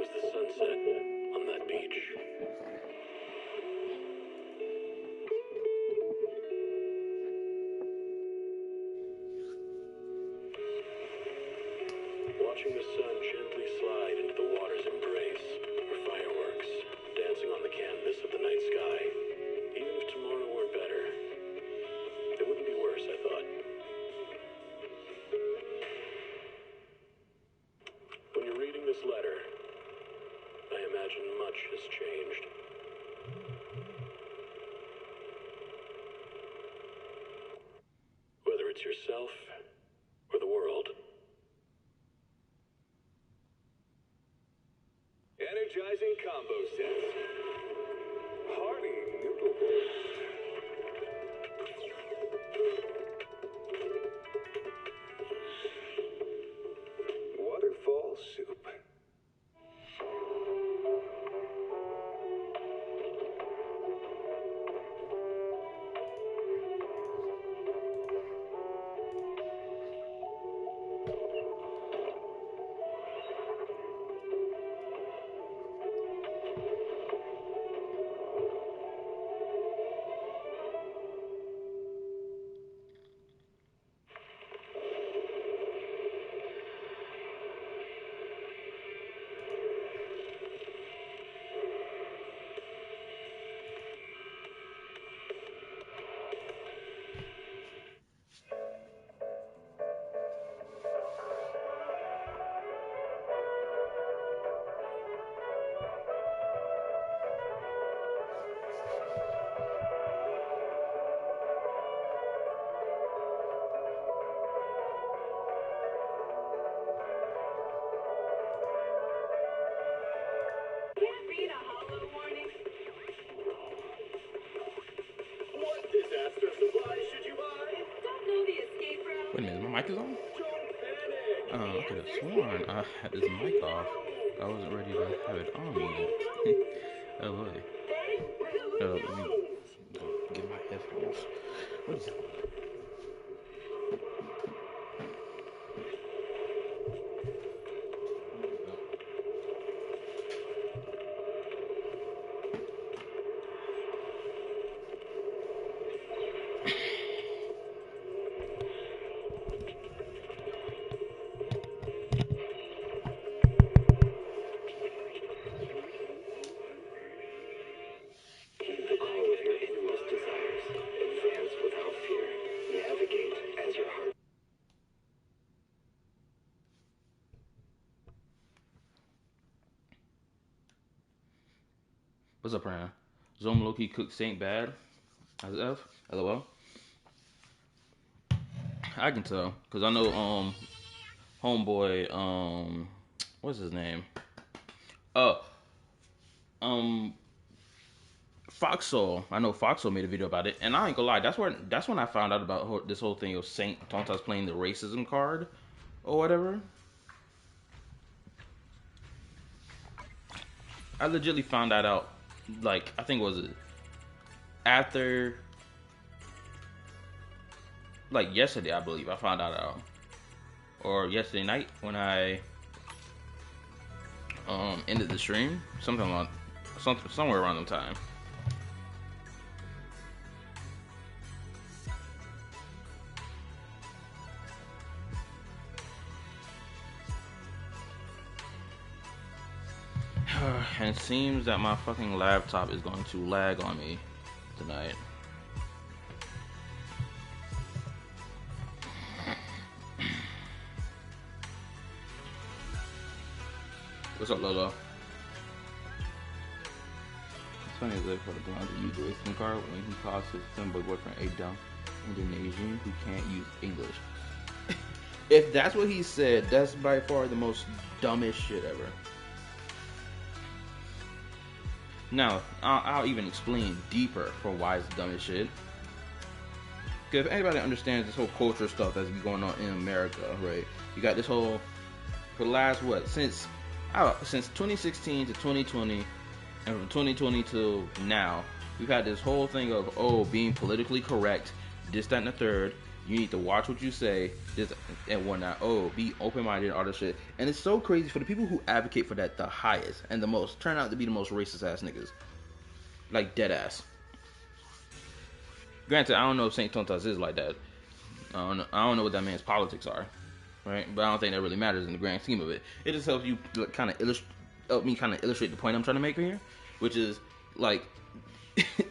was the sunset on that beach. Watching the sun gently slide into the water's embrace, or fireworks dancing on the canvas of the night sky. Even if tomorrow were better, it wouldn't be worse, I thought. When you're reading this letter, I imagine much has changed. Whether it's yourself or the world. Energizing combo sets. Hearty noodle bowls. Waterfall soup. Wait a minute, my mic is on? Oh, I could have sworn I had this mic off. I wasn't ready to have it on yet. Oh boy. Let me go get my headphones. What is that? What's up, Ryan? Zome Loki cooked Saint bad? As F? LOL. I can tell, cause I know homeboy, what's his name? Foxhole. I know Foxhole made a video about it, and I ain't gonna lie, that's when I found out about this whole thing of Saint Tontas playing the racism card or whatever. I legitimately found that out, like, I think it was after, like, yesterday, I believe I found that out, or yesterday night when I ended the stream, somewhere around the time. And it seems that my fucking laptop is going to lag on me tonight. What's up, Lolo? It's funny as if for the blonde to use the racing card when he calls his femboy boyfriend a dumb Indonesian who can't use English. If that's what he said, that's by far the most dumbest shit ever. Now, I'll even explain deeper for why it's dumb as shit. Because if anybody understands this whole culture stuff that's been going on in America, right? You got this whole, for the last, what, since 2016 to 2020, and from 2020 to now, we've had this whole thing of, oh, being politically correct, this, that, and the third. You need to watch what you say, this and whatnot. Oh, be open-minded, all this shit. And it's so crazy for the people who advocate for that the highest and the most turn out to be the most racist ass niggas, like dead ass. Granted, I don't know if Saint Tontas is like that. I don't know what that man's politics are, right? But I don't think that really matters in the grand scheme of it. It just helps you kind of illustrate the point I'm trying to make here, which is like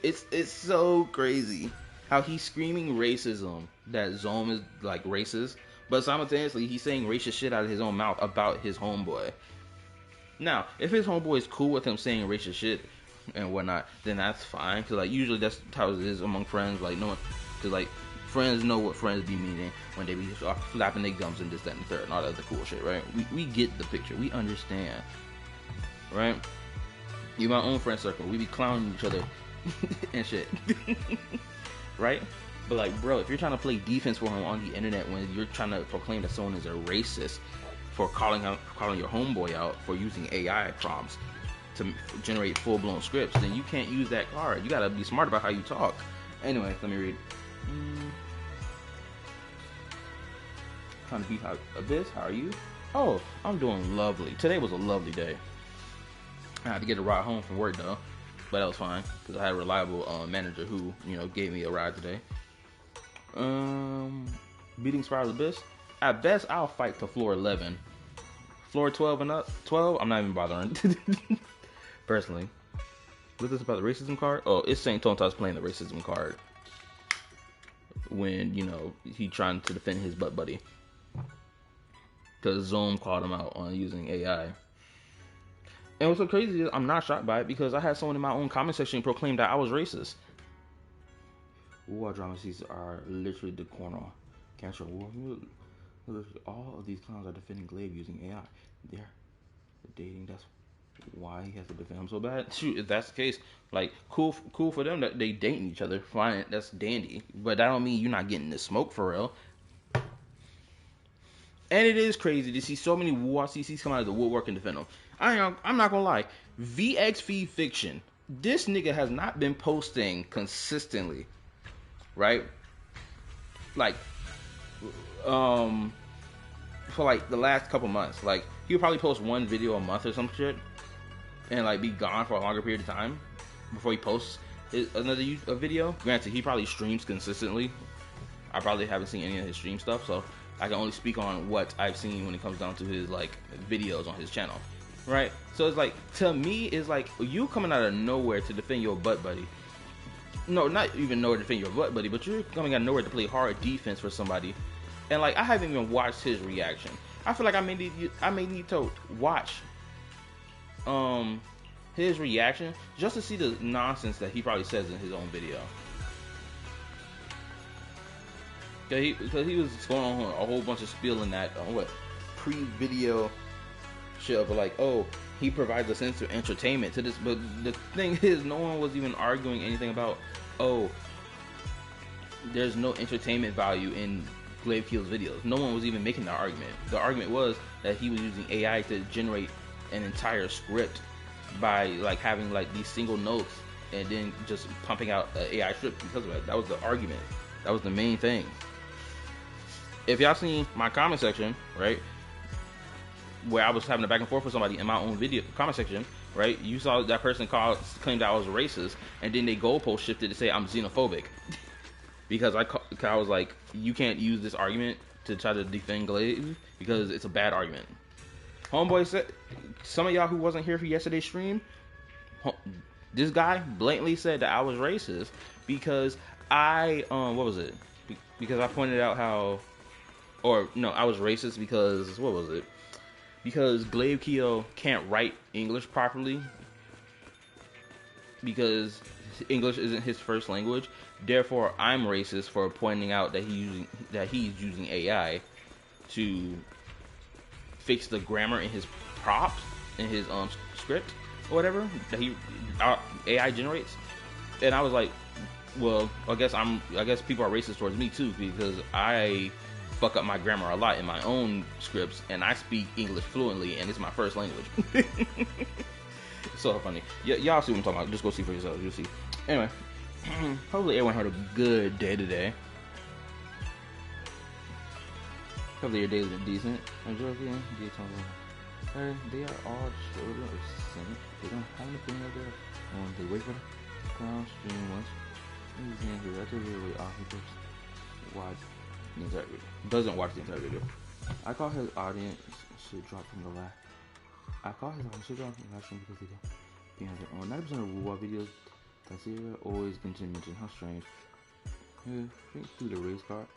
it's so crazy how he's screaming racism that Zome is like racist, but simultaneously he's saying racist shit out of his own mouth about his homeboy. Now, if his homeboy is cool with him saying racist shit and whatnot, then that's fine. Cause like usually that's how it is among friends. Like no one, cause like friends know what friends be meaning when they be flapping their gums and this, that, and the third, and all that other cool shit, right? We get the picture. We understand, right? You my own friend circle. We be clowning each other and shit, right? But like, bro, if you're trying to play defense for him on the internet when you're trying to proclaim that someone is a racist for calling your homeboy out for using AI prompts to generate full-blown scripts, then you can't use that card. You gotta be smart about how you talk. Anyway, let me read. Trying to beat Abyss, how are you? Oh, I'm doing lovely. Today was a lovely day. I had to get a ride home from work though, but that was fine because I had a reliable manager who, you know, gave me a ride today. Beating Spiral Abyss. At best, I'll fight to floor 11. Floor 12 and up, 12, I'm not even bothering. Personally. What's this about the racism card? Oh, it's Saint Tontas playing the racism card when, you know, he trying to defend his butt buddy. Because Zome called him out on using AI. And what's so crazy is I'm not shocked by it because I had someone in my own comment section proclaim that I was racist. War drama seasons are literally the corner. Cancer war. All of these clowns are defending Glaive using AI. They're dating. That's why he has to defend him so bad. Shoot, if that's the case, like cool for them that they dating each other. Fine, that's dandy. But that don't mean you're not getting the smoke for real. And it is crazy to see so many CCs come out of the woodwork and defend them. I'm not gonna lie. VXV Fiction, this nigga has not been posting consistently, right? Like, for like the last couple months. Like, he'll probably post one video a month or some shit, and like be gone for a longer period of time before he posts another video. Granted, he probably streams consistently. I probably haven't seen any of his stream stuff, so I can only speak on what I've seen when it comes down to his like videos on his channel, right? So it's like, to me, it's like you coming out of nowhere to defend your butt buddy. No, not even nowhere to defend your butt buddy, but you're coming out of nowhere to play hard defense for somebody. And like, I haven't even watched his reaction. I feel like I may need to watch his reaction just to see the nonsense that he probably says in his own video. Because he was going on a whole bunch of spiel in that pre-video shit of like, oh, he provides a sense of entertainment to this. But the thing is, no one was even arguing anything about, oh, there's no entertainment value in Glaive-Keel's videos. No one was even making that argument. The argument was that he was using AI to generate an entire script by like having like these single notes and then just pumping out an AI script because of that. That was the argument. That was the main thing. If y'all seen my comment section, right, where I was having a back and forth with somebody in my own video comment section, right, you saw that person claimed that I was racist, and then they goalpost shifted to say I'm xenophobic. Because I was like, you can't use this argument to try to defend Glaive because it's a bad argument. Homeboy said, some of y'all who wasn't here for yesterday's stream, this guy blatantly said that I was racist because I because I pointed out how, or no, I was racist because because Glaive-Keel can't write English properly because English isn't his first language. Therefore, I'm racist for pointing out that he's using AI to fix the grammar in his props in his script or whatever that AI generates. And I was like, well, I guess people are racist towards me too because I fuck up my grammar a lot in my own scripts and I speak English fluently and it's my first language. It's so funny. Y'all see what I'm talking about. Just go see for yourself. You'll see. Anyway, hopefully everyone had a good day today. Hopefully your day's been decent. I'm joking. They are all children of sin. They don't have anything of their own. They wait for the crown stream once. He's relatively off. He just watch the entire video. Doesn't watch the entire video. I call his audience should drop from the last. I call his audience should drop from the last stream because they don't be on their own. 90% of Wu videos that see always continue to mention how strange. Think through the race card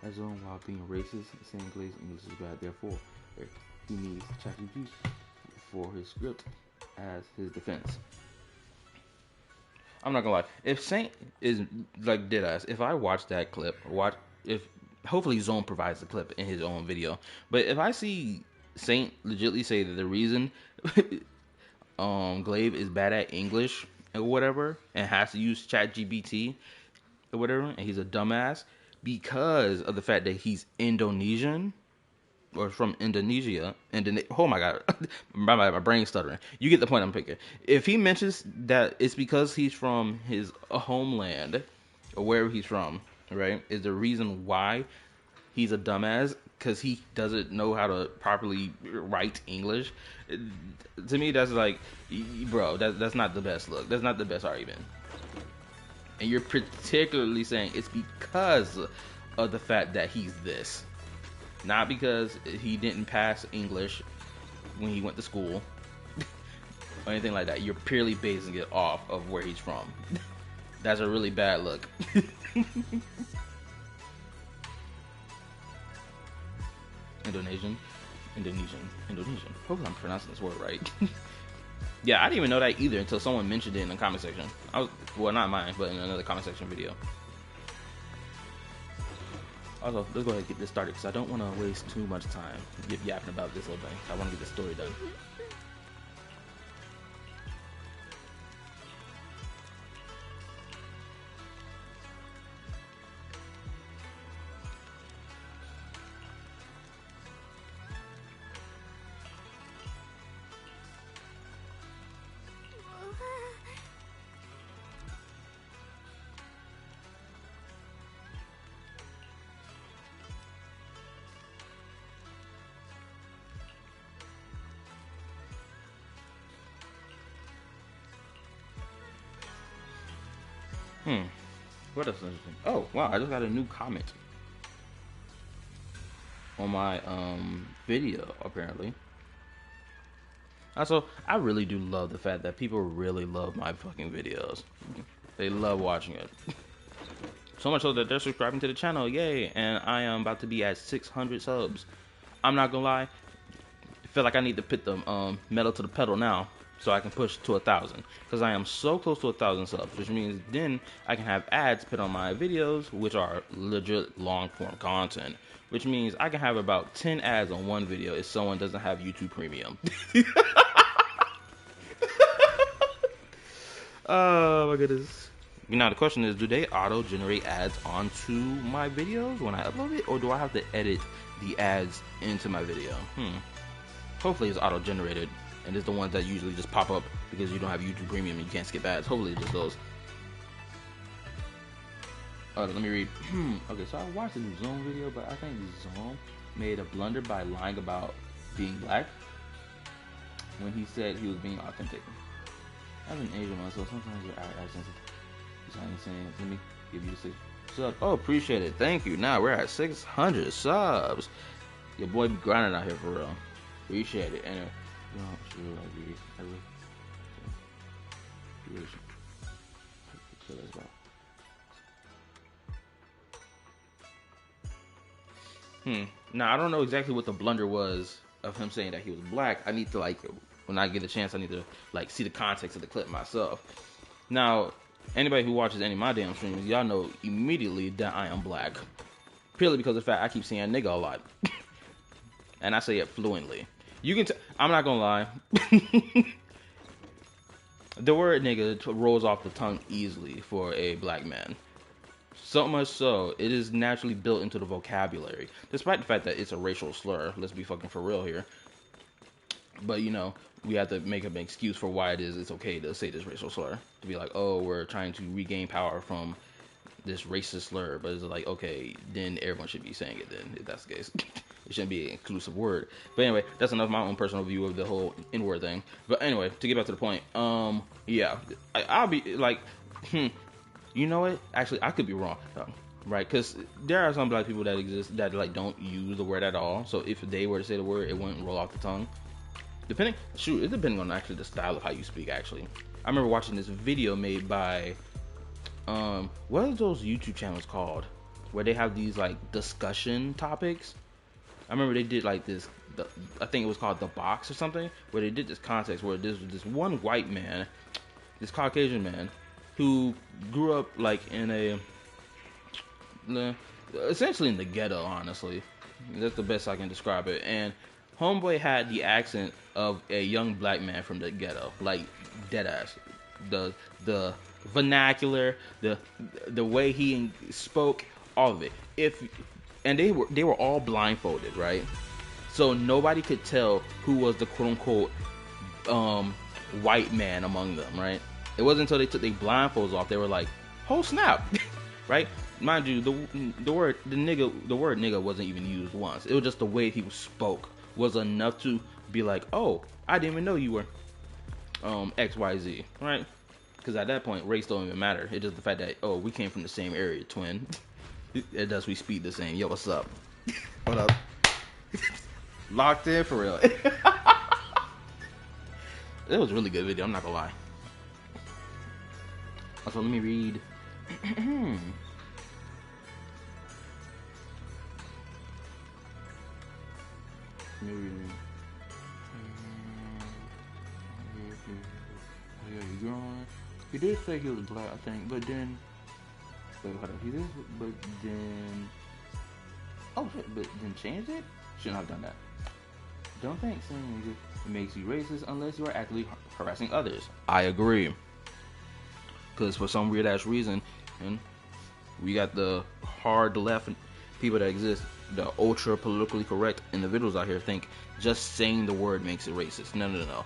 as on while being racist, saying Glaze English is bad. Therefore, he needs ChatGPT for his script as his defense. I'm not gonna lie. If Saint is like deadass, if I watch that clip, hopefully Zone provides the clip in his own video. But if I see Saint legitly say that the reason Glaive is bad at English or whatever and has to use ChatGPT or whatever, and he's a dumbass because of the fact that he's Indonesian or from Indonesia. Oh my god, my brain's stuttering. You get the point I'm picking. If he mentions that it's because he's from his homeland or wherever he's from, right, is the reason why he's a dumbass because he doesn't know how to properly write English. To me, that's like, bro, that's not the best look. That's not the best argument. And you're particularly saying it's because of the fact that he's this. Not because he didn't pass English when he went to school or anything like that. You're purely basing it off of where he's from. That's a really bad look. Indonesian. Hopefully I'm pronouncing this word right. Yeah, I didn't even know that either until someone mentioned it in the comment section. Well, not mine, but in another comment section video. Also, let's go ahead and get this started because I don't want to waste too much time yapping about this little thing. I want to get the story done. What else is interesting? Oh, wow, I just got a new comment on my video, apparently. Also, I really do love the fact that people really love my fucking videos. They love watching it. So much so that they're subscribing to the channel, yay! And I am about to be at 600 subs. I'm not gonna lie, I feel like I need to put the metal to the pedal now, so I can push to 1,000, because I am so close to 1,000 subs, which means then I can have ads put on my videos, which are legit long form content, which means I can have about 10 ads on one video if someone doesn't have YouTube Premium. Oh my goodness. Now the question is, do they auto generate ads onto my videos when I upload it, or do I have to edit the ads into my video? Hopefully it's auto generated. And it's the ones that usually just pop up because you don't have YouTube Premium and you can't skip ads. Hopefully it just goes. Let me read. Okay, so I watched the new Zone video, but I think Zone made a blunder by lying about being black when he said he was being authentic. As an Asian myself, sometimes your accent is saying, let me give you the 6 subs. Oh, appreciate it. Thank you. Now we're at 600 subs. Your boy be grinding out here for real. Appreciate it. Anyway. No, sure, I agree. So that's about. Now I don't know exactly what the blunder was of him saying that he was black. I need to when I get a chance, I need to see the context of the clip myself. Now, anybody who watches any of my damn streams, y'all know immediately that I am black. Purely because of the fact I keep saying nigga a lot. And I say it fluently. You can I'm not gonna lie. The word nigga rolls off the tongue easily for a black man. So much so, it is naturally built into the vocabulary. Despite the fact that it's a racial slur. Let's be fucking for real here. But, we have to make an excuse for why it's okay to say this racial slur. To be like, oh, we're trying to regain power from this racist slur. But it's like, okay, then everyone should be saying it then, if that's the case. It It shouldn't be an inclusive word. But anyway, that's enough of my own personal view of the whole N-word thing. But anyway, to get back to the point, yeah, I'll be like, you know what? Actually, I could be wrong, right? Because there are some black people that exist that like don't use the word at all. So if they were to say the word, it wouldn't roll off the tongue. It's depending on actually the style of how you speak. Actually, I remember watching this video made by, what are those YouTube channels called, where they have these like discussion topics. I remember they did like this. I think it was called The Box or something, where they did this context where this one white man, this Caucasian man, who grew up like in essentially in the ghetto. Honestly, that's the best I can describe it. And homeboy had the accent of a young black man from the ghetto, like dead ass. The vernacular, the way he spoke, all of it. And they were all blindfolded, right? So nobody could tell who was the quote unquote white man among them, right? It wasn't until they took their blindfolds off they were like, "Oh snap!" Right? Mind you, the word nigga wasn't even used once. It was just the way he spoke was enough to be like, "Oh, I didn't even know you were XYZ," right? Because at that point, race don't even matter. It's just the fact that, oh, we came from the same area, twin. It does. We speak the same. Yo, what's up? What up? Locked in for real. It was a really good video. I'm not gonna lie. Also, let me read. He did say he was black, I think, but then. Wait, hold on. He did, but then. Oh shit! But then changed it. Shouldn't have done that. Don't think saying it makes you racist unless you are actively harassing others. I agree. Because for some weird ass reason, and we got the hard left people that exist, the ultra politically correct individuals out here think just saying the word makes it racist. No.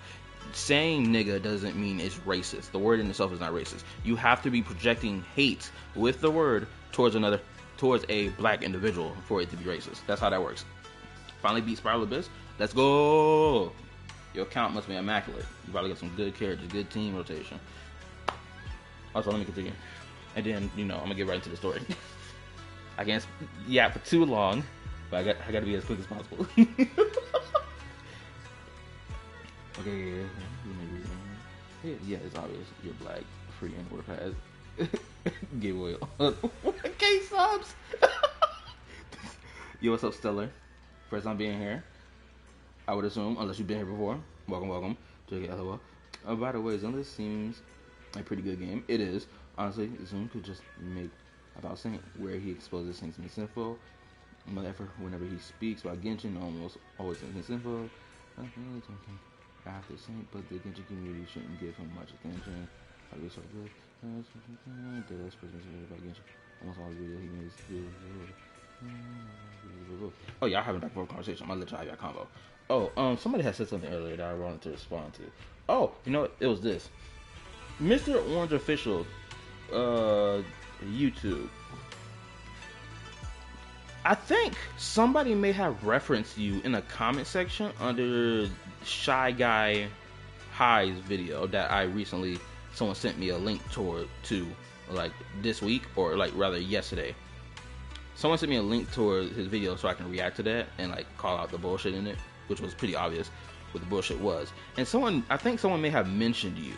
Saying nigga doesn't mean it's racist. The word in itself is not racist. You have to be projecting hate with the word towards a black individual for it to be racist. That's how that works. Finally beat Spiral Abyss. Let's go. Your count must be immaculate. You probably got some good characters, good team rotation. Also, let me continue. And then, I'm gonna get right into the story. I can't yap for too long, but I got to be as quick as possible. Okay, yeah, it's obvious you're black, free and work pass. Giveaway. Okay, subs. Yo, what's up, Stellar? First time being here, I would assume, unless you've been here before. Welcome. JK, by the way, Zenless seems a pretty good game. It is. Honestly, Zoom could just make about Saint, where he exposes Saint's misinfo. Whenever he speaks about Genshin, almost always misinfo. After Saint, but the Genshin community shouldn't give him much attention. I was so good. The last person about Genshin. Almost all the video he made is oh yeah, I haven't back for a conversation. I'm gonna let y'all have your combo. Oh, somebody had said something earlier that I wanted to respond to. Oh, you know what? It was this. Mr. Orange Official, YouTube. I think somebody may have referenced you in a comment section under Shy Guy High's video that I recently, someone sent me a link to like this week, or like rather yesterday. Someone sent me a link toward his video so I can react to that and like call out the bullshit in it, which was pretty obvious what the bullshit was. And I think someone may have mentioned you.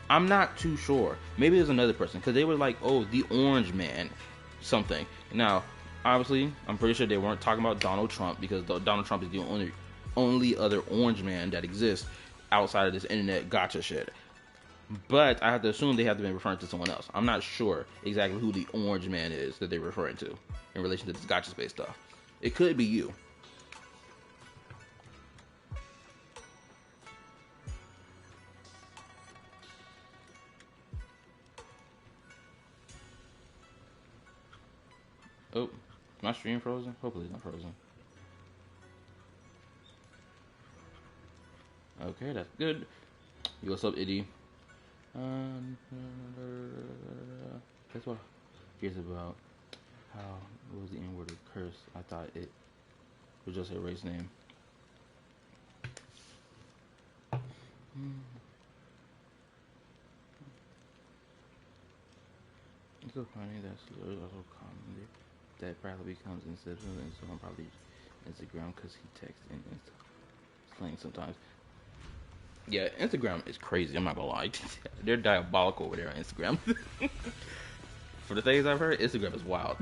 I'm not too sure. Maybe there's another person, because they were like, oh, the orange man something. Now, obviously, I'm pretty sure they weren't talking about Donald Trump, because Donald Trump is the only other orange man that exists outside of this internet gotcha shit. But I have to assume they have to be referring to someone else. I'm not sure exactly who the orange man is that they're referring to in relation to this gotcha space stuff. It could be you. Oh, my stream frozen? Hopefully it's not frozen. Okay, that's good. Yo, what's up, Iddy? That's what here's about how it was the N-word of curse. I thought it We'll just say race name. It's so funny that's also commonly that probably becomes Instagram and so on probably Instagram because he texts in slang sometimes. Yeah, Instagram is crazy. I'm not gonna lie. They're diabolical over there on Instagram. For the things I've heard, Instagram is wild.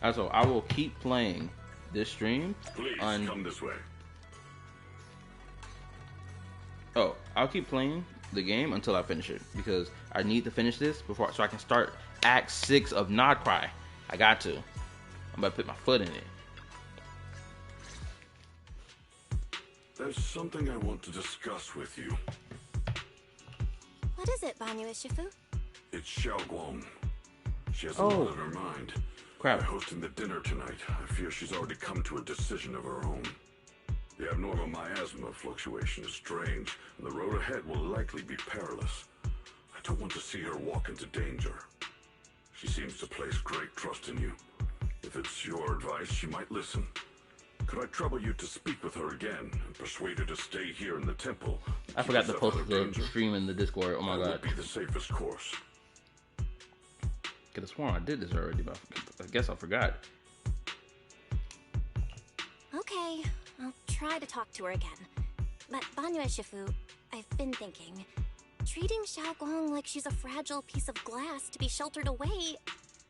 Also, I will keep playing this stream. Please come this way. Oh, I'll keep playing the game until I finish it because I need to finish this before so I can start Act 6 of Nod Cry. I got to. I'm about to put my foot in it. There's something I want to discuss with you. What is it, Banyu Ishifu? It's Xiaoguang. She has a Oh. lot on her mind. Crap. By hosting the dinner tonight, I fear she's already come to a decision of her own. The abnormal miasma fluctuation is strange, and the road ahead will likely be perilous. I don't want to see her walk into danger. She seems to place great trust in you. If it's your advice, she might listen. Could I trouble you to speak with her again and persuade her to stay here in the temple? I forgot to Keep post herself out of the danger? stream in the Discord. Oh my That god. would be the safest course. Could have sworn I did this already, but I guess I forgot. Okay, I'll try to talk to her again. But Banyu Ishifu, I've been thinking, treating Xiaoguang like she's a fragile piece of glass to be sheltered away,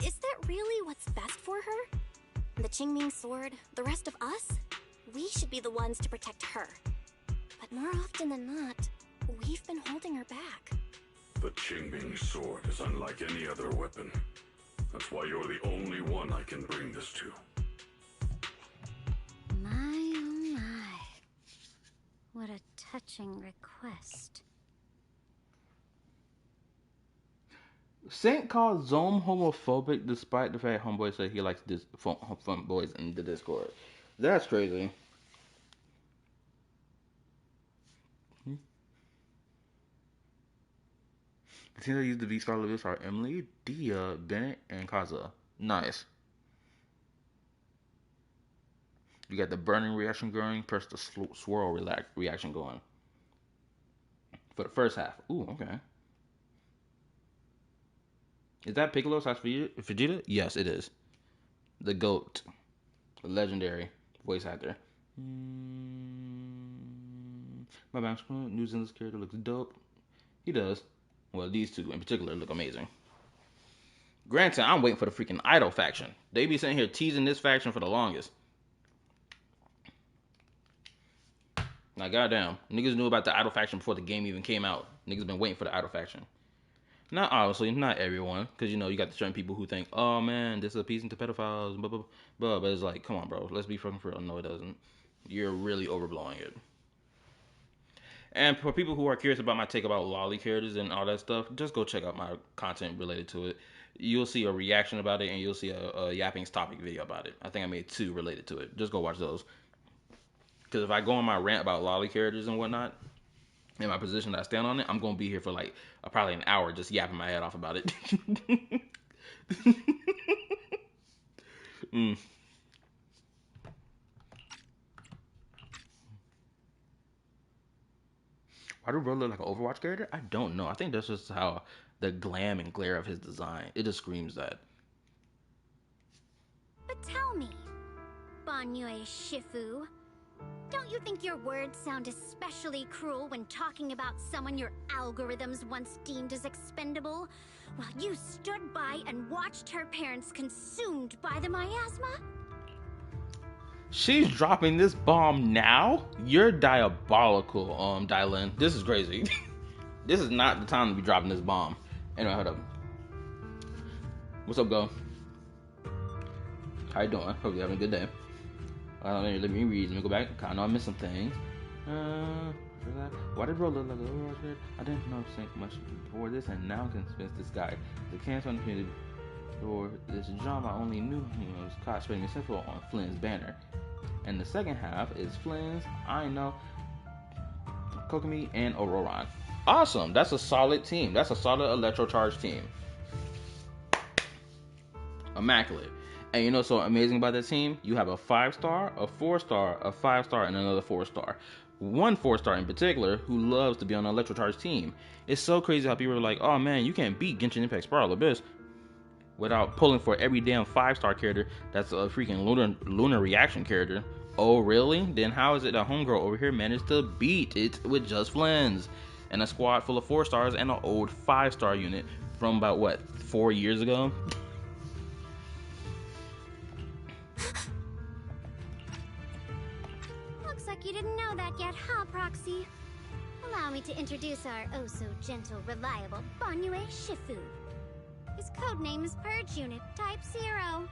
is that really what's best for her? The Qingming sword, the rest of us, we should be the ones to protect her. But more often than not, we've been holding her back. The Qingming sword is unlike any other weapon. That's why you're the only one I can bring this to. My, oh my. What a touching request. Saint calls Zome homophobic despite the fact Homeboy said he likes this fun boys in the Discord. That's crazy. The team that used the V-Star list are Emily, Dia, Bennett, and Kaza. Nice. You got the burning reaction going, press the swirl reaction going. For the first half. Ooh, okay. Is that Piccolo / Vegeta? Yes, it is. The GOAT. The legendary voice actor. My bad. New Zenless character looks dope. He does. Well, these two in particular look amazing. Granted, I'm waiting for the freaking Idol faction. They be sitting here teasing this faction for the longest. Now, goddamn. Niggas knew about the Idol faction before the game even came out. Niggas been waiting for the Idol faction. Not obviously, not everyone, because you know you got certain people who think, oh man, this is appeasing to pedophiles, blah blah blah. But it's like, come on, bro, let's be fucking for real. No, it doesn't. You're really overblowing it. And for people who are curious about my take about lolly characters and all that stuff, just go check out my content related to it. You'll see a reaction about it, and you'll see a Yapping's topic video about it. I think I made 2 related to it. Just go watch those. Because if I go on my rant about lolly characters and whatnot, in my position that I stand on it, I'm gonna be here for like probably an hour just yapping my head off about it. Why do Bro look like an Overwatch character? I don't know. I think that's just how the glam and glare of his design. It just screams that. But tell me, Banyu Shifu, don't you think your words sound especially cruel when talking about someone your algorithms once deemed as expendable, while you stood by and watched her parents consumed by the miasma? She's dropping this bomb now? You're diabolical, Dylan. This is crazy. This is not the time to be dropping this bomb. Anyway, hold up. What's up, Go? How you doing? Hope you're having a good day. Let me read. Let me go back. I know I missed some things. Why did Bro look like a Overwatch character? I didn't know much before this, and now I can convince this guy. The cancer on the or this job I only knew was caught spreading central on Flynn's banner. And the second half is Flynn's, I know, Kokomi, and Auroron. Awesome. That's a solid team. That's a solid electrocharged team. Immaculate. And you know what's so amazing about this team? You have a 5-star, a 4-star, a 5-star, and another 4-star. One 4-star in particular who loves to be on an electrocharged team. It's so crazy how people are like, oh man, you can't beat Genshin Impact Spiral Abyss without pulling for every damn 5-star character that's a freaking lunar reaction character. Oh really? Then how is it that homegirl over here managed to beat it with just Flens and a squad full of 4-stars and an old 5-star unit from about what, 4 years ago? Looks like you didn't know that yet, huh, Proxy? Allow me to introduce our oh-so-gentle, reliable Banyue Shifu. His codename is Purge Unit Type 0,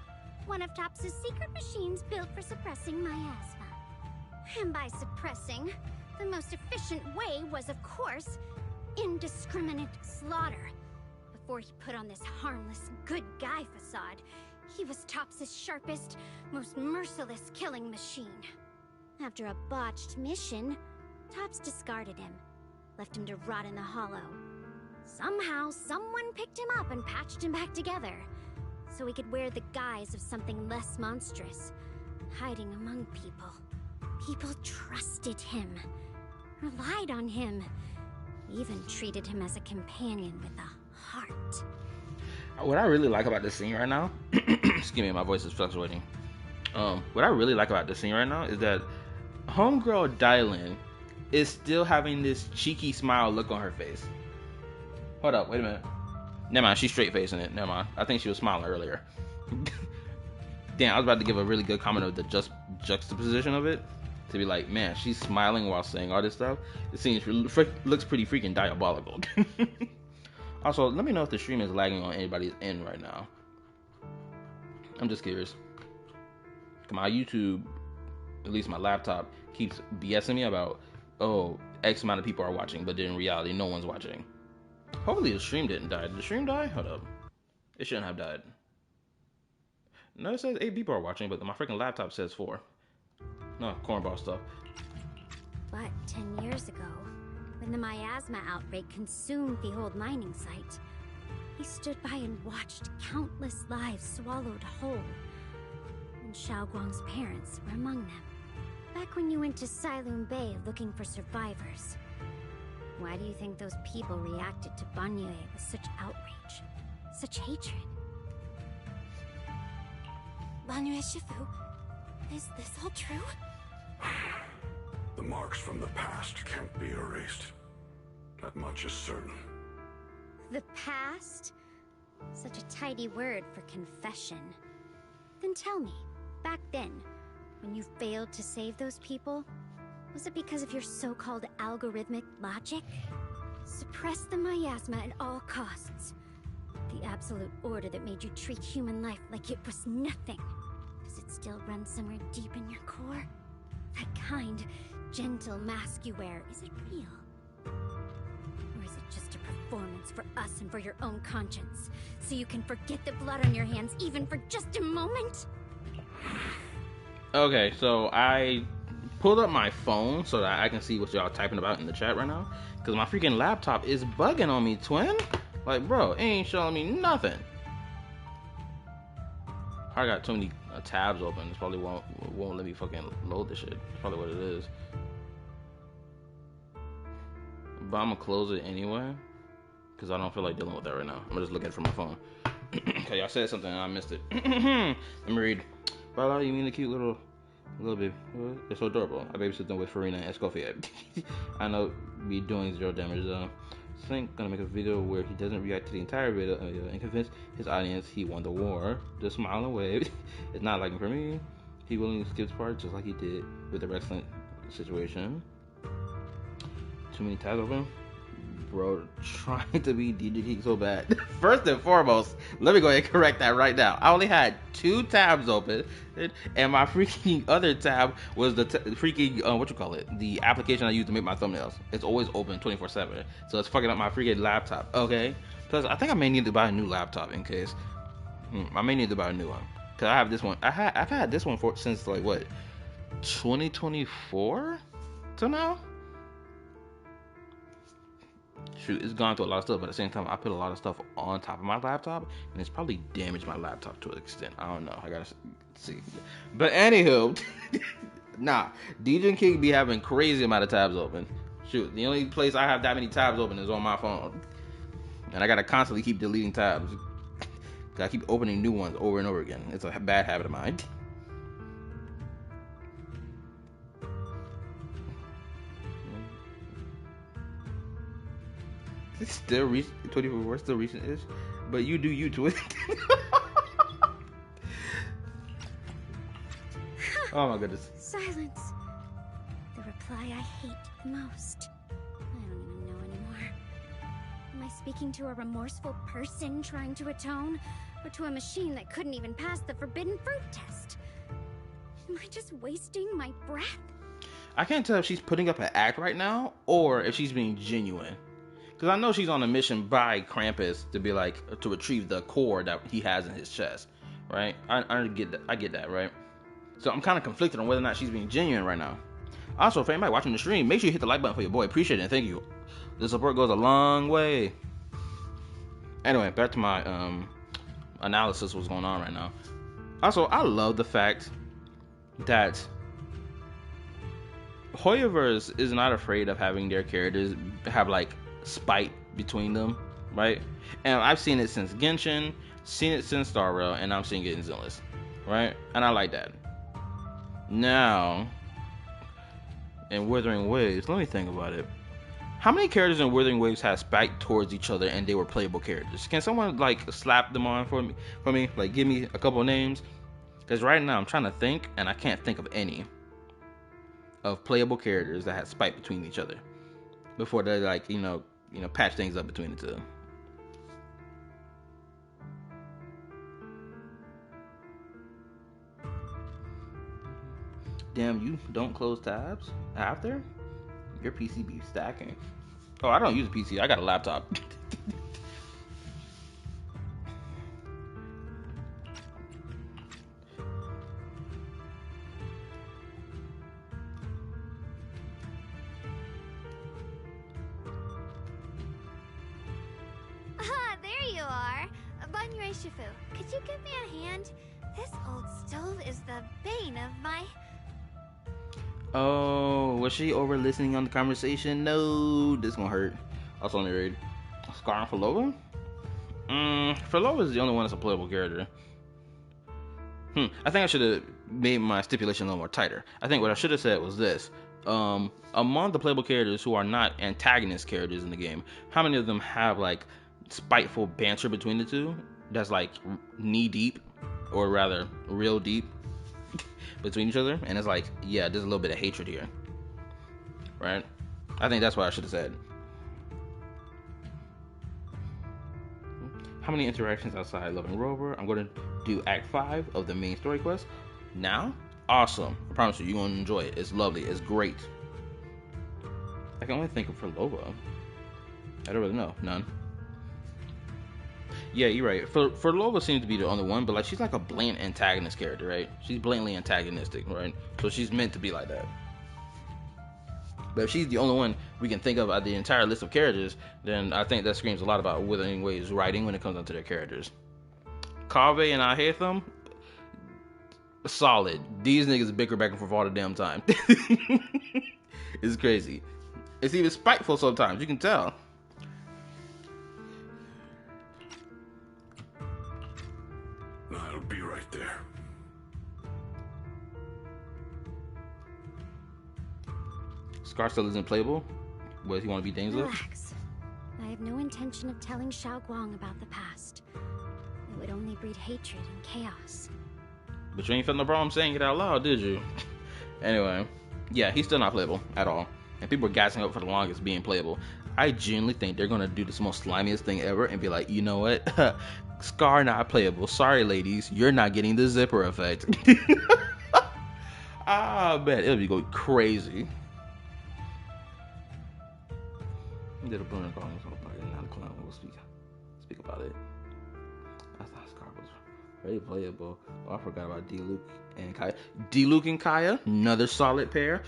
one of Topps' secret machines built for suppressing miasma. And by suppressing, the most efficient way was, of course, indiscriminate slaughter. Before he put on this harmless, good guy facade, he was Topps' sharpest, most merciless killing machine. After a botched mission, Topps discarded him, left him to rot in the hollow. Somehow, someone picked him up and patched him back together, so he could wear the guise of something less monstrous, hiding among people. People trusted him, relied on him, even treated him as a companion with a heart. What I really like about this scene right now, excuse me, my voice is fluctuating. What I really like about this scene right now is that homegirl Dylan is still having this cheeky smile look on her face. Hold up, wait a minute. Never mind, she's straight facing it. Never mind. I think she was smiling earlier. Damn, I was about to give a really good comment of the juxtaposition of it. To be like, man, she's smiling while saying all this stuff. It seems looks pretty freaking diabolical. Also, let me know if the stream is lagging on anybody's end right now. I'm just curious. My YouTube, at least my laptop, keeps BSing me about, oh, X amount of people are watching, but in reality, no one's watching. Hopefully the stream didn't die. Did the stream die? Hold up. It shouldn't have died. No, it says 8 people are watching, but my freaking laptop says 4. No, cornball stuff. But 10 years ago, when the miasma outbreak consumed the old mining site, he stood by and watched countless lives swallowed whole. And Xiaoguang's parents were among them. Back when you went to Silum Bay looking for survivors. Why do you think those people reacted to Banyue with such outrage, such hatred? Banyue Shifu, is this all true? The marks from the past can't be erased. That much is certain. The past? Such a tidy word for confession. Then tell me, back then, when you failed to save those people, was it because of your so-called algorithmic logic? Suppress the miasma at all costs. The absolute order that made you treat human life like it was nothing. Does it still run somewhere deep in your core? That kind, gentle mask you wear, is it real? Or is it just a performance for us and for your own conscience? So you can forget the blood on your hands even for just a moment? Okay, so I pulled up my phone so that I can see what y'all typing about in the chat right now. Because my freaking laptop is bugging on me, twin. Like, bro, it ain't showing me nothing. I got too many tabs open. It probably won't let me fucking load this shit. That's probably what it is. But I'm gonna close it anyway. Because I don't feel like dealing with that right now. I'm gonna just look at it from my phone. Okay, y'all said something and I missed it. Let me read. Bala, you mean the cute little baby? They're so adorable. I babysit them with Farina and Escoffier. I know me doing 0 damage though. Slink gonna make a video where he doesn't react to the entire video and convince his audience he won the war. Just smile and wave. It's not like him for me. He willingly skips parts just like he did with the wrestling situation. Too many tabs open. Bro, trying to be DJ Geek so bad. First and foremost, let me go ahead and correct that right now. I only had 2 tabs open, and my freaking other tab was the freaking the application I use to make my thumbnails. It's always open 24/7, so it's fucking up my freaking laptop. Okay, plus I think I may need to buy a new laptop in case. I may need to buy a new one because I have this one. I've had this one since like what, 2024 till now. shoot, it's gone through a lot of stuff, but at the same time, I put a lot of stuff on top of my laptop, and it's probably damaged my laptop to an extent. I don't know. I gotta see. But anywho, nah, DJ and King be having crazy amount of tabs open. Shoot, the only place I have that many tabs open is on my phone, and I gotta constantly keep deleting tabs. I keep opening new ones over and over again. It's a bad habit of mine. It's still recent. 24 still recent-ish, but you do you to it. Oh my goodness. Silence. The reply I hate most. I don't even know anymore. Am I speaking to a remorseful person trying to atone? Or to a machine that couldn't even pass the forbidden fruit test? Am I just wasting my breath? I can't tell if she's putting up an act right now, or if she's being genuine. Because I know she's on a mission by Krampus to be like, to retrieve the core that he has in his chest, right? I get that, right? So I'm kind of conflicted on whether or not she's being genuine right now. Also, if anybody watching the stream, make sure you hit the like button for your boy. Appreciate it, and thank you. The support goes a long way. Anyway, back to my analysis of what's going on right now. Also, I love the fact that Hoyoverse is not afraid of having their characters have like spite between them, right? And I've seen it since Genshin, seen it since Star Rail, and I'm seeing it in Zenless, right? And I like that. Now, in Wuthering Waves, let me think about it. How many characters in Wuthering Waves have spite towards each other and they were playable characters? Can someone like slap them on for me? Like give me a couple of names? Because right now I'm trying to think and I can't think of any of playable characters that had spite between each other before they like patch things up between the two. Damn, you don't close tabs after? Your PC be stacking. Oh, I don't use a PC. I got a laptop. Ah, there you are. Banyu Shifu, could you give me a hand? This old stove is the bane of my... Oh, was she over listening on the conversation? No, this gonna hurt. Also on the raid. Scar and Falova? Falova is the only one that's a playable character. I think I should have made my stipulation a little more tighter. I think what I should have said was this. Among the playable characters who are not antagonist characters in the game, how many of them have like spiteful banter between the two? That's like knee deep, or rather real deep between each other, and it's like, yeah, there's a little bit of hatred here, right? I think that's what I should have said. How many interactions outside Loving Rover? I'm going to do Act 5 of the main story quest now. Awesome. I promise you, you're going to enjoy it. It's lovely. It's great. I can only think of Falova. I don't really know. None. Yeah, you're right. Falova seems to be the only one, but like she's like a blatant antagonist character, right? She's blatantly antagonistic, right? So she's meant to be like that. But if she's the only one we can think of out of the entire list of characters, then I think that screams a lot about Wuthering Waves writing when it comes down to their characters. Kaveh and Ahetham, solid. These niggas bicker back and forth all the damn time. It's crazy. It's even spiteful sometimes, you can tell. I'll be right there. Scar still isn't playable? What, he want to be dangerous? Relax. I have no intention of telling Xiao Guang about the past. It would only breed hatred and chaos. But you ain't felt no problem saying it out loud, did you? Anyway, yeah, he's still not playable at all. And people are gassing up for the longest being playable. I genuinely think they're gonna do this most slimiest thing ever and be like, you know what? Scar not playable. Sorry, ladies, you're not getting the zipper effect. Ah, man, it'll be going crazy. Did a burner call on party, not a clown will speak about it. I thought Scar was very playable. Oh, I forgot about D-Luke and Kaya. D-Luke and Kaya, another solid pair.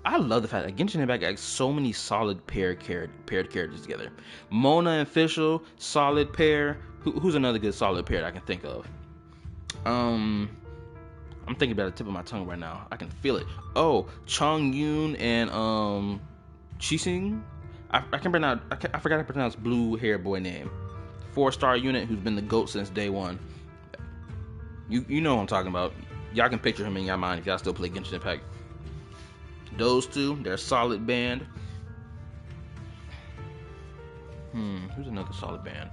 I love the fact that Genshin Impact got so many solid paired characters together. Mona and Fischl, solid pair. Who's another good solid pair that I can think of? I'm thinking about the tip of my tongue right now. I can feel it. Oh, Chung Yoon and Chising. I forgot to pronounce blue hair boy name. 4-star unit who's been the GOAT since day one. You know what I'm talking about. Y'all can picture him in your mind if y'all still play Genshin Impact. Those two, they're a solid band. Who's another solid band?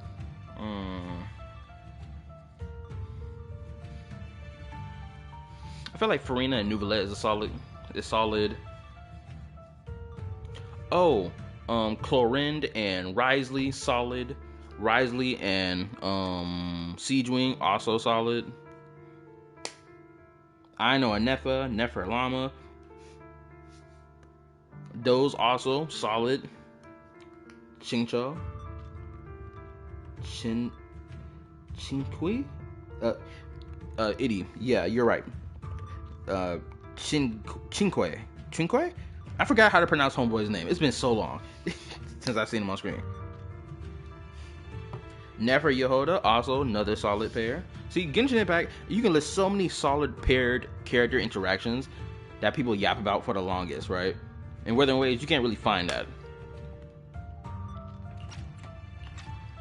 I feel like Farina and Nouvellette is solid. Oh, Clorind and Risley, solid. Risley and Siegewing, also solid. I know a Nefer Lama. Those also solid. Chincho. Chinkui? Itty. Yeah, you're right. Chinque. I forgot how to pronounce homeboy's name. It's been so long since I've seen him on screen. Nefer Yehoda, also another solid pair. See, Genshin Impact, you can list so many solid paired character interactions that people yap about for the longest, right? In Weathering Waves, you can't really find that.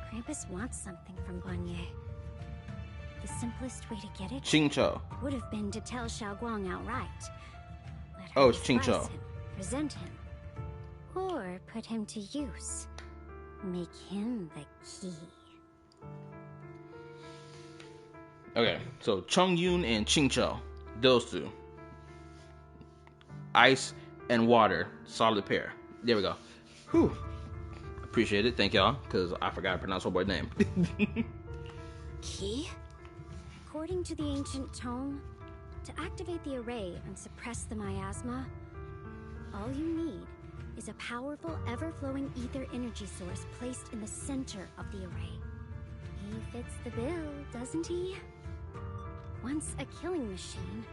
Krampus wants something from Bonnier. The simplest way to get it Qingqiu. would have been to tell Xiaoguang outright. Let her Oh, it's despise Qingqiu. him, resent him, or put him to use. Make him the key. Okay, so Chung Yoon and Qingqiu, those two. Ice and water, solid pair. There we go. Whew. Appreciate it, thank y'all, because I forgot to pronounce homeboy's name. Key? According to the ancient tome, to activate the array and suppress the miasma, all you need is a powerful, ever-flowing ether energy source placed in the center of the array. He fits the bill, doesn't he? Once a killing machine,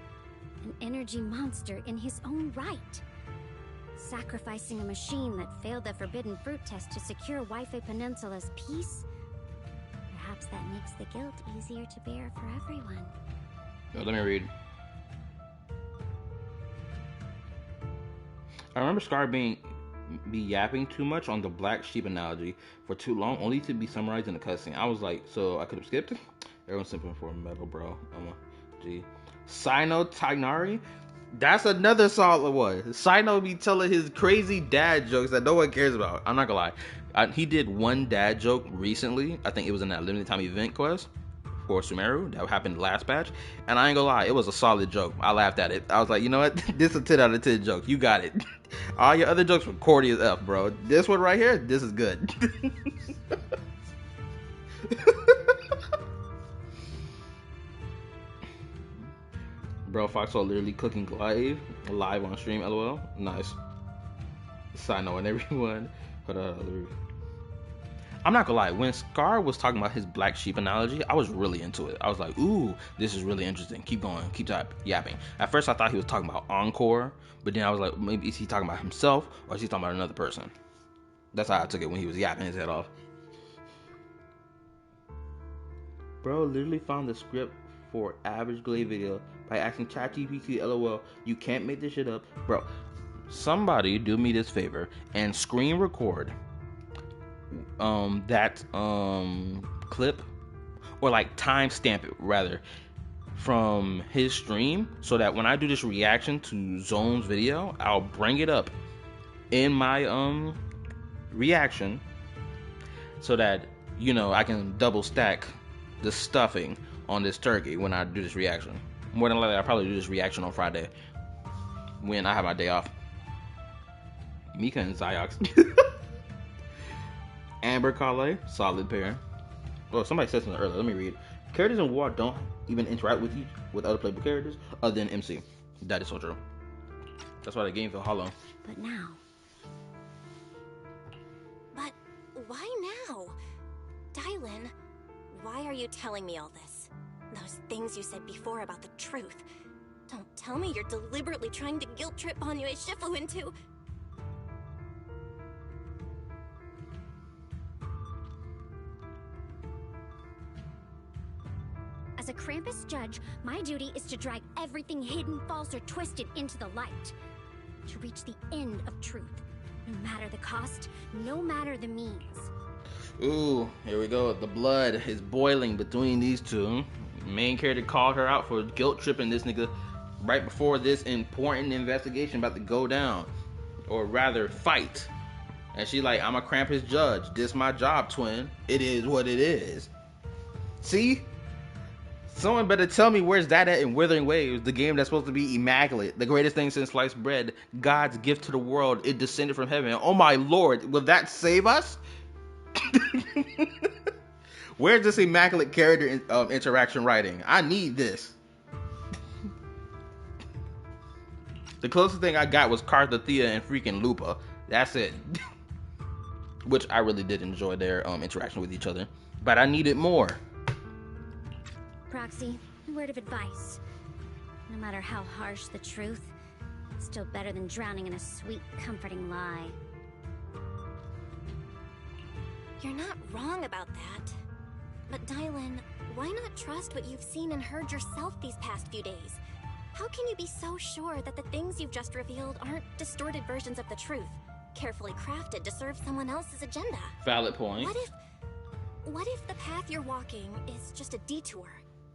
an energy monster in his own right. Sacrificing a machine that failed the forbidden fruit test to secure Waife Peninsula's peace? Perhaps that makes the guilt easier to bear for everyone. Let me read. I remember Scar be yapping too much on the black sheep analogy for too long, only to be summarized in a cutscene. I was like, so I could have skipped? Everyone's simping for metal, bro. I'm a G. Sino Tagnari? That's another solid one. Sino be telling his crazy dad jokes that no one cares about. I'm not gonna lie. He did one dad joke recently. I think it was in that limited time event quest for Sumeru that happened last patch. And I ain't gonna lie, it was a solid joke. I laughed at it. I was like, you know what? This is a 10 out of 10 joke. You got it. All your other jokes were corny as F, bro. This one right here, this is good. Bro, Foxhole literally cooking live on stream, lol. Nice. Side note, and everyone. Hold on. I'm not gonna lie, when Scar was talking about his black sheep analogy, I was really into it. I was like, ooh, this is really interesting. Keep going, keep yapping. At first I thought he was talking about Encore, but then I was like, maybe is he talking about himself or is he talking about another person? That's how I took it when he was yapping his head off. Bro literally found the script for average Glade video by asking ChatGPT, lol, you can't make this shit up. Bro, somebody do me this favor and screen record that clip, or like timestamp it rather, from his stream, so that when I do this reaction to Zone's video, I'll bring it up in my reaction, so that, you know, I can double stack the stuffing on this turkey when I do this reaction. More than likely, I'll probably do this reaction on Friday when I have my day off. Mika and Ziox. Amber Kale, solid pair. Oh, somebody said something earlier. Let me read. Characters in War don't even interact with other playable characters other than MC. That is so true. That's why the game feel hollow. But now... But why now? Dylan, why are you telling me all this? Those things you said before about the truth. Don't tell tell me you're deliberately trying to guilt trip Banyue Shifu into... As a Krampus judge, my duty is to drag everything hidden, false, or twisted into the light. To reach the end of truth. No matter the cost, no matter the means. Ooh, here we go. The blood is boiling between these two. Main character called her out for guilt tripping this nigga right before this important investigation about to go down. Or rather, fight. And she like, I'm a Krampus judge. This my job, twin. It is what it is. See? Someone better tell me where's that at in Withering Waves, the game that's supposed to be immaculate, the greatest thing since sliced bread, God's gift to the world, it descended from heaven. Oh my lord, will that save us? Where's this immaculate character interaction writing? I need this. The closest thing I got was Carthathea and freaking Lupa. That's it. Which I really did enjoy their interaction with each other, but I needed more. Proxy, a word of advice. No matter how harsh the truth, it's still better than drowning in a sweet, comforting lie. You're not wrong about that. But Dylan, why not trust what you've seen and heard yourself these past few days? How can you be so sure that the things you've just revealed aren't distorted versions of the truth, carefully crafted to serve someone else's agenda? Valid point. What if the path you're walking is just a detour?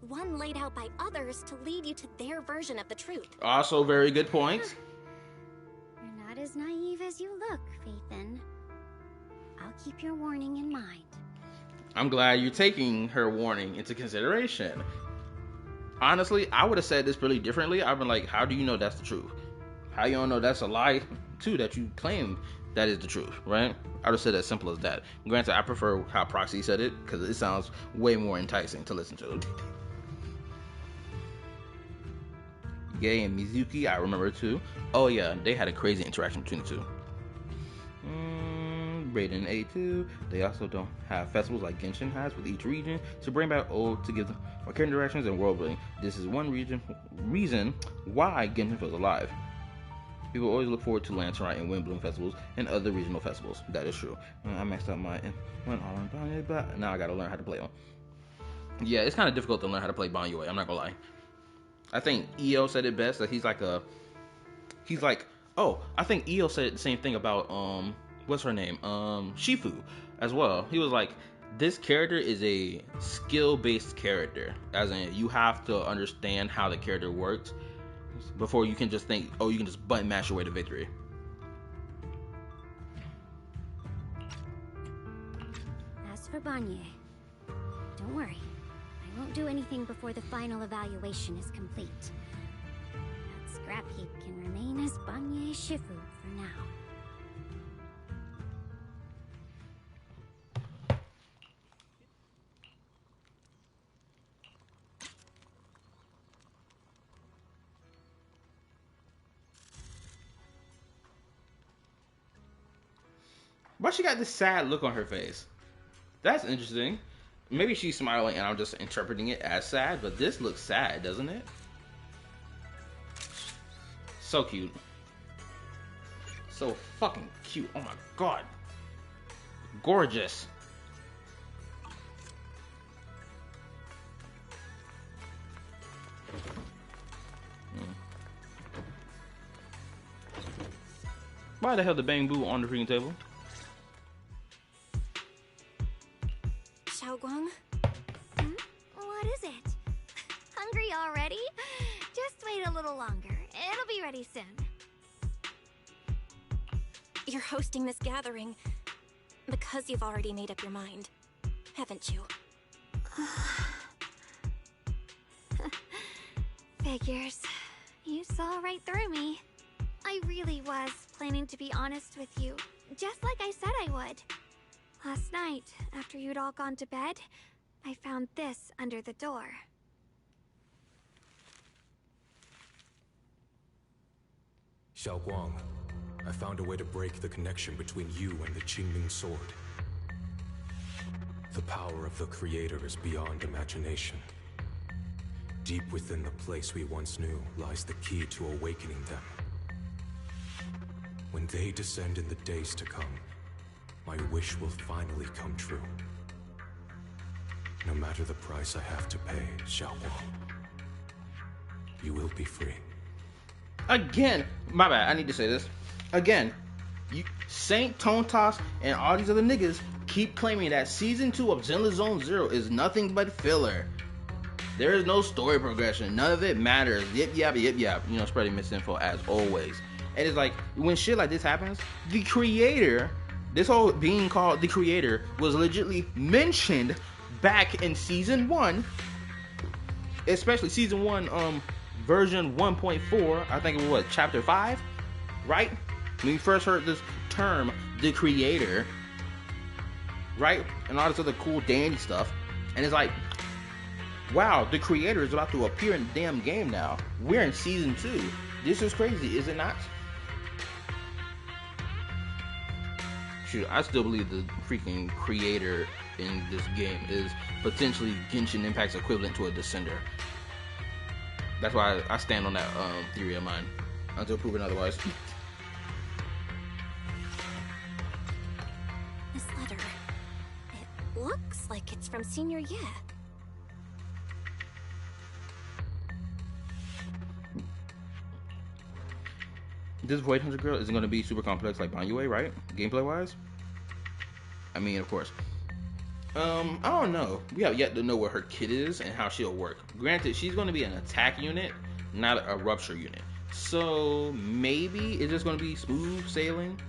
One laid out by others to lead you to their version of the truth. Also very good point. You're not as naive as you look, Faithin. I'll keep your warning in mind. I'm glad you're taking her warning into consideration. Honestly, I would have said this really differently. I've been like, how do you know that's the truth? How you don't know that's a lie, too, that you claim that is the truth, right? I would have said it as simple as that. Granted, I prefer how Proxy said it, because it sounds way more enticing to listen to. Gay and Mizuki, I remember too. Oh yeah, they had a crazy interaction between the two. Raiden A2. They also don't have festivals like Genshin has with each region to bring back old to give them more character interactions and world building. This is one reason why Genshin feels alive. People always look forward to Lantern and Windbloom festivals and other regional festivals. That is true. I maxed out my but now I gotta learn how to play them. Yeah, it's kind of difficult to learn how to play Banyue. I'm not gonna lie. I think EO said it best that he's like, oh, I think EO said the same thing about what's her name? Shifu as well. He was like, this character is a skill-based character, as in you have to understand how the character works before you can just think, oh, you can just button mash your way to victory. As for Banyue, don't worry. I won't do anything before the final evaluation is complete. That scrap heap can remain as Banyue Shifu for now. Why she got this sad look on her face? That's interesting. Maybe she's smiling and I'm just interpreting it as sad, but this looks sad, doesn't it? So cute. So fucking cute. Oh my god. Gorgeous. Why the hell the Bang Boo on the freaking table? Xiaoguang? What is it? Hungry already? Just wait a little longer. It'll be ready soon. You're hosting this gathering because you've already made up your mind, haven't you? Figures. You saw right through me. I really was planning to be honest with you, just like I said I would. Last night, after you'd all gone to bed, I found this under the door. Xiaoguang, I found a way to break the connection between you and the Qingming sword. The power of the Creator is beyond imagination. Deep within the place we once knew lies the key to awakening them. When they descend in the days to come, my wish will finally come true. No matter the price I have to pay, Xiaoguang, you will be free. Again, my bad, I need to say this. Again, Saint Tontas and all these other niggas keep claiming that Season 2 of Zenless Zone Zero is nothing but filler. There is no story progression. None of it matters. Yip yap, yip yap. You know, spreading misinfo as always. And it's like, when shit like this happens, the creator, this whole being called the creator, was legitimately mentioned back in Season 1. Especially Season 1, version 1.4. I think it was, Chapter 5? Right? When we first heard this term, the creator. Right? And all this other cool dandy stuff. And it's like, wow, the creator is about to appear in the damn game now. We're in Season 2. This is crazy, is it not? Shoot, I still believe the freaking creator in this game is potentially Genshin Impact's equivalent to a Descender. That's why I stand on that theory of mine, until proven otherwise. This letter, it looks like it's from Senior Ye. This Void Hunter girl isn't going to be super complex like Banyue, right? Gameplay wise? I mean, of course. I don't know. We have yet to know what her kit is and how she'll work. Granted, she's going to be an attack unit, not a rupture unit. So maybe it's just going to be smooth sailing.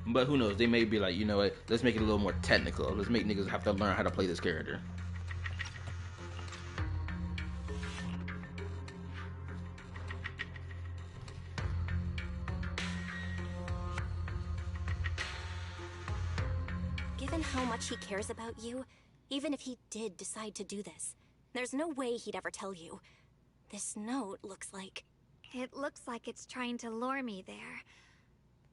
But who knows? They may be like, you know what? Let's make it a little more technical. Let's make niggas have to learn how to play this character. Given how much he cares about you, even if he did decide to do this, there's no way he'd ever tell you. This note looks like... It looks like it's trying to lure me there.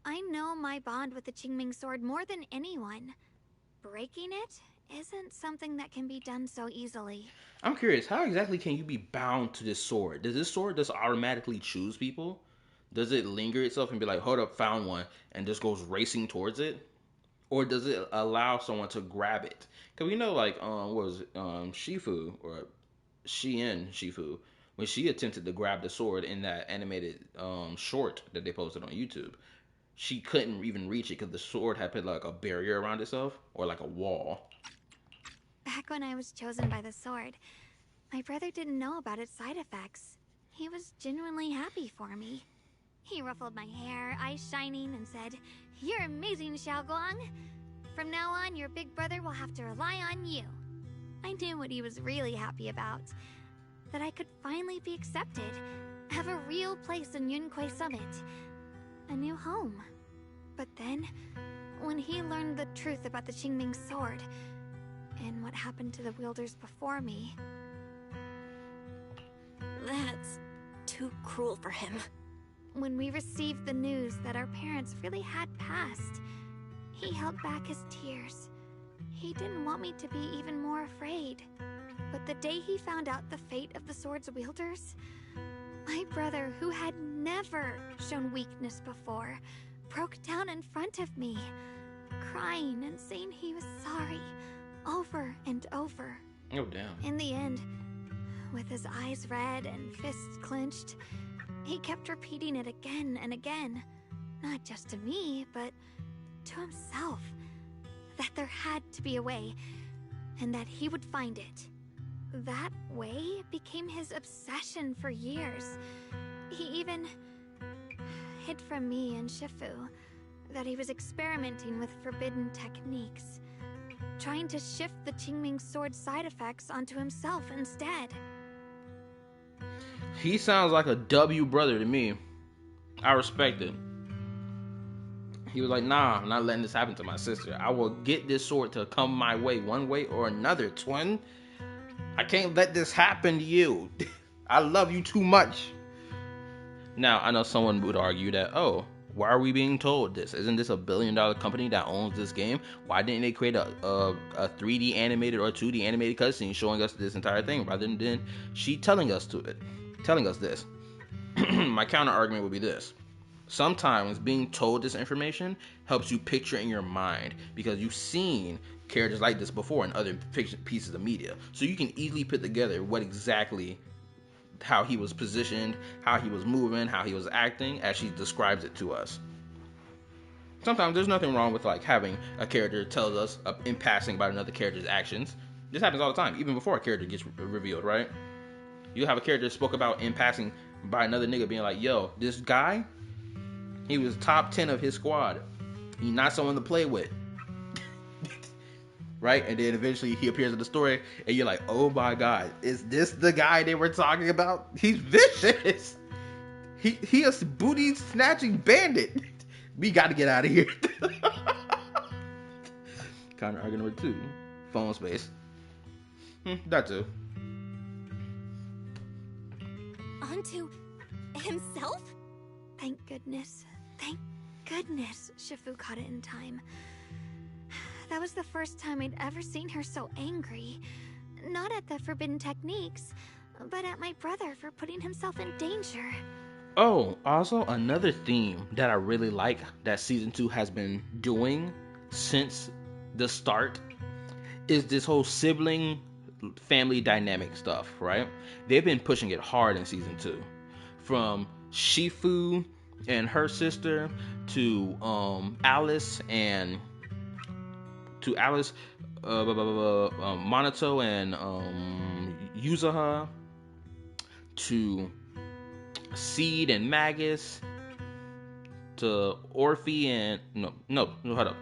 I know my bond with the Qingming sword more than anyone. Breaking it isn't something that can be done so easily. I'm curious, how exactly can you be bound to this sword? Does this sword just automatically choose people? Does it linger itself and be like, hold up, found one, and just goes racing towards it? Or does it allow someone to grab it? Because we know, like, what was it, Shifu, or Shien Shifu, when she attempted to grab the sword in that animated short that they posted on YouTube, she couldn't even reach it because the sword had put, like, a barrier around itself, or like a wall. Back when I was chosen by the sword, my brother didn't know about its side effects. He was genuinely happy for me. He ruffled my hair, eyes shining, and said, "You're amazing, Xiaoguang. From now on, your big brother will have to rely on you." I knew what he was really happy about. That I could finally be accepted, have a real place in Yunque Summit, a new home. But then, when he learned the truth about the Qingming sword, and what happened to the wielders before me... That's too cruel for him. When we received the news that our parents really had passed, he held back his tears. He didn't want me to be even more afraid. But the day he found out the fate of the sword's wielders, my brother, who had never shown weakness before, broke down in front of me, crying and saying he was sorry, over and over. Oh, damn. In the end, with his eyes red and fists clenched, he kept repeating it again and again, not just to me, but to himself, that there had to be a way, and that he would find it. That way became his obsession for years. He even hid from me and Shifu that he was experimenting with forbidden techniques, trying to shift the Qingming sword side effects onto himself instead. He sounds like a W brother to me. I respect it. He was like, nah, I'm not letting this happen to my sister. I will get this sword to come my way one way or another, twin. I can't let this happen to you. I love you too much. Now, I know someone would argue that, oh, Why are we being told this? Isn't this a billion-dollar company that owns this game? Why didn't they create a 3D animated or 2D animated cutscene showing us this entire thing rather than she telling us this? My counter argument would be this. Sometimes being told this information helps you picture in your mind because you've seen characters like this before in other pieces of media. So you can easily put together how he was positioned, how he was moving, how he was acting as she describes it to us. Sometimes there's nothing wrong with like having a character tell us in passing about another character's actions. This happens all the time, even before a character gets revealed, right? You have a character spoke about in passing by another nigga being like, yo, this guy, he was top 10 of his squad. He's not someone to play with. Right? And then eventually he appears in the story and you're like, oh my god, is this the guy they were talking about? He's vicious. He a booty snatching bandit. We got to get out of here. Counter argument number 2. Phone space. That too. Onto himself? Thank goodness. Thank goodness Shifu caught it in time. That was the first time I'd ever seen her so angry. Not at the forbidden techniques, but at my brother for putting himself in danger. Oh, also another theme that I really like that season 2 has been doing since the start is this whole sibling family dynamic stuff, right? They've been pushing it hard in season 2. From Shifu and her sister to Alice, Minato and Yuzuha, to Seed and Magus, to Orphe and hold up,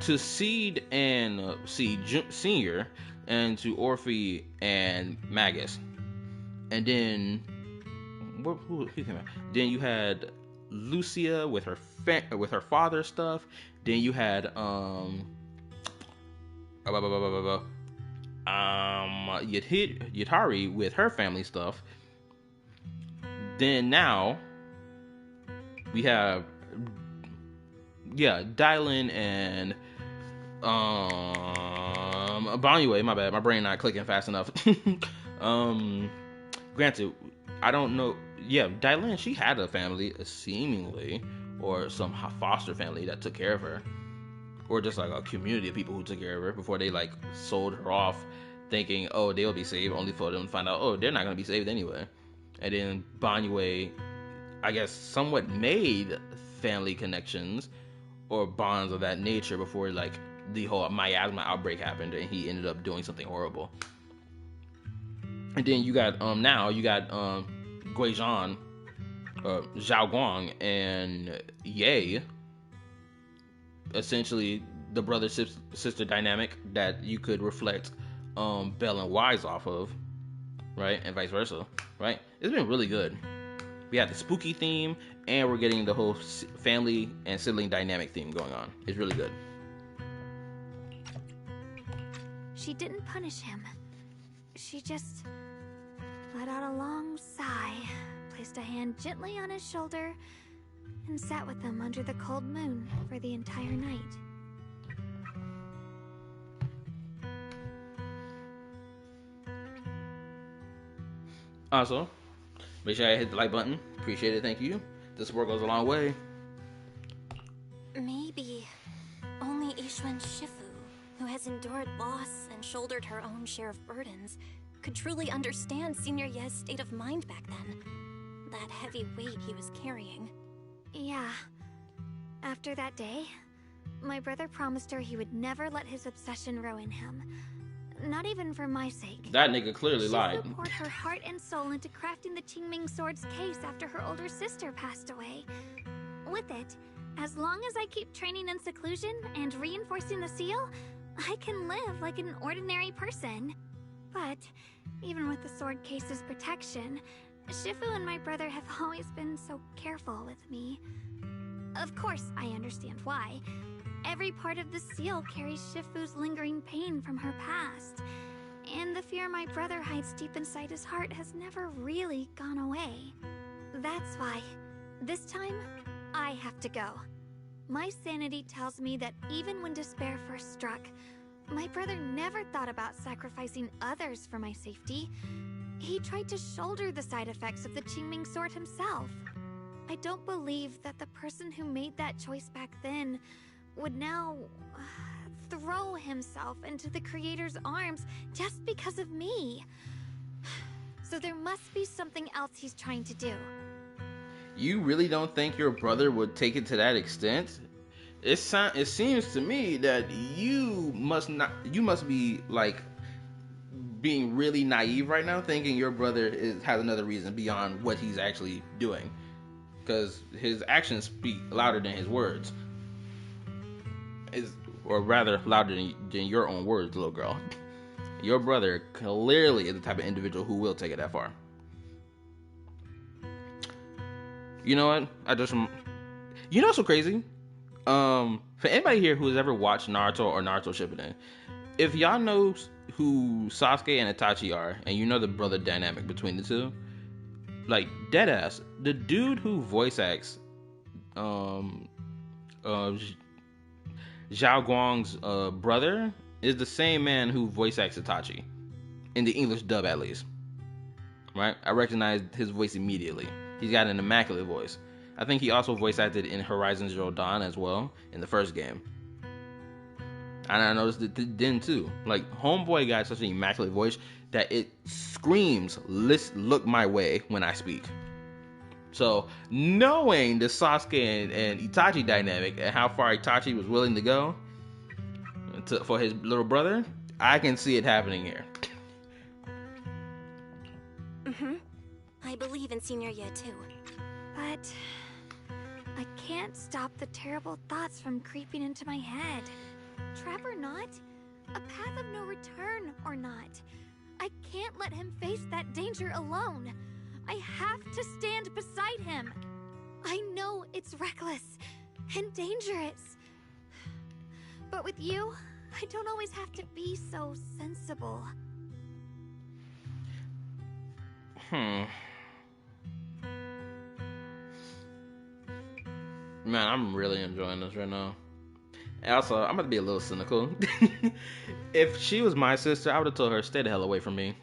to Seed and Seed Senior, and to Orphe and Magus, and then who came out? Then you had Lucia with her father stuff. Then you had Yutari with her family stuff. Then now we have Dylan and Banyue. My bad, my brain not clicking fast enough. Granted, I don't know. Yeah, Dylan, she had a family seemingly, or some foster family that took care of her, or just like a community of people who took care of her before they like sold her off, thinking, oh, they'll be saved, only for them to find out, oh, they're not gonna be saved anyway. And then Banyue, I guess, somewhat made family connections or bonds of that nature before like the whole miasma outbreak happened and he ended up doing something horrible. And then you got Guizhan, Zhao Guang, and Ye, essentially the brother sister dynamic that you could reflect Bell and Wise off of, right, and vice versa, right? It's been really good. We have the spooky theme, and we're getting the whole family and sibling dynamic theme going on. It's really good. She didn't punish him. She just let out a long sigh, placed a hand gently on his shoulder, and sat with him under the cold moon for the entire night. Also, make sure I hit the like button. Appreciate it. Thank you. The support goes a long way. Maybe only Ishwan Shifu, who has endured loss and shouldered her own share of burdens, could truly understand Senior Ye's state of mind back then. That heavy weight he was carrying. Yeah. After that day, my brother promised her he would never let his obsession ruin him. Not even for my sake. That nigga clearly lied. She poured her heart and soul into crafting the Qingming Sword's case after her older sister passed away. With it, as long as I keep training in seclusion and reinforcing the seal, I can live like an ordinary person. But, even with the sword case's protection, Shifu and my brother have always been so careful with me. Of course, I understand why. Every part of the seal carries Shifu's lingering pain from her past, and the fear my brother hides deep inside his heart has never really gone away. That's why, this time, I have to go. My sanity tells me that even when despair first struck, my brother never thought about sacrificing others for my safety. He tried to shoulder the side effects of the Qingming sword himself. I don't believe that the person who made that choice back then would now throw himself into the creator's arms just because of me. So there must be something else he's trying to do. You really don't think your brother would take it to that extent? It seems to me that you must be like being really naive right now, thinking your brother has another reason beyond what he's actually doing, because his actions speak louder than his words, or rather louder than your own words, little girl. Your brother clearly is the type of individual who will take it that far. You know what? You know what's so crazy? For anybody here who has ever watched Naruto or Naruto Shippuden, if y'all know who Sasuke and Itachi are, and you know the brother dynamic between the two, like deadass, the dude who voice acts Zhao Guang's brother is the same man who voice acts Itachi in the English dub, at least. Right? I recognized his voice immediately. He's got an immaculate voice. I think he also voice acted in Horizon Zero Dawn as well in the first game. And I noticed it then too. Like, homeboy got such an immaculate voice that it screams, look my way when I speak. So, knowing the Sasuke and Itachi dynamic and how far Itachi was willing to go for his little brother, I can see it happening here. I believe in Senior Year too. But I can't stop the terrible thoughts from creeping into my head. Trap or not, a path of no return or not, I can't let him face that danger alone. I have to stand beside him. I know it's reckless and dangerous. But with you, I don't always have to be so sensible. Man, I'm really enjoying this right now. And also, I'm gonna be a little cynical. If she was my sister, I would have told her, stay the hell away from me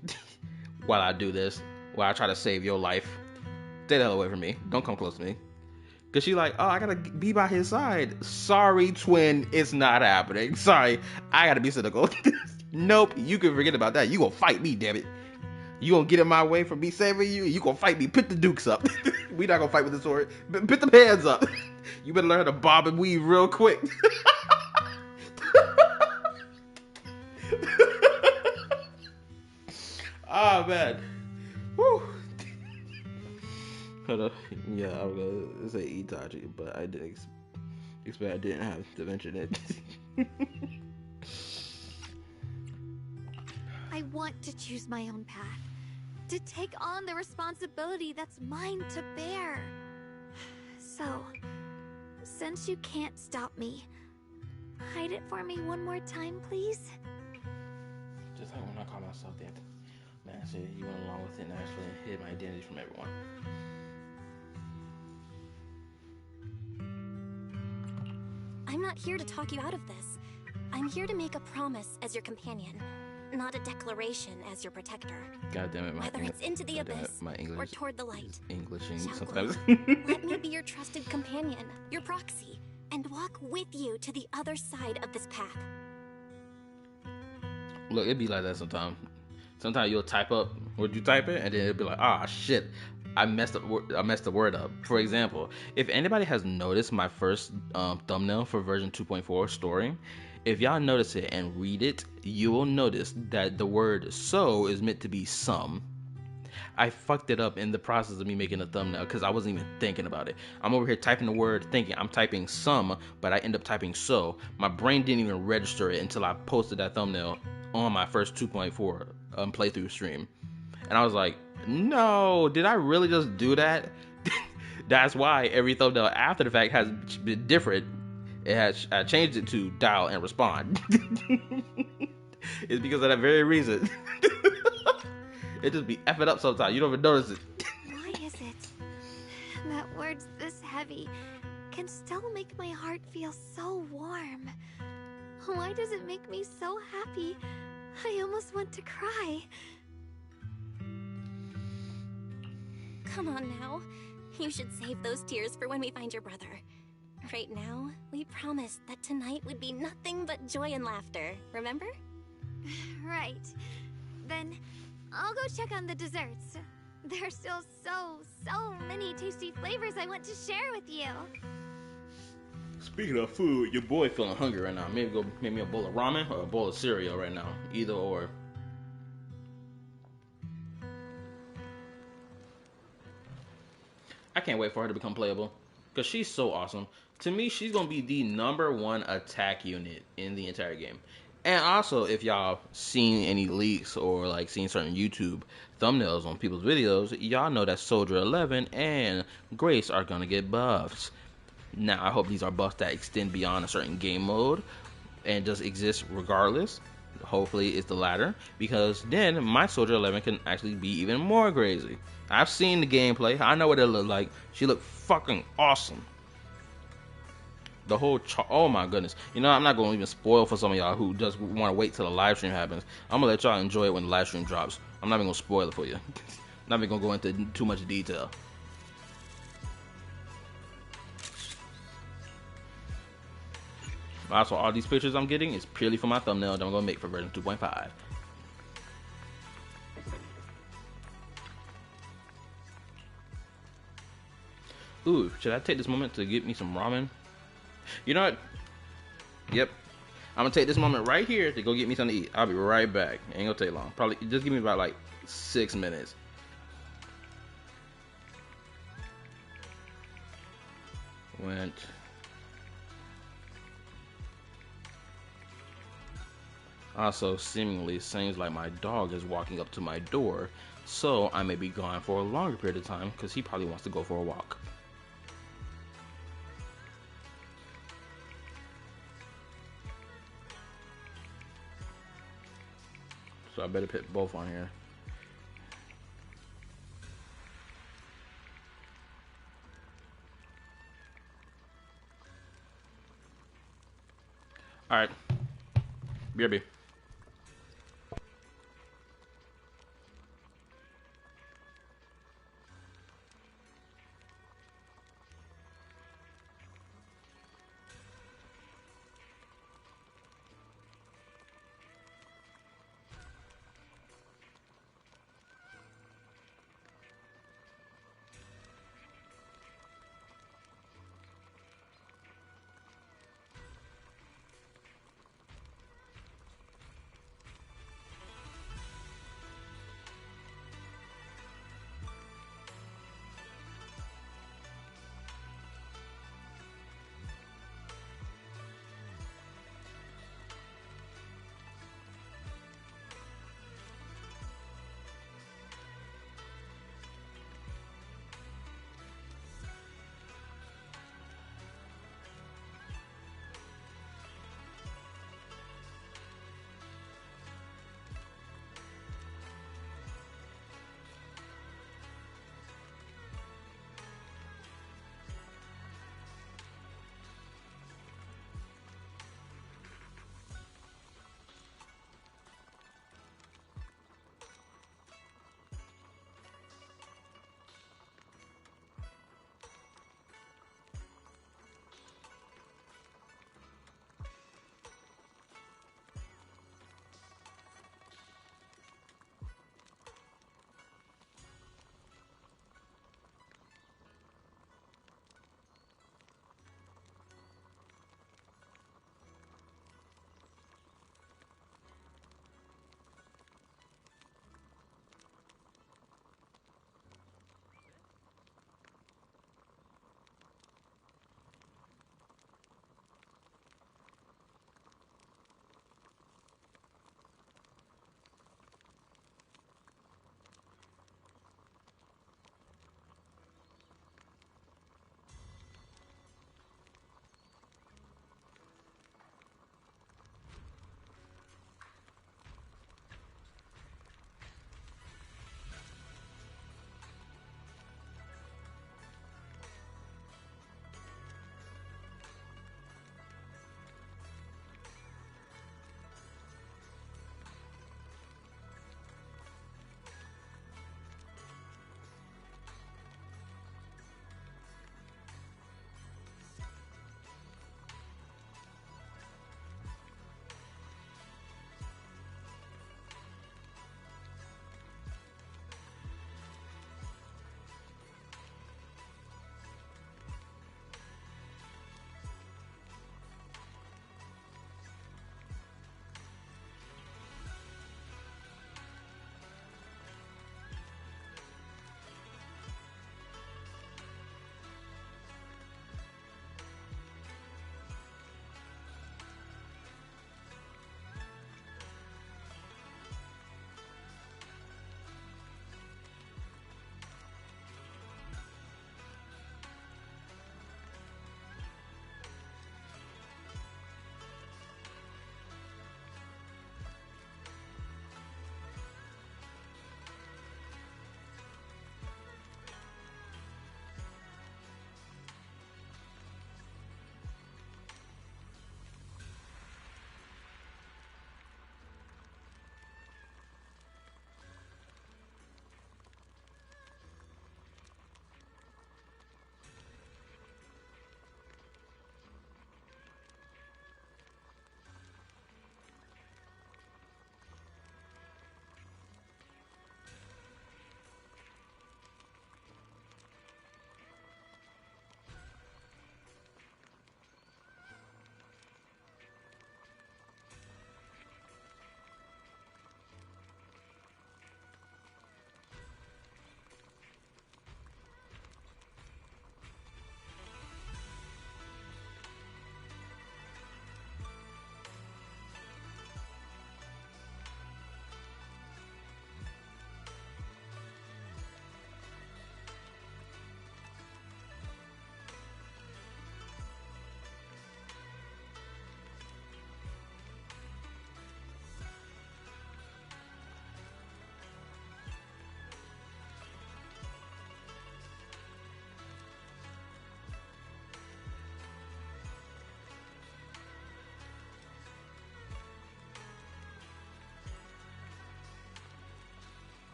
while I do this, while I try to save your life. Stay the hell away from me. Don't come close to me. Because she like, oh, I gotta be by his side. Sorry, twin, it's not happening. Sorry, I gotta be cynical. Nope, you can forget about that. You gonna fight me, damn it. You gonna get in my way from me saving you? You gonna fight me? Put the dukes up. We not gonna fight with the sword. Put the hands up. You better learn how to bob and weave real quick. Oh man. Woo. Hold up. Yeah, I was gonna say Itachi, but I didn't expect I didn't have to mention it. I want to choose my own path, to take on the responsibility that's mine to bear. So, since you can't stop me, hide it for me one more time, please? Just like when I call myself that. Man, I said you went along with it and actually hid my identity from everyone. I'm not here to talk you out of this. I'm here to make a promise as your companion, not a declaration as your protector. God damn it, whether it's into the abyss my English or toward the light. Englishing Xiao sometimes. Guang, let me be your trusted companion, your proxy, and walk with you to the other side of this path. Look, it'd be like that sometimes. Sometimes you'll type up what you type it, and then it'll be like, ah, shit, I messed the word up. For example, if anybody has noticed my first thumbnail for version 2.4 story, if y'all notice it and read it, you will notice that the word so is meant to be some. I fucked it up in the process of me making a thumbnail because I wasn't even thinking about it. I'm over here typing the word thinking I'm typing some, but I end up typing so. My brain didn't even register it until I posted that thumbnail on my first 2.4 playthrough stream. And I was like, no, did I really just do that? That's why every thumbnail after the fact has been different. I changed it to dial and respond. It's because of that very reason. It just be effing up sometimes. You don't even notice it. Why is it that word's this heavy can still make my heart feel so warm. Why does it make me so happy? I almost want to cry. Come on now. You should save those tears for when we find your brother. Right now, we promised that tonight would be nothing but joy and laughter, remember? Right. Then I'll go check on the desserts. There's still so many tasty flavors I want to share with you. Speaking of food, your boy feeling hungry right now. Maybe go make me a bowl of ramen or a bowl of cereal right now. Either or. I can't wait for her to become playable. Because she's so awesome. To me, she's going to be the #1 attack unit in the entire game. And also, if y'all seen any leaks or like seen certain YouTube thumbnails on people's videos, y'all know that Soldier 11 and Grace are going to get buffs. Now, I hope these are buffs that extend beyond a certain game mode and just exist regardless. Hopefully, it's the latter, because then my Soldier 11 can actually be even more crazy. I've seen the gameplay. I know what it looked like. She looked fucking awesome. The whole oh my goodness. You know, I'm not going to even spoil for some of y'all who just want to wait till the live stream happens. I'm going to let y'all enjoy it when the live stream drops. I'm not even going to spoil it for you. Not even going to go into too much detail. Also, all these pictures I'm getting is purely for my thumbnail that I'm going to make for version 2.5. Ooh, should I take this moment to get me some ramen? You know what? Yep. I'm going to take this moment right here to go get me something to eat. I'll be right back. Ain't going to take long. Probably just give me about like 6 minutes. Went. Also, seemingly seems like my dog is walking up to my door, so I may be gone for a longer period of time because he probably wants to go for a walk. So I better put both on here. Alright. BRB.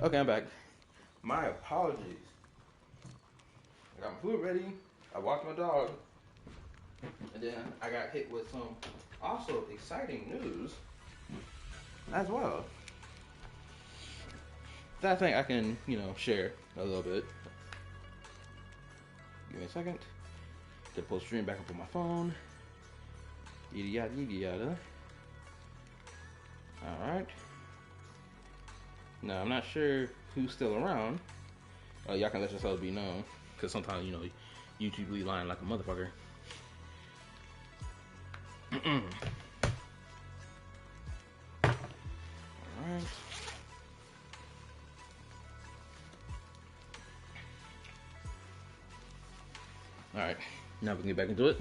Okay, I'm back. My apologies. I got my food ready. I walked my dog. And then I got hit with some also exciting news as well. That I think I can, share a little bit. Give me a second. To post stream back up on my phone. Yada yada yada yada. Alright. Now I'm not sure who's still around. Y'all can let yourselves be known. Because sometimes, YouTube be lying like a motherfucker. Alright. Alright. Now we can get back into it.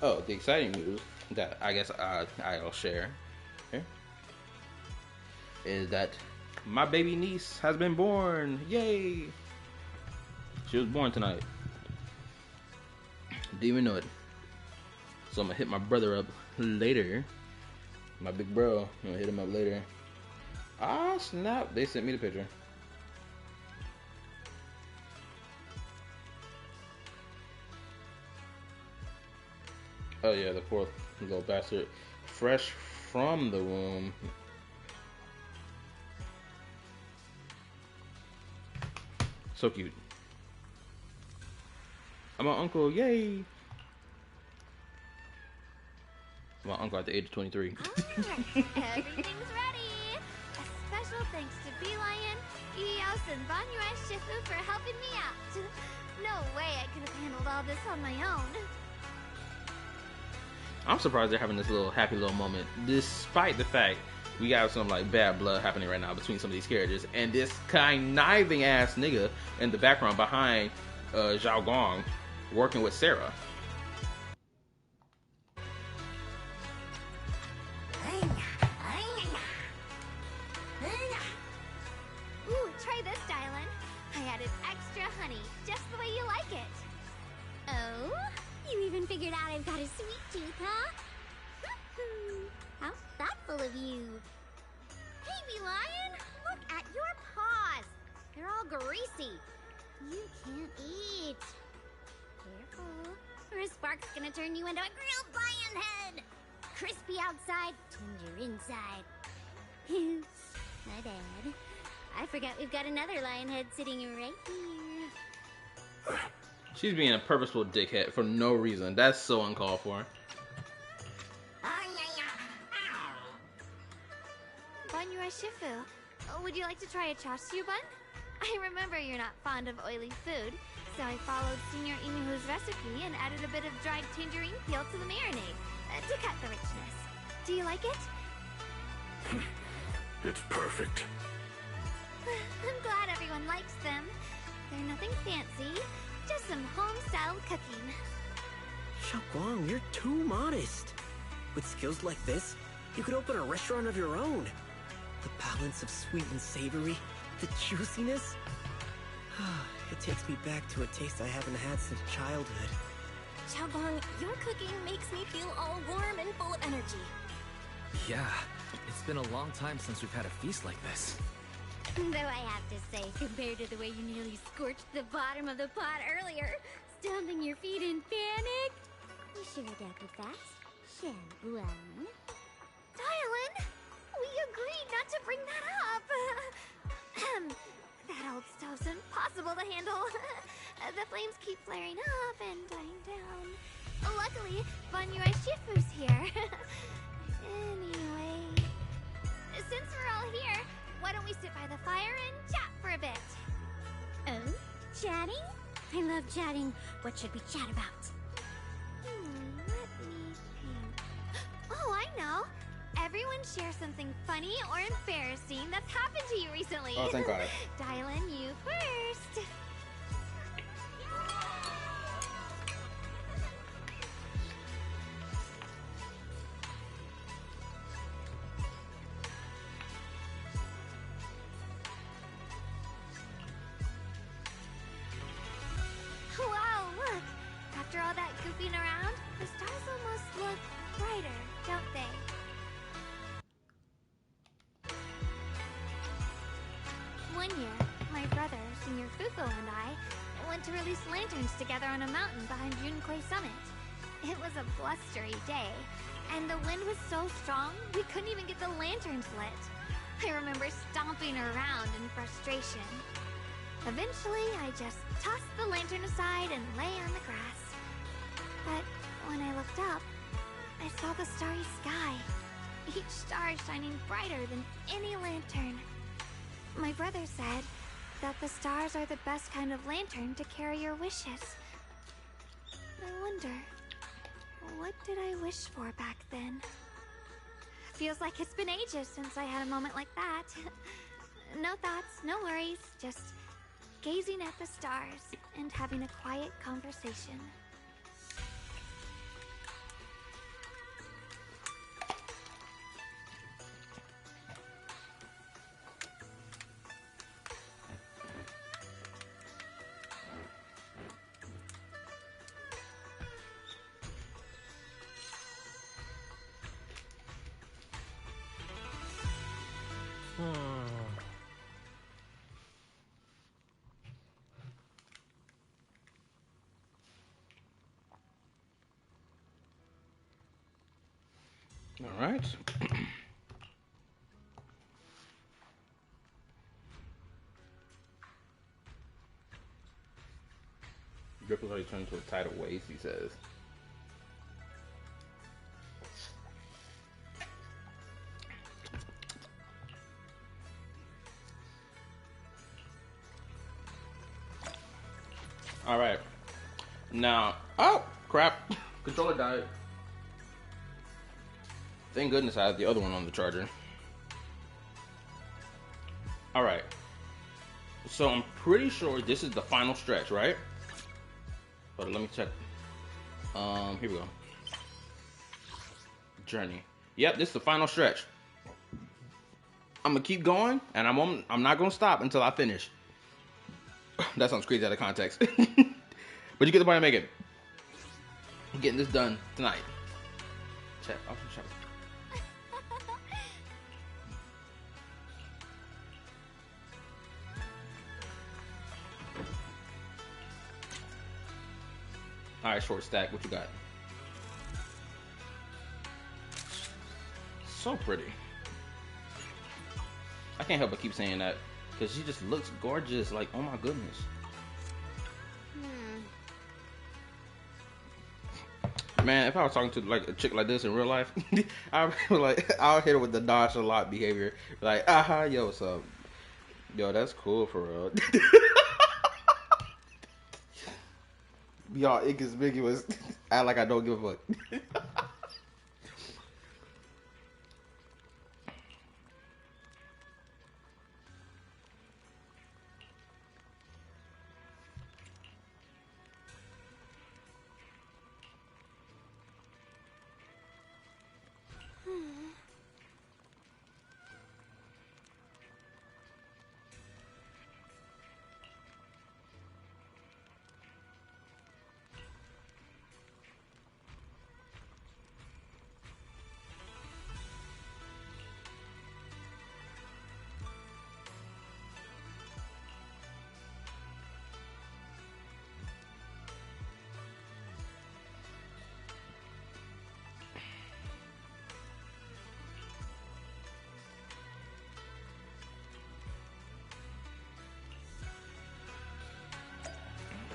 Oh, the exciting news that I guess I'll share here is that my baby niece has been born. Yay! She was born tonight. Didn't even know it. So I'm gonna hit my brother up later. My big bro. I'm gonna hit him up later. Ah, snap. They sent me the picture. Oh yeah, the fourth little bastard. Fresh from the womb. So cute. I'm an uncle, yay! I'm an uncle at the age of 23. Alright, everything's ready! A special thanks to Beelion, Eos, and Banyue Shifu for helping me out. No way I could have handled all this on my own. I'm surprised they're having this little happy little moment, despite the fact we got some like bad blood happening right now between some of these characters, and this conniving ass nigga in the background behind Zhao Gong working with Sarah. Ooh, try this, Dylan. I added extra honey, just the way you like it. Oh? You even figured out I've got a sweet tooth, huh? How thoughtful of you. Hey, Beelion! Look at your paws! They're all greasy. You can't eat. Careful. Or a spark's gonna turn you into a grilled lion head! Crispy outside, tender inside. Oops, my bad. I forgot we've got another lion head sitting right here. She's being a purposeful dickhead for no reason. That's so uncalled for. Banyue Shifu, would you like to try a chashu bun? I remember you're not fond of oily food, so I followed Senior Inuhu's recipe and added a bit of dried tangerine peel to the marinade to cut the richness. Do you like it? It's perfect. I'm glad everyone likes them. They're nothing fancy, just some home-style cooking. Xiaoguang, you're too modest. With skills like this, you could open a restaurant of your own. The balance of sweet and savory, the juiciness. It takes me back to a taste I haven't had since childhood. Xiaoguang, your cooking makes me feel all warm and full of energy. Yeah, it's been a long time since we've had a feast like this. Though I have to say, compared to the way you nearly scorched the bottom of the pot earlier, stomping your feet in panic, we should adapt it fast, shall we? Dylan, we agreed not to bring that up. That old stove's impossible to handle. The flames keep flaring up and dying down. Luckily, Banyue Shifu's here. Anyway, since we're all here, why don't we sit by the fire and chat for a bit? Oh, chatting? I love chatting. What should we chat about? Let me think. Oh, I know. Everyone share something funny or embarrassing that's happened to you recently. Oh, thank God. Dylan, you first. Wow, look! After all that goofing around, the stars almost look brighter, don't they? went to release lanterns together on a mountain behind Junkoi Summit. It was a blustery day, and the wind was so strong we couldn't even get the lanterns lit. I remember stomping around in frustration. Eventually, I just tossed the lantern aside and lay on the grass. But when I looked up, I saw the starry sky, each star shining brighter than any lantern. My brother said that the stars are the best kind of lantern to carry your wishes. I wonder, what did I wish for back then? Feels like it's been ages since I had a moment like that. No thoughts, no worries, just gazing at the stars and having a quiet conversation. All right. Ripples already turned into a tidal wave, he says. All right. Now, oh crap! Controller died. Thank goodness I had the other one on the charger. All right. So I'm pretty sure this is the final stretch, right? But let me check. Here we go. Journey. Yep, this is the final stretch. I'm gonna keep going, and I'm not gonna stop until I finish. That sounds crazy out of context. But you get the point I make it. I'm getting this done tonight. Check. Alright, short stack, what you got? So pretty. I can't help but keep saying that because she just looks gorgeous. Like, oh my goodness. Man, if I was talking to like a chick like this in real life, I'll hit her with the nonchalant behavior. Like, aha, yo, what's up? Yo, that's cool for real. Be all inconspicuous. Act like I don't give a fuck.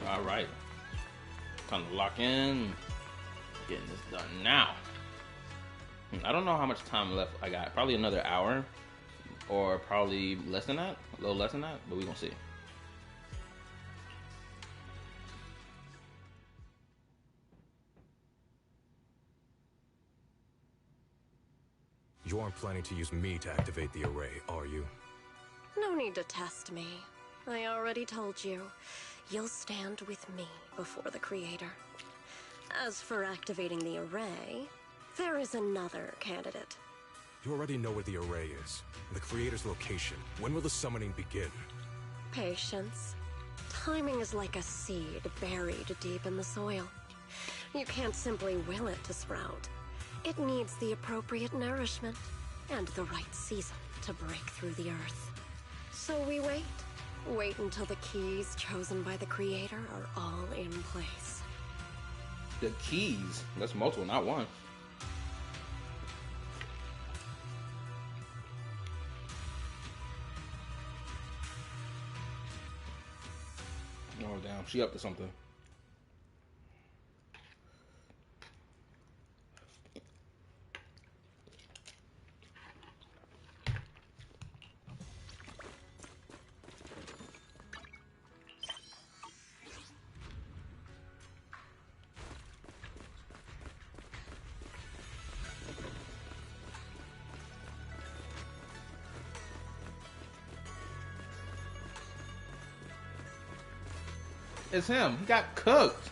All right, time to lock in. Getting this done now. I don't know how much time left I got. Probably another hour, or probably less than that. A little less than that, but we gonna see. You aren't planning to use me to activate the array, are you? No need to test me. I already told you. You'll stand with me before the Creator. As for activating the array, there is another candidate. You already know where the array is, and the Creator's location. When will the summoning begin? Patience. Timing is like a seed buried deep in the soil. You can't simply will it to sprout. It needs the appropriate nourishment and the right season to break through the earth. So we wait. Wait until the keys chosen by the creator are all in place. The keys? That's multiple, not one. Oh damn, she up to something. It's him. He got cooked.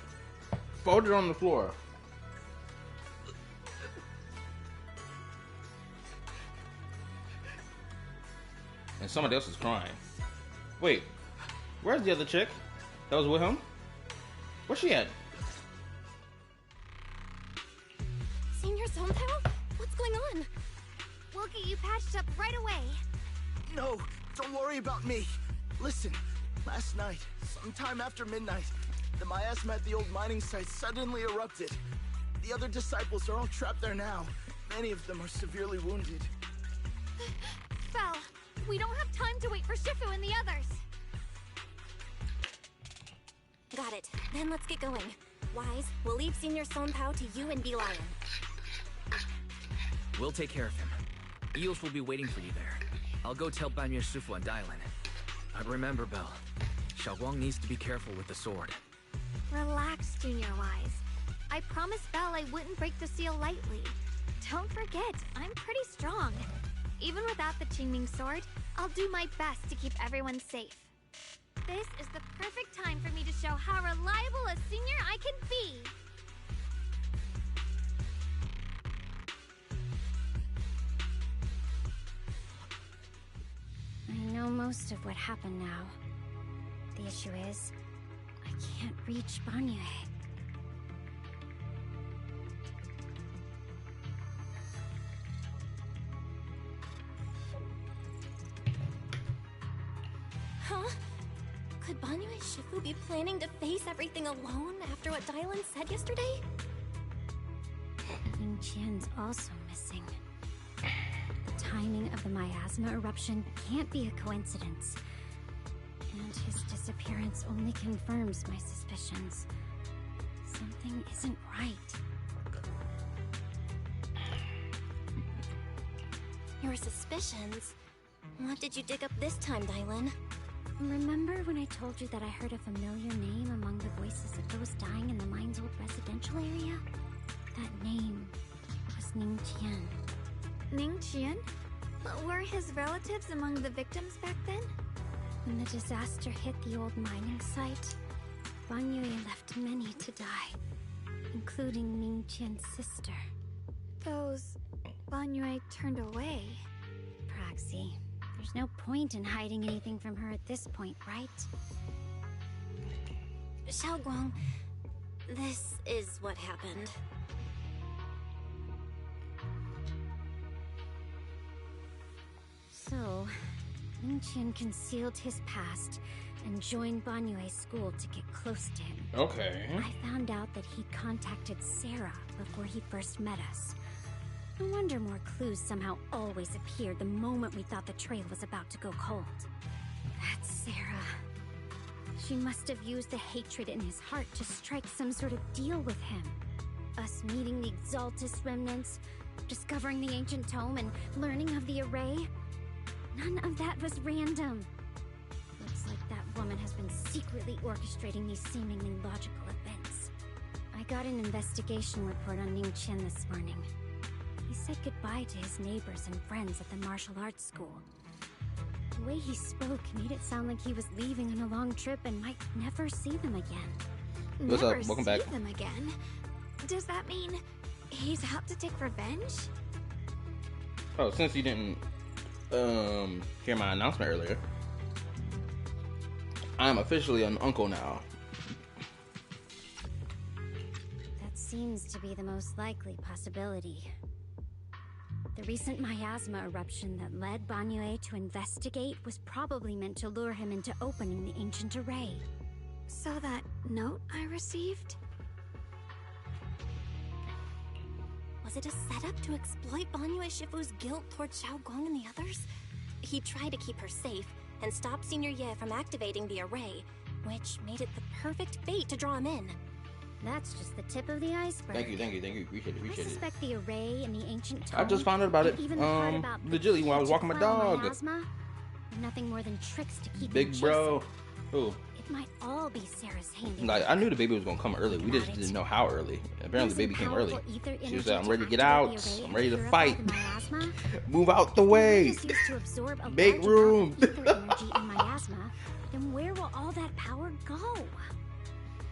Folded on the floor. And somebody else is crying. Wait, where's the other chick that was with him? Where's she at? Senior Zonpao? What's going on? We'll get you patched up right away. No, don't worry about me. Listen, last night, sometime after midnight, the miasma at the old mining site suddenly erupted. The other disciples are all trapped there now. Many of them are severely wounded. Belle, we don't have time to wait for Shifu and the others. Got it. Then let's get going. Wise, we'll leave Senior Zonpao to you and B-Lion. We'll take care of him. Eos will be waiting for you there. I'll go tell Banyue Shifu and Dylan. But remember, Belle, Xiaoguang needs to be careful with the sword. Relax, Junior Wise. I promised Belle I wouldn't break the seal lightly. Don't forget, I'm pretty strong. Even without the Qingming sword, I'll do my best to keep everyone safe. This is the perfect time for me to show how reliable a senior I can be. I know most of what happened now. The issue is, I can't reach Banyue. Huh? Could Banyue Shifu be planning to face everything alone after what Dylan said yesterday? Ning Qian's also missing. The timing of the miasma eruption can't be a coincidence. And his disappearance only confirms my suspicions. Something isn't right. Your suspicions? What did you dig up this time, Dylan? Remember when I told you that I heard a familiar name among the voices of those dying in the mine's old residential area? That name was Ning Qian. Ning Qian? Were his relatives among the victims back then? When the disaster hit the old mining site, Banyue left many to die, including Ning Qian's sister. Those Banyue turned away. Praxi, there's no point in hiding anything from her at this point, right? Xiaoguang, this is what happened. So, Ning Qian concealed his past and joined Banyue's school to get close to him. Okay. I found out that he contacted Sarah before he first met us. No wonder more clues somehow always appeared the moment we thought the trail was about to go cold. That's Sarah. She must have used the hatred in his heart to strike some sort of deal with him. Us meeting the Exaltus remnants, discovering the ancient tome, and learning of the array. None of that was random. Looks like that woman has been secretly orchestrating these seemingly logical events. I got an investigation report on Ning Qian this morning. He said goodbye to his neighbors and friends at the martial arts school. The way he spoke made it sound like he was leaving on a long trip and might never see them again. What's up? Welcome back. Never see them again? Does that mean he's out to take revenge? Oh, since you didn't hear my announcement earlier, I'm officially an uncle now. That seems to be the most likely possibility. The recent miasma eruption that led Banyue to investigate was probably meant to lure him into opening the ancient array. So that note I received? Was it a setup to exploit Banyue Shifu's guilt towards Xiaogong and the others? He tried to keep her safe and stop Senior Ye from activating the array, which made it the perfect bait to draw him in. That's just the tip of the iceberg. Thank you. Appreciate I it. suspect the array and the ancient I just found out about it. even the part about Legitly while I was walking my dog. Miasma, nothing more than tricks to keep Big him bro. chasing. Ooh. It might all be Sarah's hand. Like, I knew the baby was gonna come early. We just didn't know how early. Apparently, the baby came early. She said, "I'm ready to get out. I'm ready to fight. Move out the way. Make room." Then where will all that power go?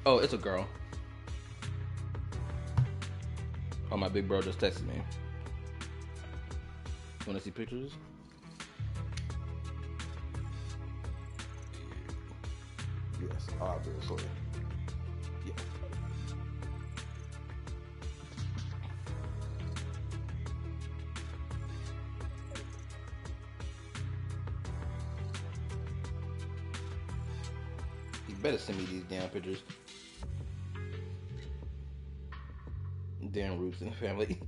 Oh, it's a girl. Oh, my big bro just texted me. Want to see pictures? Yes, obviously. Yeah. You better send me these damn pictures. Damn roots in the family.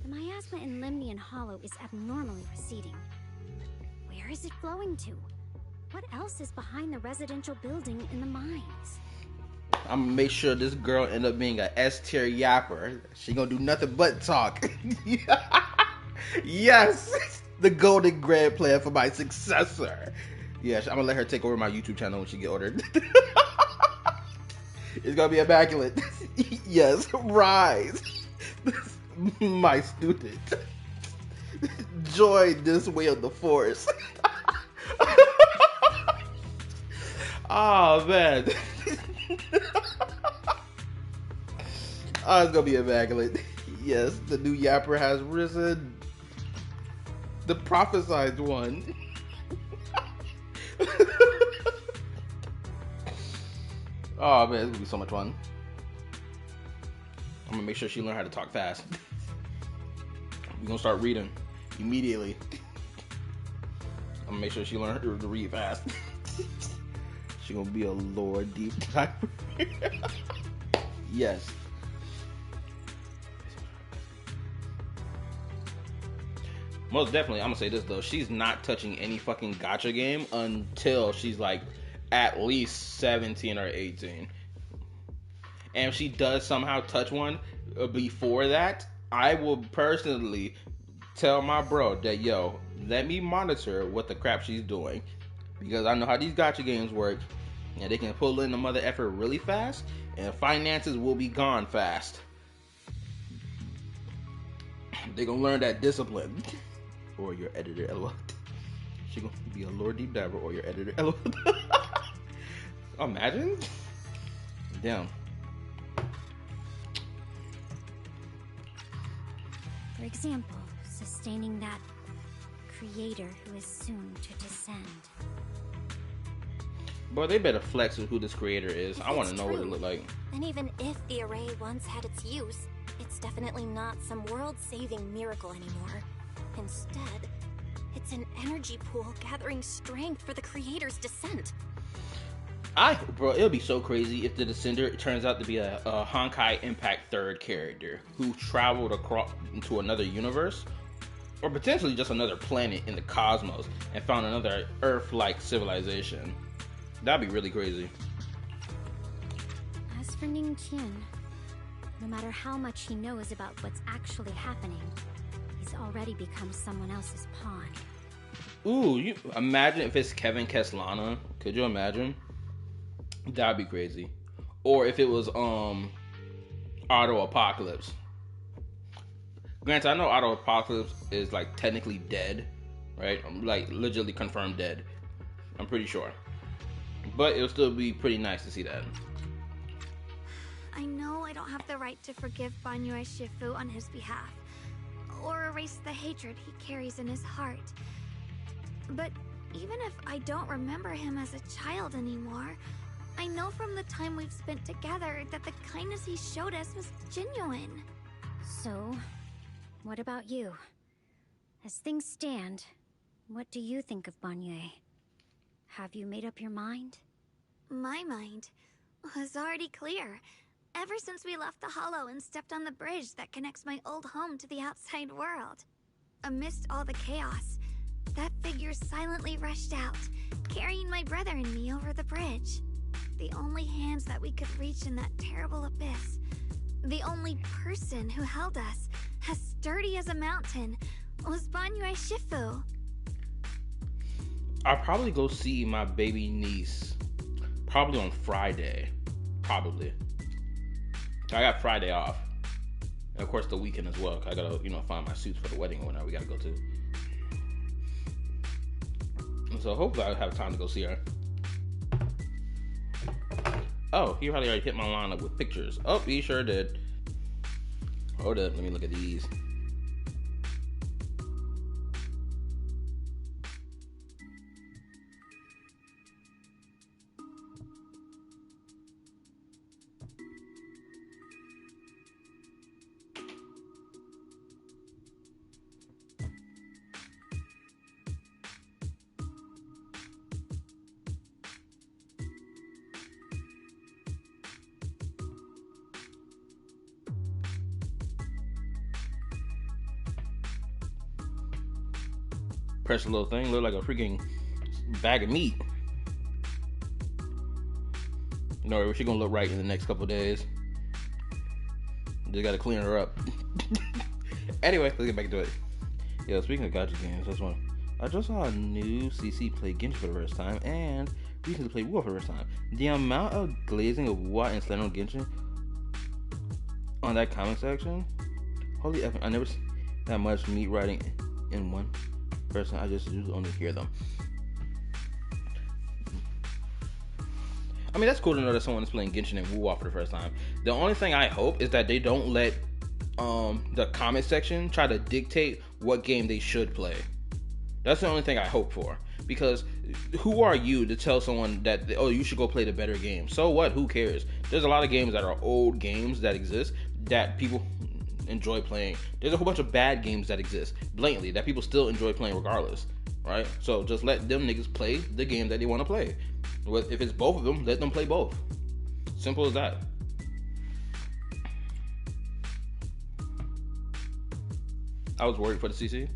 The miasma in Limnian Hollow is abnormally receding. Where is it flowing to? What else is behind the residential building in the mines? I'm gonna make sure this girl end up being a S-tier yapper. She gonna do nothing but talk. Yes, the golden grand plan for my successor. Yes, I'm gonna let her take over my YouTube channel when she get ordered. It's gonna be immaculate. Yes, rise, my student. Join this way of the force. Oh man. Oh, it's gonna be immaculate. Yes, the new yapper has risen. The prophesied one. Oh man, it's gonna be so much fun. I'm gonna make sure she learn how to talk fast. We're gonna start reading immediately. I'm gonna make sure she learn how to read fast. She gonna be a lore deep diver. Yes. Most definitely, I'm gonna say this though. She's not touching any fucking gacha game until she's like at least 17 or 18. And if she does somehow touch one before that, I will personally tell my bro that, yo, let me monitor what the crap she's doing. Because I know how these gacha games work. And they can pull in the mother effort really fast. And finances will be gone fast. They gonna learn that discipline. Or your editor, LOL. She gonna be a lore deep diver or your editor, LOL. Imagine. Damn. For example, sustaining that creator who is soon to descend. Boy, they better flex with who this creator is. I want to know what it look like. And even if the array once had its use, it's definitely not some world-saving miracle anymore. Instead, it's an energy pool gathering strength for the creator's descent. Bro, it'll be so crazy if the Descender turns out to be a Honkai Impact 3rd character who traveled across into another universe, or potentially just another planet in the cosmos and found another Earth-like civilization. That'd be really crazy. As for Ning Qian, no matter how much he knows about what's actually happening, he's already become someone else's pawn. Ooh, you imagine if it's Kevin Keslana. Could you imagine? That'd be crazy. Or if it was Auto Apocalypse. Granted, I know Auto Apocalypse is like technically dead, right? Like legitimately confirmed dead. I'm pretty sure. But it'll still be pretty nice to see that. I know I don't have the right to forgive Banyue Shifu on his behalf, or erase the hatred he carries in his heart. But even if I don't remember him as a child anymore, I know from the time we've spent together that the kindness he showed us was genuine. So, what about you? As things stand, what do you think of Banyue? Have you made up your mind? My mind was already clear. Ever since we left the Hollow and stepped on the bridge that connects my old home to the outside world. Amidst all the chaos, that figure silently rushed out, carrying my brother and me over the bridge. The only hands that we could reach in that terrible abyss. The only person who held us, as sturdy as a mountain, was Banyue Shifu. I'll probably go see my baby niece probably on Friday. Probably. I got Friday off. And of course the weekend as well. I gotta, find my suits for the wedding or whatever we gotta go to. And so hopefully I'll have time to go see her. Oh, he probably already hit my line up with pictures. Oh, he sure did. Hold up, let me look at these. Press a little thing, look like a freaking bag of meat. No, she's gonna look right in the next couple days. Just gotta clean her up. Anyway, let's get back to it. Yeah, speaking of gacha games, I just saw a new CC play Genshin for the first time and recently played Wuwa for the first time. The amount of glazing of Wuwa and Slender on Genshin on that comment section, holy effing, I never seen that much meat writing in one person. I just only hear them. I mean, that's cool to know that someone is playing Genshin and Wuwa for the first time. The only thing I hope is that they don't let the comment section try to dictate what game they should play. That's the only thing I hope for. Because who are you to tell someone that, oh, you should go play the better game? So what? Who cares? There's a lot of games that are old games that exist that people enjoy playing. There's a whole bunch of bad games that exist blatantly that people still enjoy playing regardless, right? So just let them niggas play the game that they want to play. If it's both of them, let them play both. Simple as that. I was worried for the CC.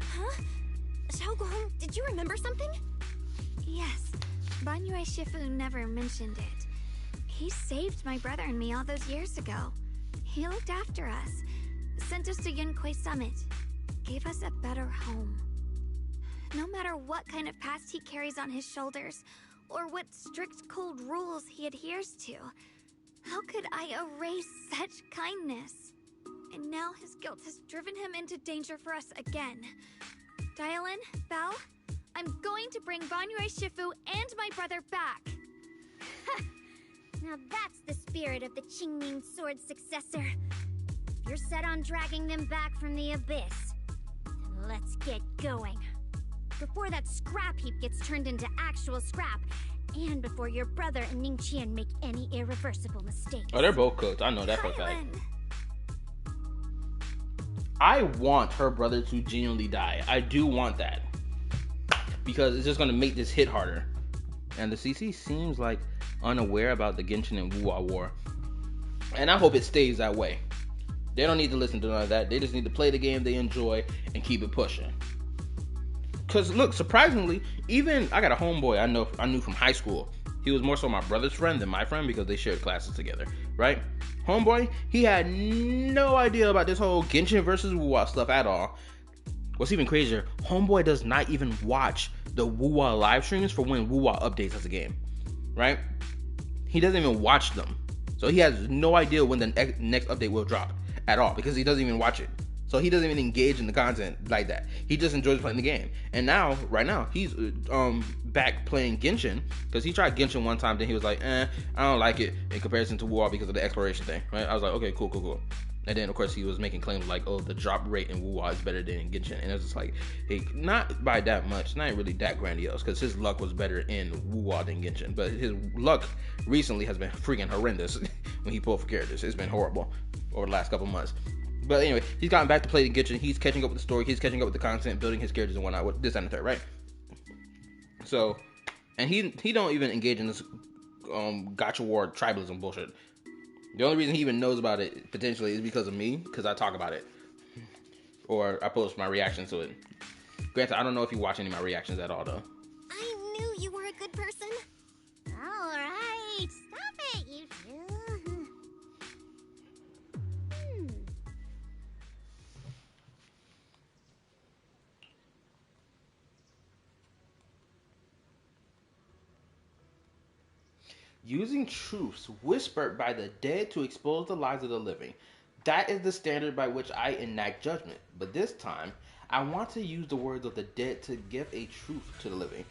Huh? Xiaoguang, did you remember something? Yes, Banyue Shifu never mentioned it. He saved my brother and me all those years ago. He looked after us, sent us to Yunquay Summit, gave us a better home. No matter what kind of past he carries on his shoulders, or what strict cold rules he adheres to, how could I erase such kindness? And now his guilt has driven him into danger for us again. Dialin, Belle, I'm going to bring Banyue Shifu and my brother back. Now that's the spirit of the Qingming Sword's successor. If you're set on dragging them back from the abyss, then let's get going. Before that scrap heap gets turned into actual scrap, and before your brother and Ningqian make any irreversible mistakes. Oh, they're both cooked. I know that for a fact. I want her brother to genuinely die. I do want that. Because it's just going to make this hit harder. And the CC seems like unaware about the Genshin and Wuwa war. And I hope it stays that way. They don't need to listen to none of that. They just need to play the game they enjoy and keep it pushing. Because look, surprisingly, even I got a homeboy I knew from high school. He was more so my brother's friend than my friend because they shared classes together, right? Homeboy, he had no idea about this whole Genshin versus Wuwa stuff at all. What's even crazier, homeboy does not even watch the Wuwa live streams for when Wuwa updates as a game, right? He doesn't even watch them. So he has no idea when the next update will drop at all because he doesn't even watch it. So he doesn't even engage in the content like that. He just enjoys playing the game. And now, right now, he's back playing Genshin because he tried Genshin one time. Then he was like, I don't like it in comparison to War because of the exploration thing. Right? I was like, okay, cool. And then, of course, he was making claims like, oh, the drop rate in Wuwa is better than Genshin. And it's just like, hey, not by that much, not really that grandiose, because his luck was better in Wuwa than Genshin. But his luck recently has been freaking horrendous when he pulled for characters. It's been horrible over the last couple months. But anyway, he's gotten back to play the Genshin. He's catching up with the story. He's catching up with the content, building his characters and whatnot, with this and the third, right? So, and he don't even engage in this gacha war tribalism bullshit. The only reason he even knows about it, potentially, is because of me, because I talk about it. Or I post my reactions to it. Granted, I don't know if you watch any of my reactions at all, though. I knew you were a good person. Alright, stop it, you two. Using truths whispered by the dead to expose the lies of the living. That is the standard by which I enact judgment. But this time, I want to use the words of the dead to give a truth to the living.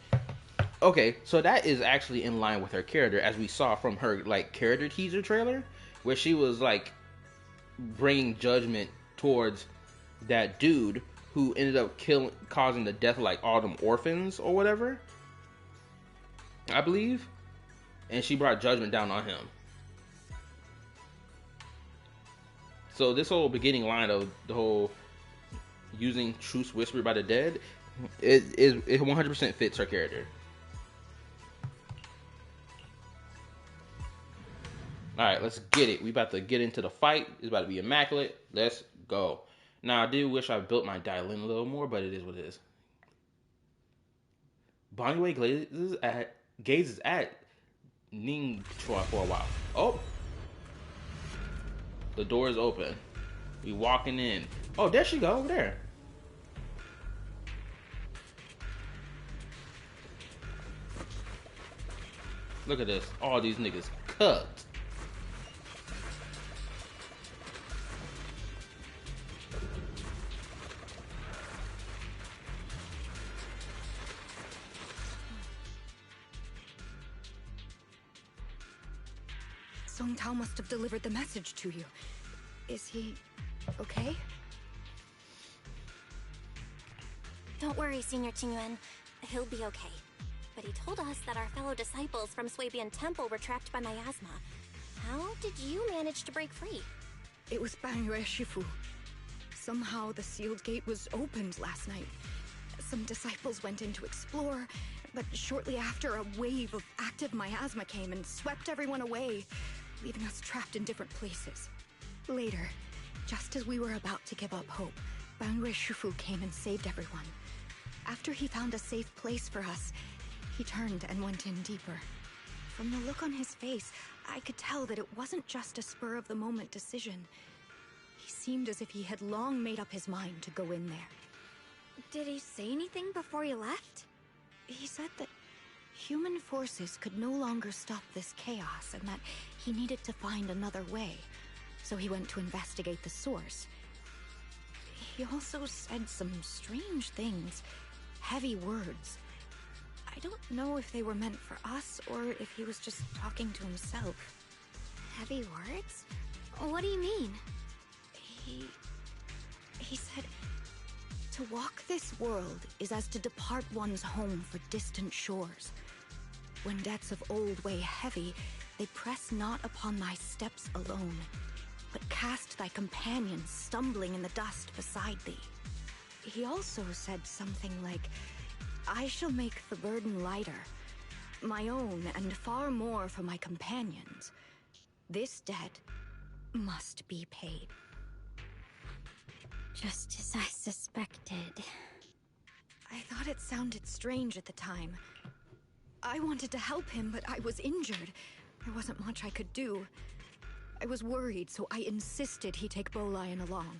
Okay, so that is actually in line with her character, as we saw from her like character teaser trailer, where she was like bringing judgment towards that dude who ended up causing the death of like all them orphans or whatever, I believe. And she brought judgment down on him. So this whole beginning line of the whole using truths whispered by the dead, it 100% fits her character. Alright, let's get it. We about to get into the fight. It's about to be immaculate. Let's go. Now, I do wish I built my dial-in a little more, but it is what it is. Bonnie gazes at Ning Chua for a while. Oh, the door is open. We walking in. Oh, there she go, over there. Look at this. All these niggas cut. Song Tao must have delivered the message to you. Is he okay? Don't worry, Senior Qingyuan. He'll be okay. But he told us that our fellow disciples from Swabian Temple were trapped by miasma. How did you manage to break free? It was Bangyue Shifu. Somehow the sealed gate was opened last night. Some disciples went in to explore, but shortly after, a wave of active miasma came and swept everyone away, leaving us trapped in different places. Later, just as we were about to give up hope, Bangyue Shifu came and saved everyone. After he found a safe place for us, he turned and went in deeper. From the look on his face, I could tell that it wasn't just a spur-of-the-moment decision. He seemed as if he had long made up his mind to go in there. Did he say anything before you left? He said that human forces could no longer stop this chaos and that he needed to find another way. So he went to investigate the source. He also said some strange things, heavy words. I don't know if they were meant for us or if he was just talking to himself. Heavy words? What do you mean? He said, to walk this world is as to depart one's home for distant shores. When debts of old weigh heavy, they press not upon thy steps alone, but cast thy companions stumbling in the dust beside thee. He also said something like, I shall make the burden lighter, my own and far more for my companions. This debt must be paid. Just as I suspected. I thought it sounded strange at the time. I wanted to help him, but I was injured. There wasn't much I could do. I was worried, so I insisted he take Bolion along.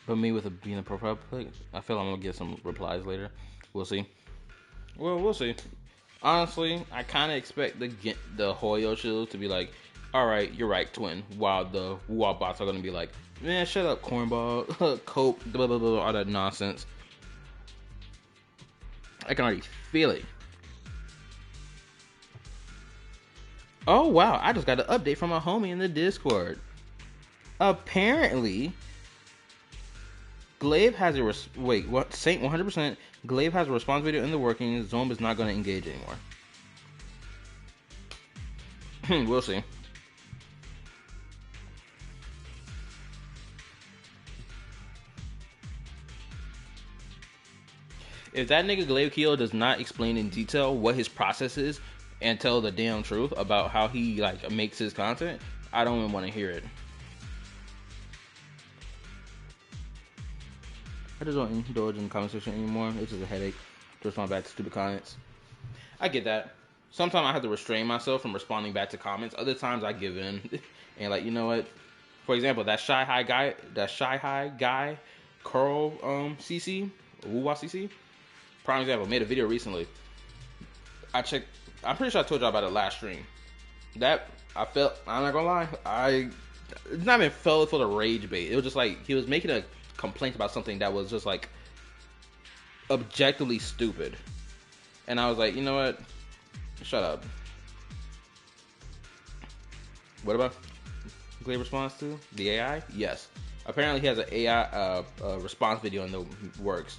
But me with being a profile pic, I feel I'm gonna get some replies later. We'll see. Well, we'll see. Honestly, I kind of expect the Hoyo shield to be like, all right, you're right, twin. While the Wuwa bots are gonna be like, man, shut up, cornball, cope, blah blah blah, all that nonsense. I can already feel it. Oh wow, I just got an update from a homie in the Discord. Apparently, Glaive has a wait. What? Saint 100%. Glaive has a responsibility in the working. Zome is not going to engage anymore. We'll see. If that nigga Glaive Keo does not explain in detail what his process is and tell the damn truth about how he like makes his content, I don't even want to hear it. I just don't indulge in the conversation anymore. It's just a headache to respond back to stupid comments. I get that. Sometimes I have to restrain myself from responding back to comments. Other times I give in and like, you know what? For example, that shy high guy, Curl CC, Wuwa CC. Prime example, made a video recently. I'm pretty sure I told y'all about it last stream. That I'm not gonna lie, it's not even fell for the rage bait. It was just like he was making a complaint about something that was just like objectively stupid, and I was like, you know what? Shut up. What about Glaive response to the AI? Yes, apparently he has an AI response video in the works.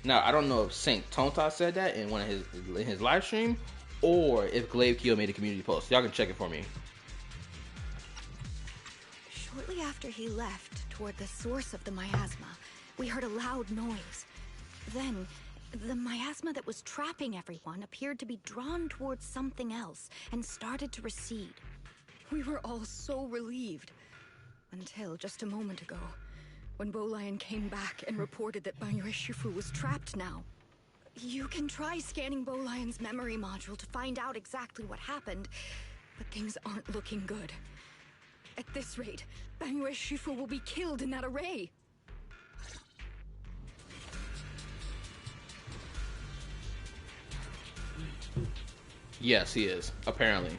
Now I don't know if Saint Tonta said that in one of his live stream, or if Glaive Keo made a community post. Y'all can check it for me. Shortly after he left toward the source of the miasma, we heard a loud noise. Then, the miasma that was trapping everyone appeared to be drawn towards something else and started to recede. We were all so relieved. Until just a moment ago, when Bolian came back and reported that Banyue Shifu was trapped now. You can try scanning Bolian's memory module to find out exactly what happened, but things aren't looking good. At this rate, Banyue Shifu will be killed in that array. Yes, he is, apparently.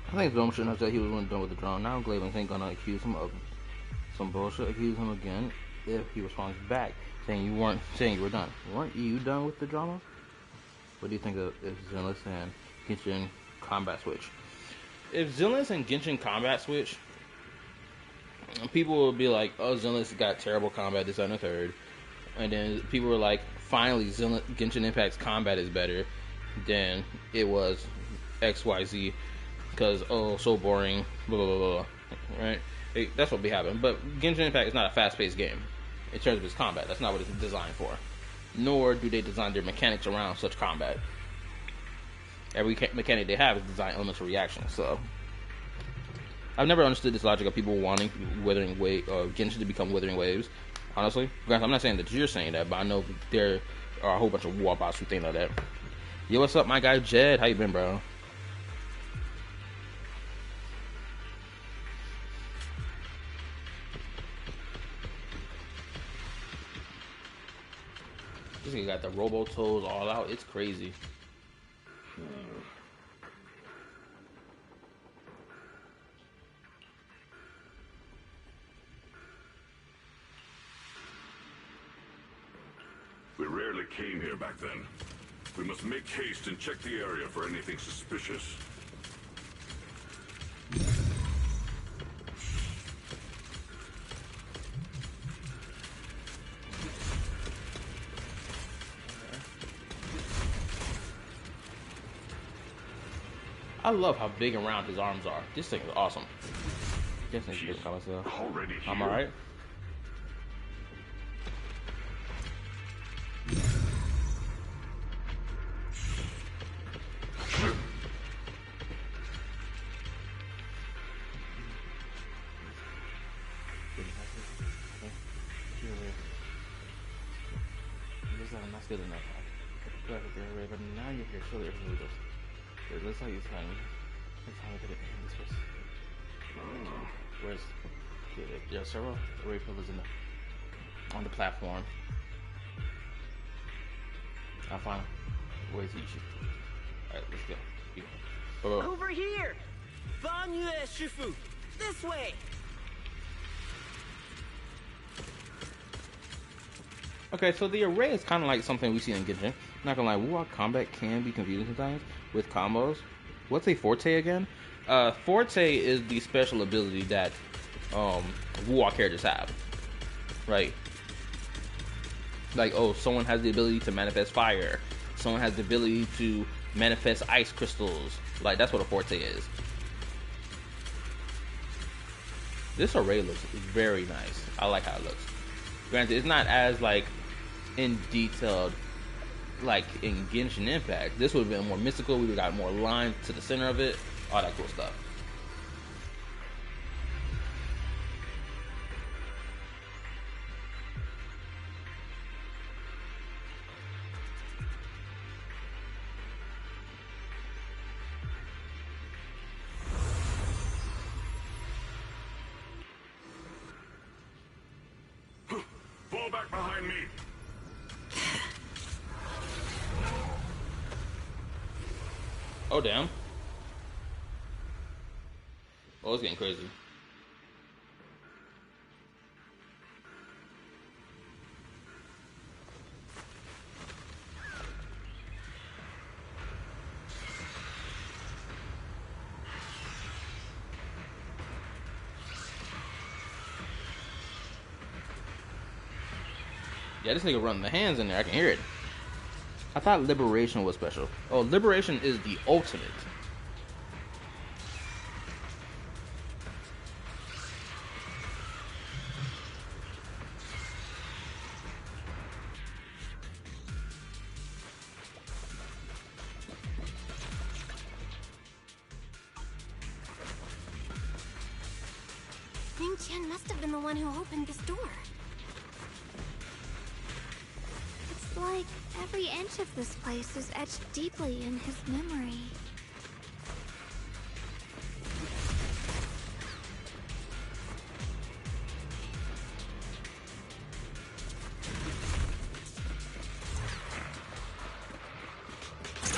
I think Zome shouldn't have said he was done with the drone. Now Glaive ain't gonna accuse him of some bullshit. Accuse him again if he responds back saying you were done. Weren't you done with the drama? What do you think of Zenless and Genshin combat switch? If Zenless and Genshin combat switch, people will be like, oh, Zenless got terrible combat, this, that, and the third. And then people were like, finally, Genshin Impact's combat is better than it was XYZ. Because, oh, so boring, blah, blah, blah, blah, right? That's what be happening. But Genshin Impact is not a fast-paced game in terms of its combat. That's not what it's designed for. Nor do they design their mechanics around such combat. Every mechanic they have is designed elements of reaction. So, I've never understood this logic of people wanting Wuthering Wave or Genshin to become Wuthering Waves. Honestly, I'm not saying that you're saying that, but I know there are a whole bunch of warbots who think like that. Yo, what's up, my guy Jed? How you been, bro? This nigga got the Robo Toes all out. It's crazy. We rarely came here back then. We must make haste and check the area for anything suspicious. I love how big and round his arms are. This thing is awesome. Guess I should call myself. I'm alright. I'm not good enough. But now you're here. Surely everything goes. Let's how you time. Let's how I get it in this place. Where's there are several array pillars on the platform. I'll find where's he should. Alright, let's go. Over here! Banyue Shifu! This way! Okay, so the array is kind of like something we see in Genshin. Not gonna lie, Wuwa combat can be confusing sometimes with combos. What's a forte again? Forte is the special ability that Wuwa characters have, right? Like, oh, someone has the ability to manifest fire. Someone has the ability to manifest ice crystals. Like, that's what a forte is. This array looks very nice. I like how it looks. Granted, it's not as like in detailed like in Genshin Impact. This would have been more mystical. We would have got more lines to the center of it. All that cool stuff. Fall back behind me. Oh damn. Oh, it's getting crazy. Yeah, this nigga running the hands in there. I can hear it. I thought Liberation was special. Oh, Liberation is the ultimate. Ning Qian must have been the one who opened this door. It's like every inch of this place is etched deeply in his memory.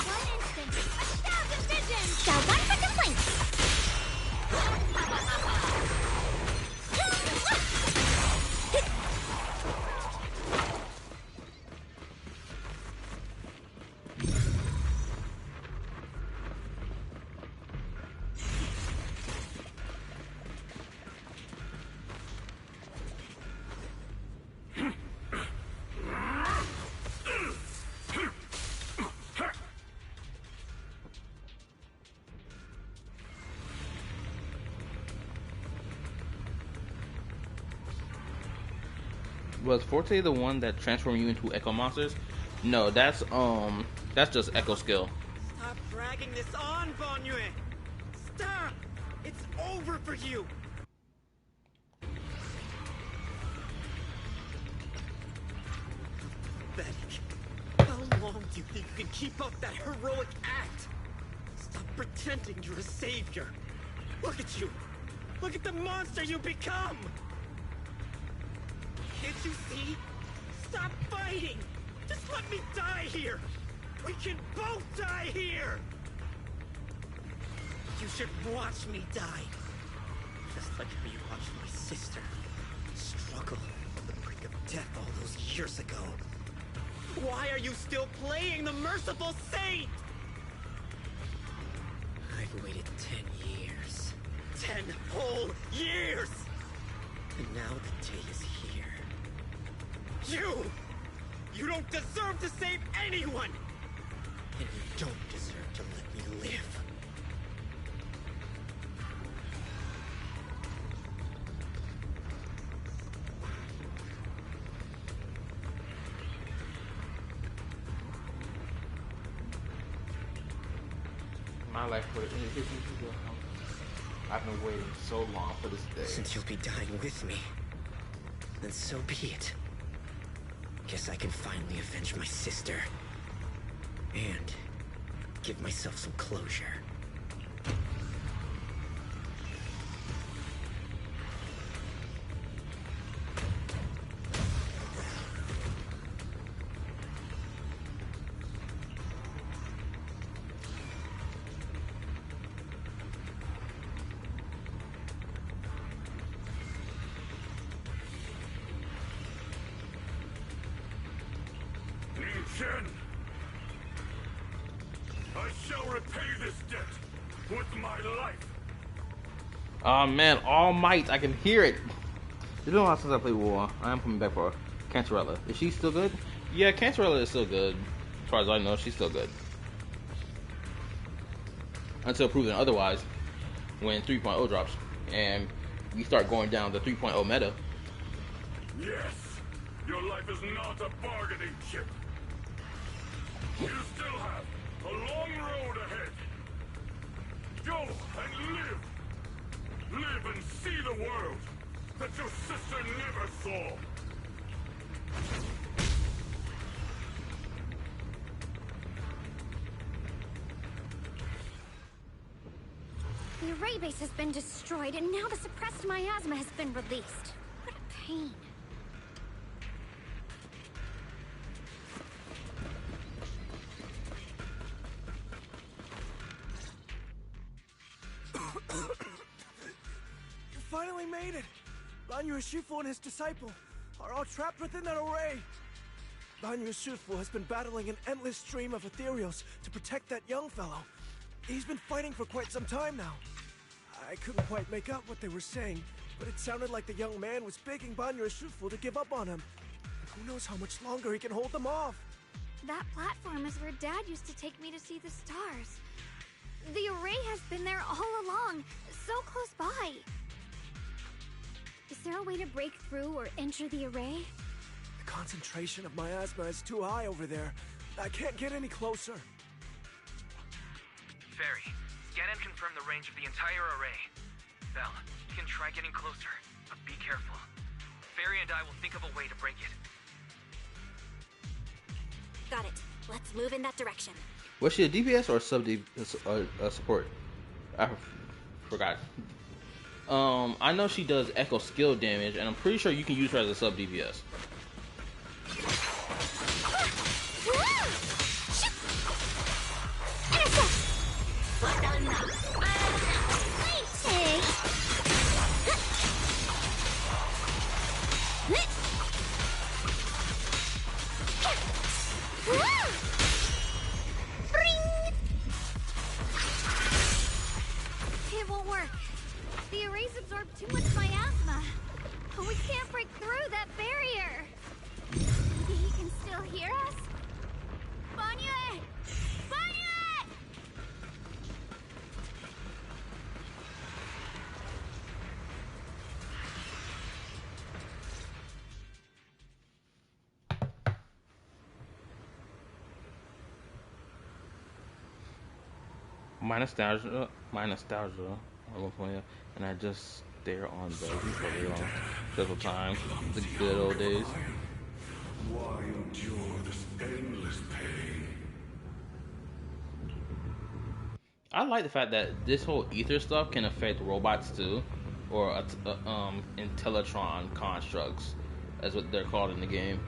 One instant, a stab of vision! Got one for complaints! Was Forte the one that transformed you into Echo Monsters? No, that's just Echo skill. Stop dragging this on, Banyue! Stop! It's over for you! Pathetic. How long do you think you can keep up that heroic act? Stop pretending you're a savior. Look at you! Look at the monster you become! Can't you see? Stop fighting! Just let me die here! We can both die here! You should watch me die. Just like how you watched my sister struggle on the brink of death all those years ago. Why are you still playing the merciful saint? I've waited 10 years. 10 whole years! And now the day is here. You don't deserve to save anyone! And you don't deserve to let me live. My life for it. I've been waiting so long for this day. Since you'll be dying with me, then so be it. Guess I can finally avenge my sister. And give myself some closure. Chen! I shall repay this debt with my life. Oh man, All Might, I can hear it. It's been a while since I played War. I am coming back for Cantarella. Is she still good? Yeah, Cantarella is still good. As far as I know, she's still good. Until proven otherwise, when 3.0 drops and we start going down the 3.0 meta. Yes, your life is not a bargaining chip. You still have a long road ahead. Go and live. Live and see the world that your sister never saw. The array base has been destroyed, and now the suppressed miasma has been released. What a pain. You finally made it! Banyu Shifu and his disciple are all trapped within that array. Banyu Shifu has been battling an endless stream of ethereals to protect that young fellow. He's been fighting for quite some time now. I couldn't quite make out what they were saying, but it sounded like the young man was begging Banyu Shifu to give up on him. Who knows how much longer he can hold them off? That platform is where Dad used to take me to see the stars. The array has been there all along, so close by. Is there a way to break through or enter the array? The concentration of miasma is too high over there. I can't get any closer. Fairy, scan and confirm the range of the entire array. Belle, you can try getting closer, but be careful. Fairy and I will think of a way to break it. Got it. Let's move in that direction. Was she a DPS or a sub support? I forgot. I know she does echo skill damage, and I'm pretty sure you can use her as a sub DPS. It won't work. The arrays absorb too much miasma. We can't break through that barrier. Maybe he can still hear us? Banyu! Banyu! My nostalgia, at one point, and I just stare on Belgium for a very long several times. The good old days. Why endure this endless pain? I like the fact that this whole ether stuff can affect robots too, or Intellitron constructs, as what they're called in the game.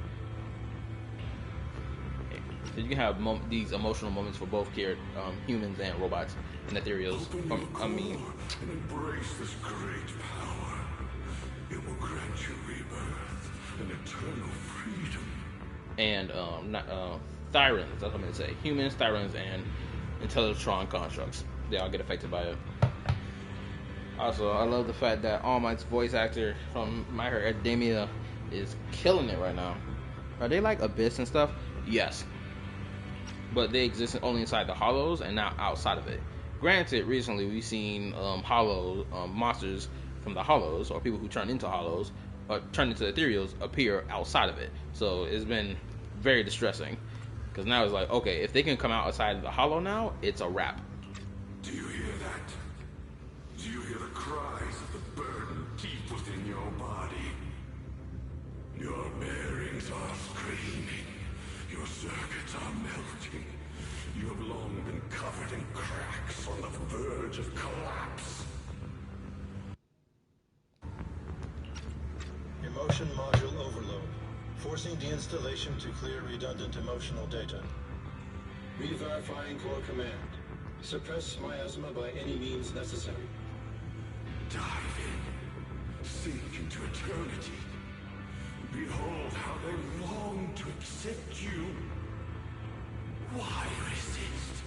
So you can have these emotional moments for both humans and robots and ethereals. And embrace this great power. It will grant you rebirth and eternal freedom. And Thyrans, that's what I'm going to say. Humans, Thyrans, and Intellitron constructs. They all get affected by it. Also, I love the fact that All Might's voice actor from My Hero Academia is killing it right now. Are they like Abyss and stuff? Yes. But they exist only inside the hollows and not outside of it. Granted, recently we've seen monsters from the hollows, or people who turn into hollows, or turn into ethereals, appear outside of it. So it's been very distressing. Because now it's like, okay, if they can come outside of the hollow now, it's a wrap. Do you hear that? Do you hear the cries of the burden deep within your body? Your bearings are screaming. Your circuits are melting. You have long been covered in cracks on the verge of collapse. Emotion module overload. Forcing deinstallation to clear redundant emotional data. Re-verifying core command. Suppress miasma by any means necessary. Dive in. Sink into eternity. Behold how they long to accept you. Why resist?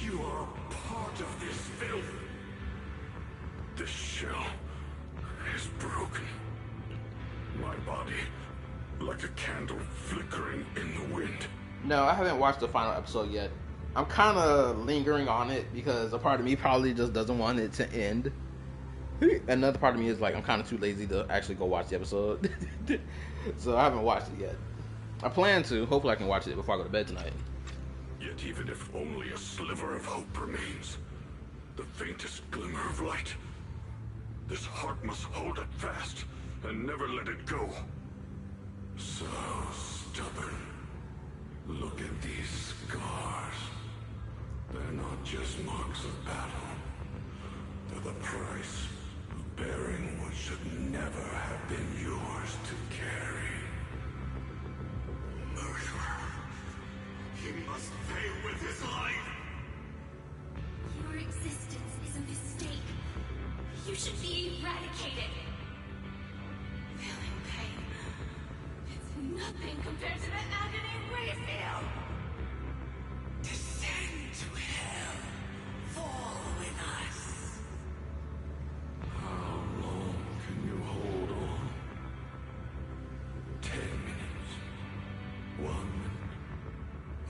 You are a part of this filth. This shell is broken. My body, like a candle flickering in the wind. No, I haven't watched the final episode yet. I'm kind of lingering on it because a part of me probably just doesn't want it to end. Another part of me is like, I'm kind of too lazy to actually go watch the episode. So I haven't watched it yet. I plan to. Hopefully I can watch it before I go to bed tonight. Yet even if only a sliver of hope remains, the faintest glimmer of light, this heart must hold it fast and never let it go. So stubborn. Look at these scars. They're not just marks of battle. They're the price of bearing what should never have been yours to carry. Murderer. He must pay with his life. Your existence is a mistake. You should be eradicated. Feeling pain. It's nothing compared to the agony we feel. Descend to hell. Fall with us. How long can you hold on? 10 minutes. 1 minute.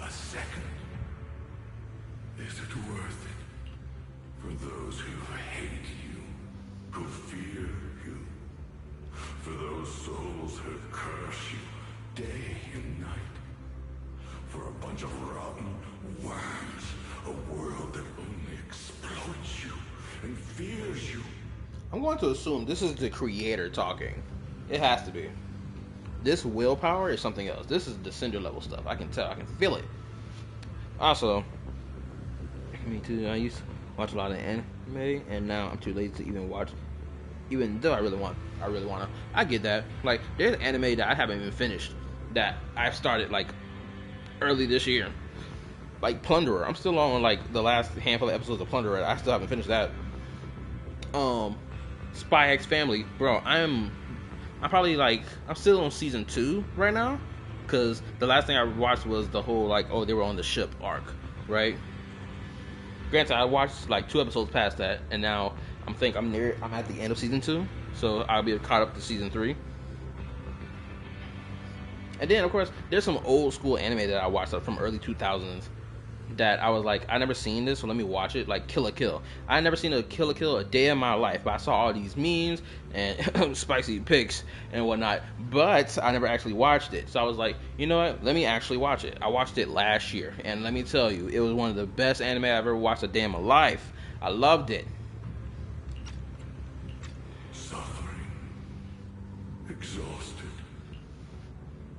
A second. Is it worth it? For those who hate you, who fear you, for those souls who curse you day and night, for a bunch of rotten worms, a world that only exploits you and fears you. I'm going to assume this is the creator talking. It has to be. This willpower is something else. This is the Cinder level stuff. I can tell. I can feel it. Also, me too. I used to watch a lot of anime, and now I'm too lazy to even watch. Even though I really want to. I get that. Like, there's anime that I haven't even finished that I started like early this year. Like Plunderer. I'm still on like the last handful of episodes of Plunderer. I still haven't finished that. Spy X Family, bro. I'm still on season 2 right now, because the last thing I watched was the whole like, oh, they were on the ship arc, right? Granted, I watched like 2 episodes past that, and now I'm at the end of season 2, so I'll be caught up to season 3. And then of course there's some old school anime that I watched from early 2000s that I was like, I never seen this, so let me watch it. Like Kill la Kill. I never seen a Kill la Kill a day in my life, but I saw all these memes and spicy pics and whatnot, but I never actually watched it. So I was like, you know what, let me actually watch it. I watched it last year, and let me tell you, it was one of the best anime I've ever watched a day in my life. I loved it. Suffering. Exhausted.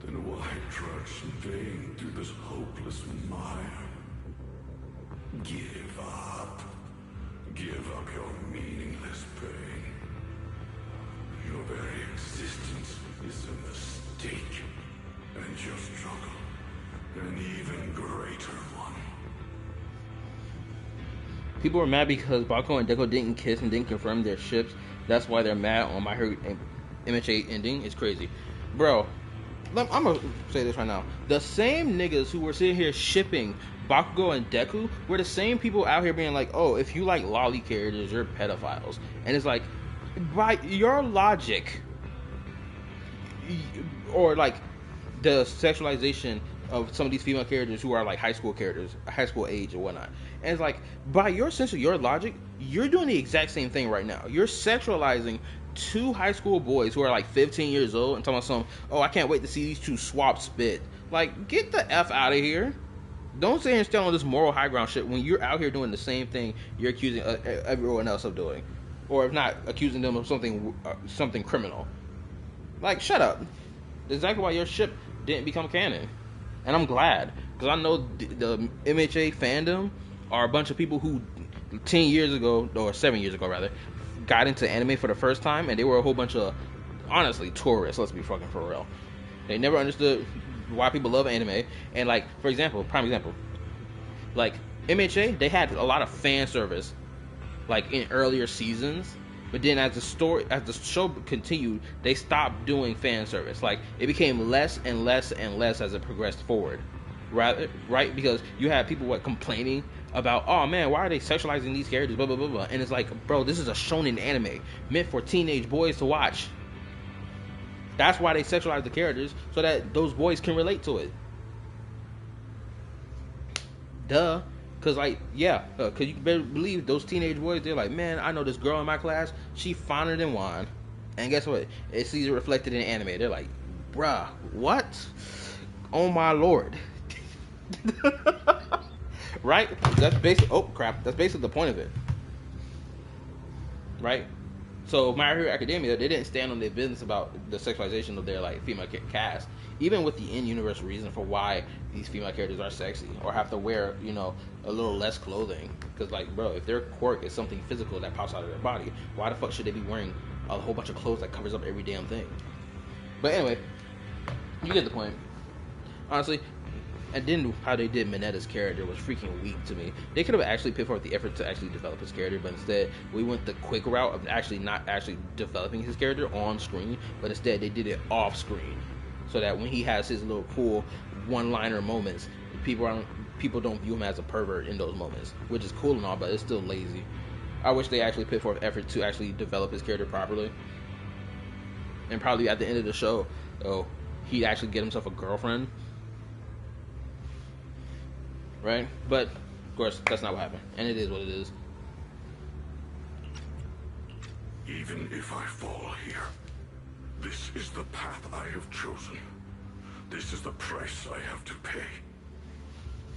Then why trudge in vain through this hopeless mire? Give up. Give up your meaningless pain. Your very existence is a mistake. And your struggle, an even greater one. People were mad because Bakugo and Deku didn't kiss and didn't confirm their ships. That's why they're mad on My Hero MHA ending. It's crazy. Bro, I'm gonna say this right now. The same niggas who were sitting here shipping Bakugo and Deku were the same people out here being like, oh, if you like lolly characters, you're pedophiles. And it's like, by your logic, or like the sexualization of some of these female characters who are like high school characters, high school age or whatnot. And it's like, by your sense of your logic, you're doing the exact same thing right now. You're sexualizing 2 high school boys who are like 15 years old and talking about some, oh, I can't wait to see these 2 swap spit. Like, get the F out of here. Don't say and stand on this moral high ground shit when you're out here doing the same thing you're accusing everyone else of doing, or if not accusing them of something criminal. Like, shut up. That's exactly why your ship didn't become canon, and I'm glad, because I know the MHA fandom are a bunch of people who 10 years ago, or 7 years ago rather, got into anime for the first time, and they were a whole bunch of, honestly, tourists. Let's be fucking for real. They never understood why people love anime. And like, for example, prime example, like MHA, they had a lot of fan service like in earlier seasons, but then as the show continued, they stopped doing fan service. Like, it became less and less and less as it progressed forward, right? Because you had people complaining about, oh man, why are they sexualizing these characters, blah blah blah blah. And it's like, bro, this is a shonen anime meant for teenage boys to watch. That's why they sexualize the characters, so that those boys can relate to it. Duh. Cause like, yeah, cause you better believe those teenage boys, they're like, man, I know this girl in my class, she finer than wine. And guess what? It sees it reflected in anime. They're like, bruh, what? Oh my lord. Right? That's basically, oh crap, that's basically the point of it. Right? So My Hero Academia, they didn't stand on their business about the sexualization of their like female cast, even with the in-universe reason for why these female characters are sexy or have to wear, you know, a little less clothing. Because like, bro, if their quirk is something physical that pops out of their body, why the fuck should they be wearing a whole bunch of clothes that covers up every damn thing? But anyway, you get the point. Honestly. And then how they did Minetta's character was freaking weak to me. They could have actually put forth the effort to actually develop his character, but instead we went the quick route of actually not actually developing his character on screen, but instead they did it off screen, so that when he has his little cool one-liner moments, people don't view him as a pervert in those moments, which is cool and all, but it's still lazy. I wish they actually put forth effort to actually develop his character properly, and probably at the end of the show, he'd actually get himself a girlfriend. Right? But, of course, that's not what happened. And it is what it is. Even if I fall here, this is the path I have chosen. This is the price I have to pay.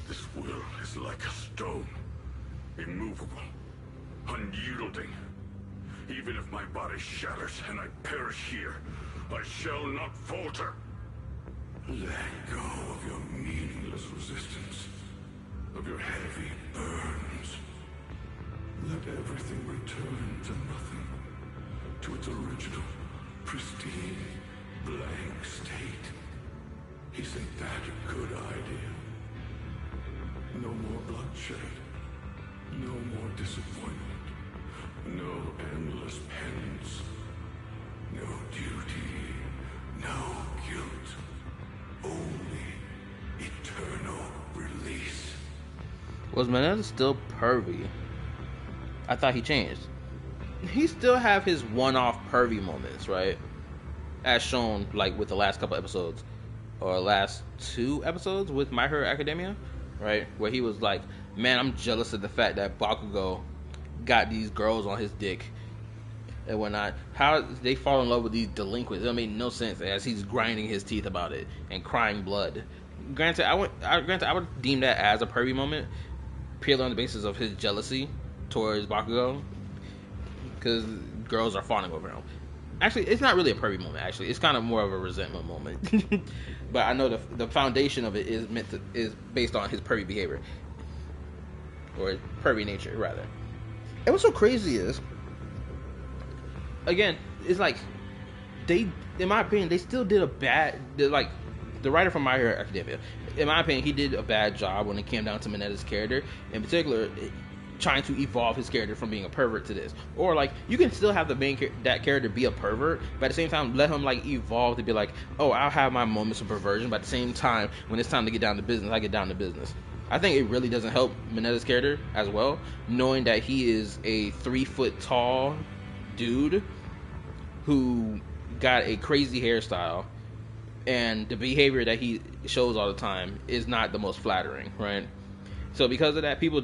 This will is like a stone. Immovable. Unyielding. Even if my body shatters and I perish here, I shall not falter. Let go of your meaningless resistance. Of your heavy burns. Let everything return to nothing. To its original, pristine, blank state. Isn't that a good idea? No more bloodshed. No more disappointment. No endless penance. No duty. No guilt. Only eternal release. Was Mineta still pervy? I thought he changed. He still have his one-off pervy moments, right? As shown, like, with the last couple episodes, or last 2 episodes with My Hero Academia, right? Where he was like, man, I'm jealous of the fact that Bakugo got these girls on his dick and whatnot. How they fall in love with these delinquents? It made no sense as he's grinding his teeth about it and crying blood. Granted, I would deem that as a pervy moment, purely on the basis of his jealousy towards Bakugo, because girls are fawning over him. Actually, it's not really a pervy moment. Actually, it's kind of more of a resentment moment. But I know the foundation of it is based on his pervy behavior, or pervy nature, rather. And what's so crazy is, again, it's like they, in my opinion, they still did a bad. Like the writer from My Hero Academia, in my opinion, he did a bad job when it came down to Minetta's character, in particular, trying to evolve his character from being a pervert to this. Or like, you can still have that character be a pervert, but at the same time let him like evolve to be like, oh, I'll have my moments of perversion, but at the same time, when it's time to get down to business, I get down to business. I think it really doesn't help Minetta's character as well, knowing that he is a 3-foot tall dude who got a crazy hairstyle, and the behavior that he shows all the time is not the most flattering, right? So because of that, people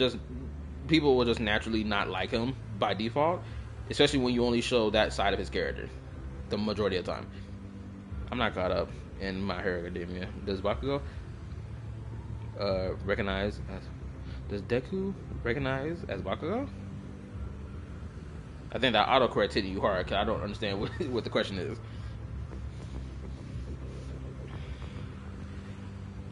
will just naturally not like him by default, especially when you only show that side of his character the majority of the time. I'm not caught up in My Hero Academia. Does Bakugo? recognize as... Does Deku recognize as Bakugo? I think that autocorrect hitting you hard, because I don't understand what the question is.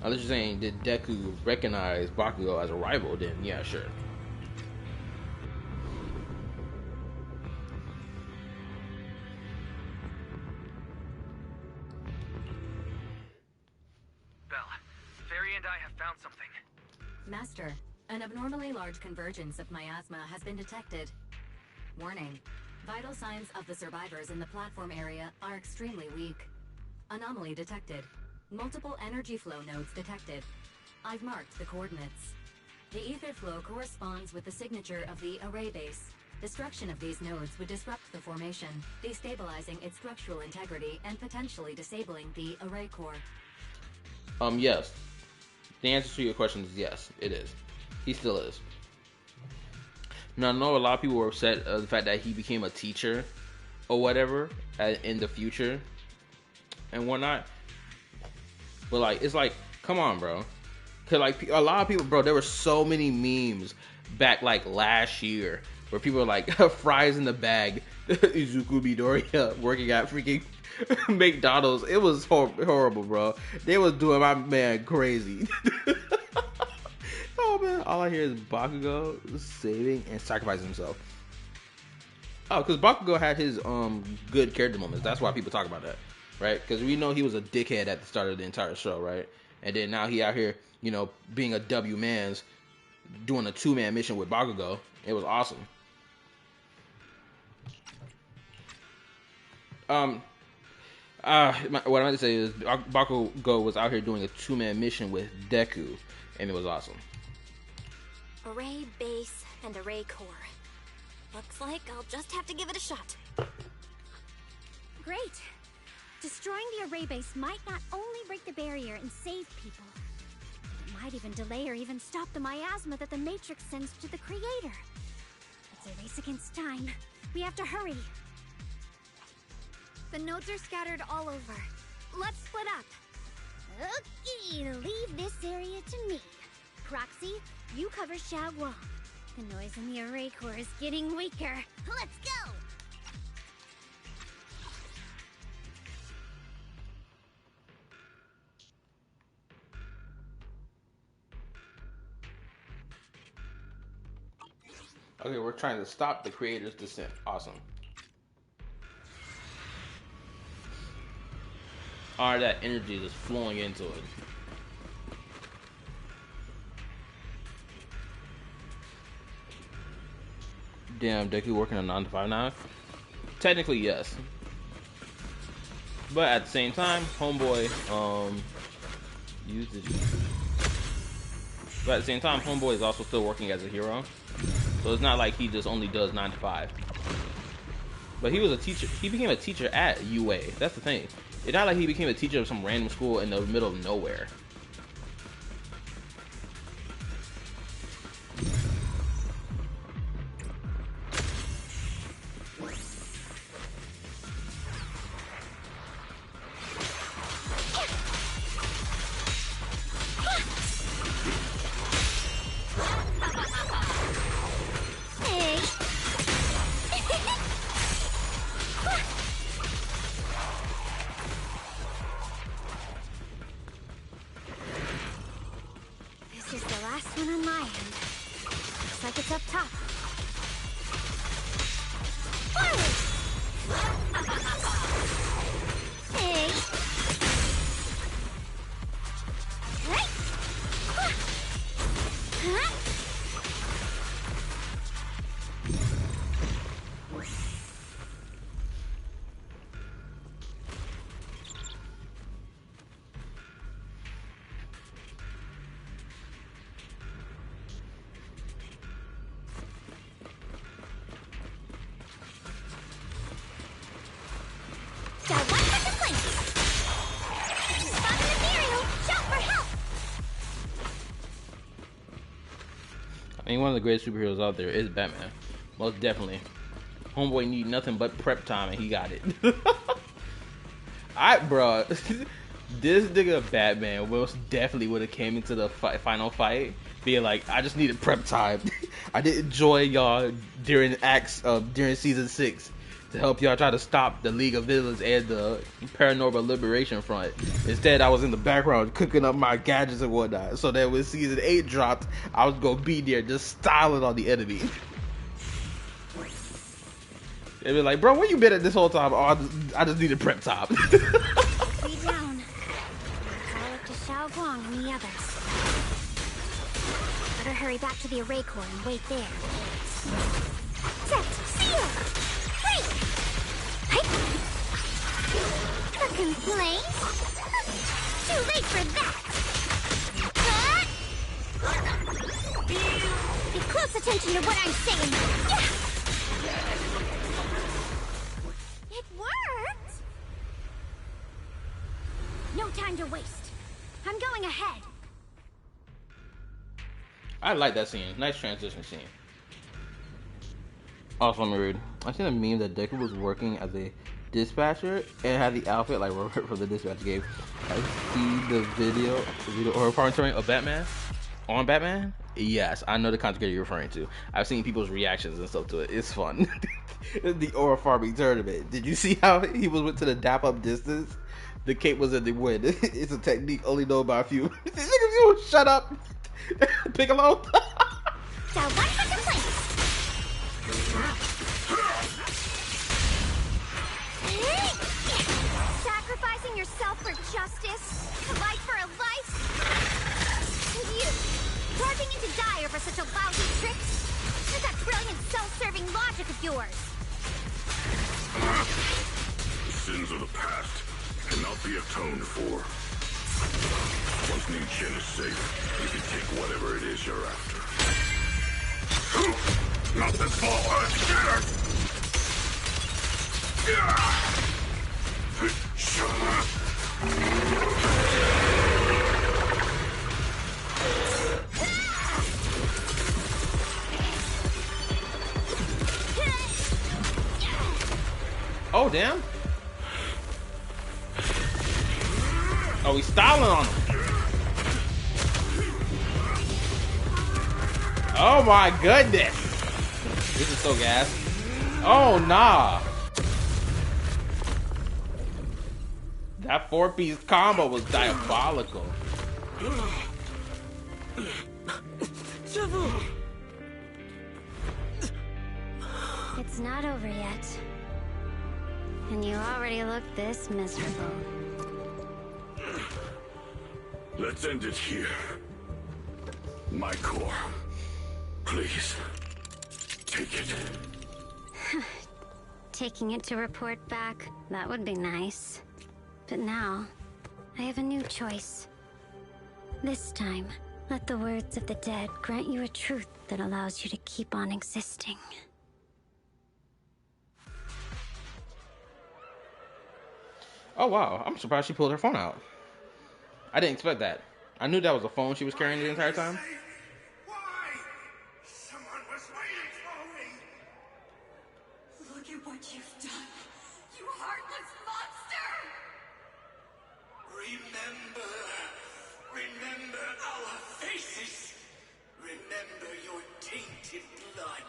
Unless you're saying, did Deku recognize Bakugo as a rival, then yeah, sure. Belle, Fairy and I have found something. Master, an abnormally large convergence of miasma has been detected. Warning. Vital signs of the survivors in the platform area are extremely weak. Anomaly detected. Multiple energy flow nodes detected. I've marked the coordinates. The ether flow corresponds with the signature of the array base. Destruction of these nodes would disrupt the formation, destabilizing its structural integrity and potentially disabling the array core. Yes. The answer to your question is yes, it is. He still is. Now, I know a lot of people were upset at the fact that he became a teacher or whatever in the future and whatnot. But, like, it's like, come on, bro. Because, like, a lot of people, bro, there were so many memes back, like, last year where people were like, fries in the bag, Izuku Midoriya working at freaking McDonald's. It was horrible, bro. They was doing my man crazy. Oh, man. All I hear is Bakugo saving and sacrificing himself. Oh, because Bakugo had his good character moments. That's why people talk about that, right? Because we know he was a dickhead at the start of the entire show, right? And then now he out here, you know, being a W-man's, doing a 2-man mission with Bakugo. It was awesome. What I meant to say is Bakugo was out here doing a 2-man mission with Deku, and it was awesome. Array base and array core. Looks like I'll just have to give it a shot. Great. Destroying the array base might not only break the barrier and save people, but it might even delay or even stop the miasma that the Matrix sends to the Creator. It's a race against time. We have to hurry. The nodes are scattered all over. Let's split up. Okay, leave this area to me. Proxy, you cover Xiaoguang. The noise in the array core is getting weaker. Let's go! Okay, we're trying to stop the Creator's descent. Awesome. All that energy just flowing into it. Damn, Deku working a 9 to 5 now? Technically, yes. But at the same time, Homeboy, But at the same time, Homeboy is also still working as a hero. So it's not like he just only does 9 to 5. But he was a teacher. He became a teacher at UA. That's the thing. It's not like he became a teacher of some random school in the middle of nowhere. I mean, one of the greatest superheroes out there is Batman. Most definitely. Homeboy need nothing but prep time and he got it. Bro. This nigga Batman most definitely would have came into the final fight being like, I just needed prep time. I didn't join y'all during during season 6 to help y'all try to stop the League of Villains and the Paranormal Liberation Front. Instead, I was in the background cooking up my gadgets and whatnot, so that when season 8 dropped, I was gonna be there just styling on the enemy. They'd be like, bro, where you been at this whole time? Oh, I just needed prep time. Be down. Call up to Xiao Guang and the others. Better hurry back to the array core and wait there. Set! Seal! Break! Hey! A complaint? Too late for that! Pay close attention to what I'm saying. Yeah! It worked! No time to waste. I'm going ahead. I like that scene. Nice transition scene. Also, let me read. I seen a meme that Deku was working as a dispatcher and had the outfit like Robert from the dispatch game. I see the video or commentary of Batman on Batman. Yes, I know the content you're referring to. I've seen people's reactions and stuff to it. It's fun. The aura farming tournament. Did you see how he went to the dap up distance? The cape was in the wind. It's a technique only known by a few. You shut up, Piccolo. So one second, please. Sacrificing yourself for justice, a life for a life. And you, barging into dire for such a lousy trick. With that brilliant self-serving logic of yours. The sins of the past cannot be atoned for. Once Ning Chen is safe, you can take whatever it is you're after. Not this ball, Oh, damn. Oh, he's styling on him. Oh my goodness. This is so gas. Oh, nah. That 4-piece combo was diabolical. It's not over yet. And you already look this miserable. Let's end it here. My core. Please. Take it. Taking it to report back, that would be nice. But now, I have a new choice. This time, let the words of the dead grant you a truth that allows you to keep on existing. Oh wow, I'm surprised she pulled her phone out. I didn't expect that. I knew that was a phone she was carrying the entire time. Someone was waiting for me. Look at what you've done, you heartless monster! Remember our faces. Remember your tainted blood.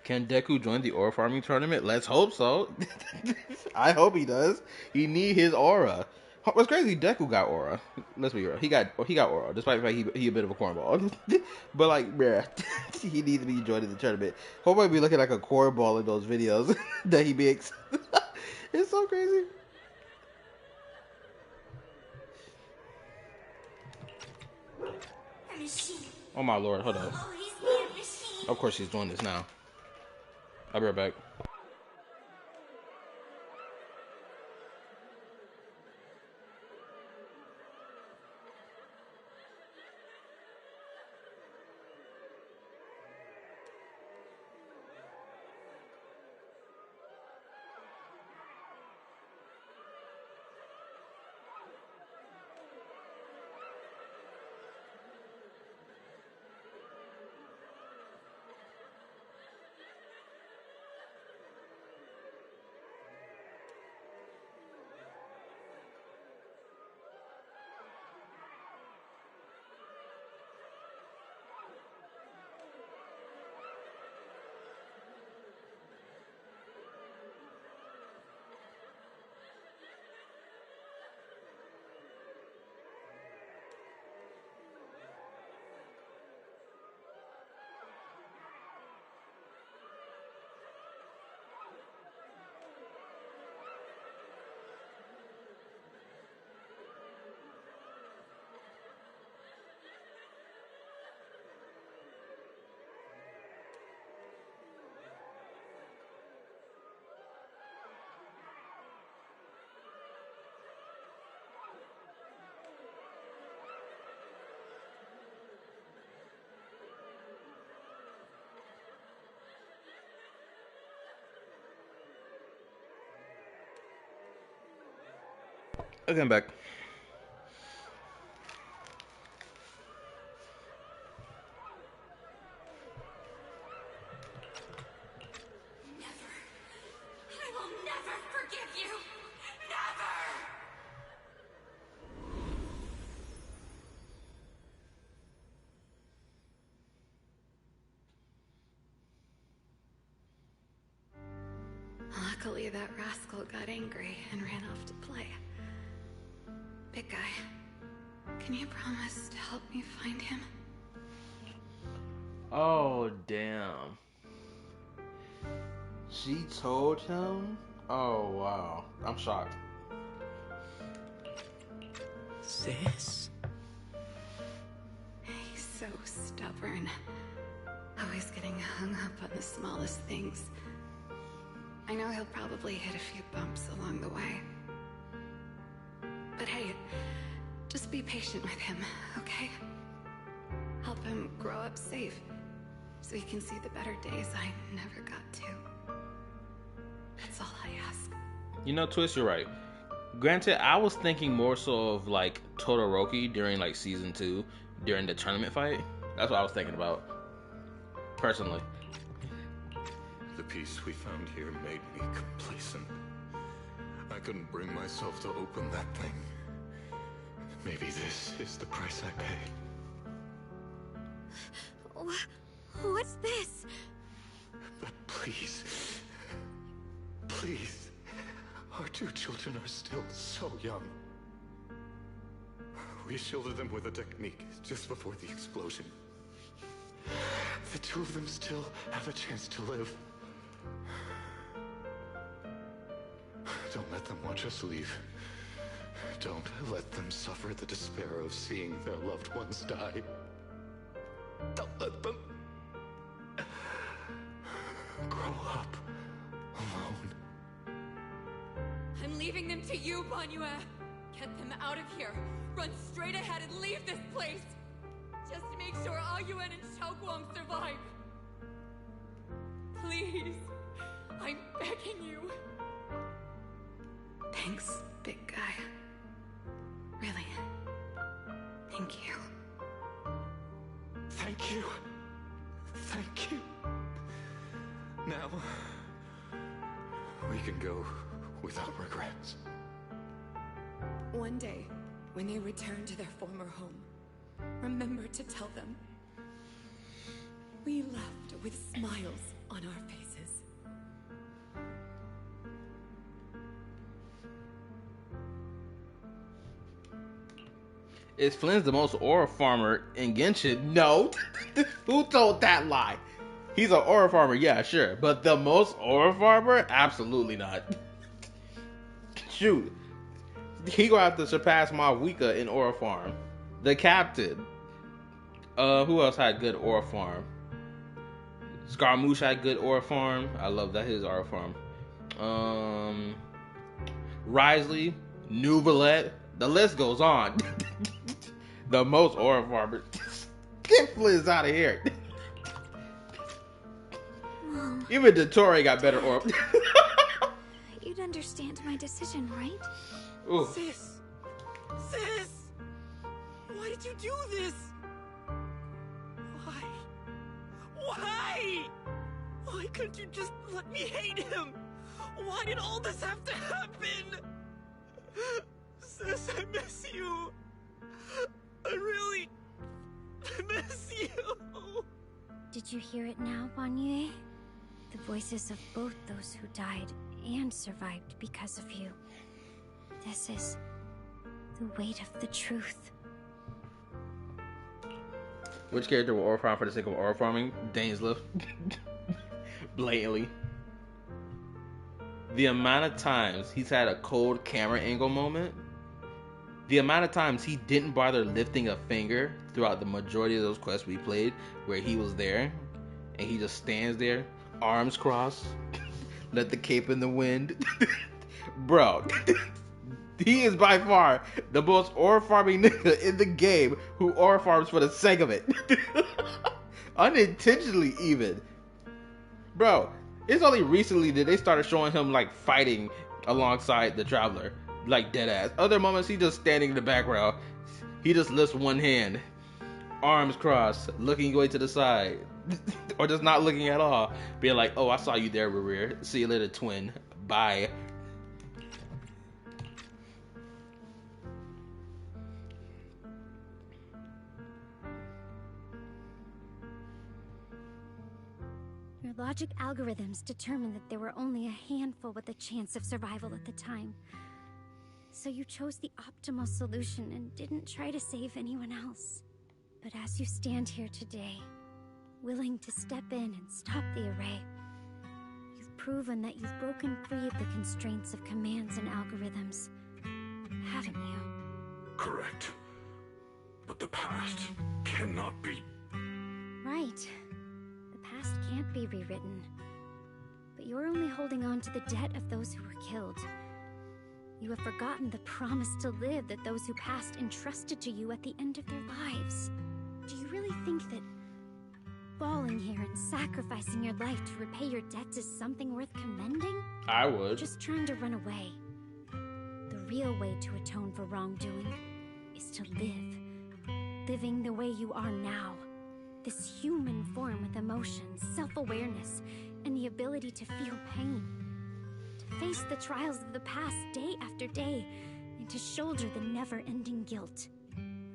Can Deku join the aura farming tournament? Let's hope so. I hope he does. He need his aura. What's crazy, Deku got aura. Let's be real. He got aura, despite the fact he a bit of a cornball. But like, bruh, he needs to be joining the tournament. Hope I be looking like a cornball in those videos that he makes. It's so crazy. Oh my lord, hold up. Of course he's doing this now. I'll be right back. Okay, I'm back. I will never forgive you! Never! Luckily, that rascal got angry and ran off to play. Big guy, can you promise to help me find him? Oh, damn. She told him? Oh, wow. I'm shocked. Sis? He's so stubborn. Always getting hung up on the smallest things. I know he'll probably hit a few bumps along the way. But hey, just be patient with him, okay? Help him grow up safe, so he can see the better days I never got to. That's all I ask. You know, Twist, you're right. Granted, I was thinking more so of like Todoroki during like season 2, during the tournament fight. That's what I was thinking about, personally. The peace we found here made me complacent. I couldn't bring myself to open that thing. Maybe this is the price I pay. What's this? But please, please, our 2 children are still so young. We shielded them with a technique just before the explosion. The 2 of them still have a chance to live. Don't let them watch us leave. Don't let them suffer the despair of seeing their loved ones die. Don't let them grow up alone. I'm leaving them to you, Banyue. Get them out of here. Run straight ahead and leave this place. Just to make sure Ayuen and Xiaoguang survive. Please. I'm begging you. Thanks, big guy. Really. Thank you. Thank you. Thank you. Now, we can go without regrets. One day, when they return to their former home, remember to tell them we left with smiles on our faces. Is Flynn's the most aura farmer in Genshin? No. Who told that lie? He's an aura farmer, yeah, sure. But the most aura farmer? Absolutely not. Shoot. He gonna have to surpass Mawika in aura farm. The captain. Who else had good aura farm? Scaramouche had good aura farm. I love that his aura farm. Risley, Nuvalet. The list goes on. The most aura farmer. Get Fliz out of here. Mom. Even Dottore got better aura. You'd understand my decision, right? Ooh. Sis! Sis! Why did you do this? Why? Why? Why couldn't you just let me hate him? Why did all this have to happen? Sis, I miss you. I really miss you. Did you hear it now, Banyue? The voices of both those who died and survived because of you. This is the weight of the truth. Which character will aura farm for the sake of aura farming? Dainsleif. Blatantly. The amount of times he's had a cold camera angle moment. The amount of times he didn't bother lifting a finger throughout the majority of those quests we played, where he was there, and he just stands there, arms crossed, let the cape in the wind. Bro, he is by far the most aura farming nigga in the game who aura farms for the sake of it. Unintentionally even. Bro, it's only recently that they started showing him like fighting alongside the Traveler. like dead ass. Other moments he just standing in the background. He just lifts one hand, arms crossed, looking away to the side, or just not looking at all, being like, "Oh, I saw you there, Rear. See you later, twin. Bye." Your logic algorithms determined that there were only a handful with a chance of survival at the time. So you chose the optimal solution and didn't try to save anyone else. But as you stand here today, willing to step in and stop the array, you've proven that you've broken free of the constraints of commands and algorithms, haven't you? Correct. But the past cannot be. Right. The past can't be rewritten. But you're only holding on to the debt of those who were killed. You have forgotten the promise to live that those who passed entrusted to you at the end of their lives. Do you really think that falling here and sacrificing your life to repay your debts is something worth commending? I would. Just trying to run away. The real way to atone for wrongdoing is to live. Living the way you are now. This human form with emotions, self-awareness, and the ability to feel pain. To face the trials of the past day after day, and to shoulder the never-ending guilt.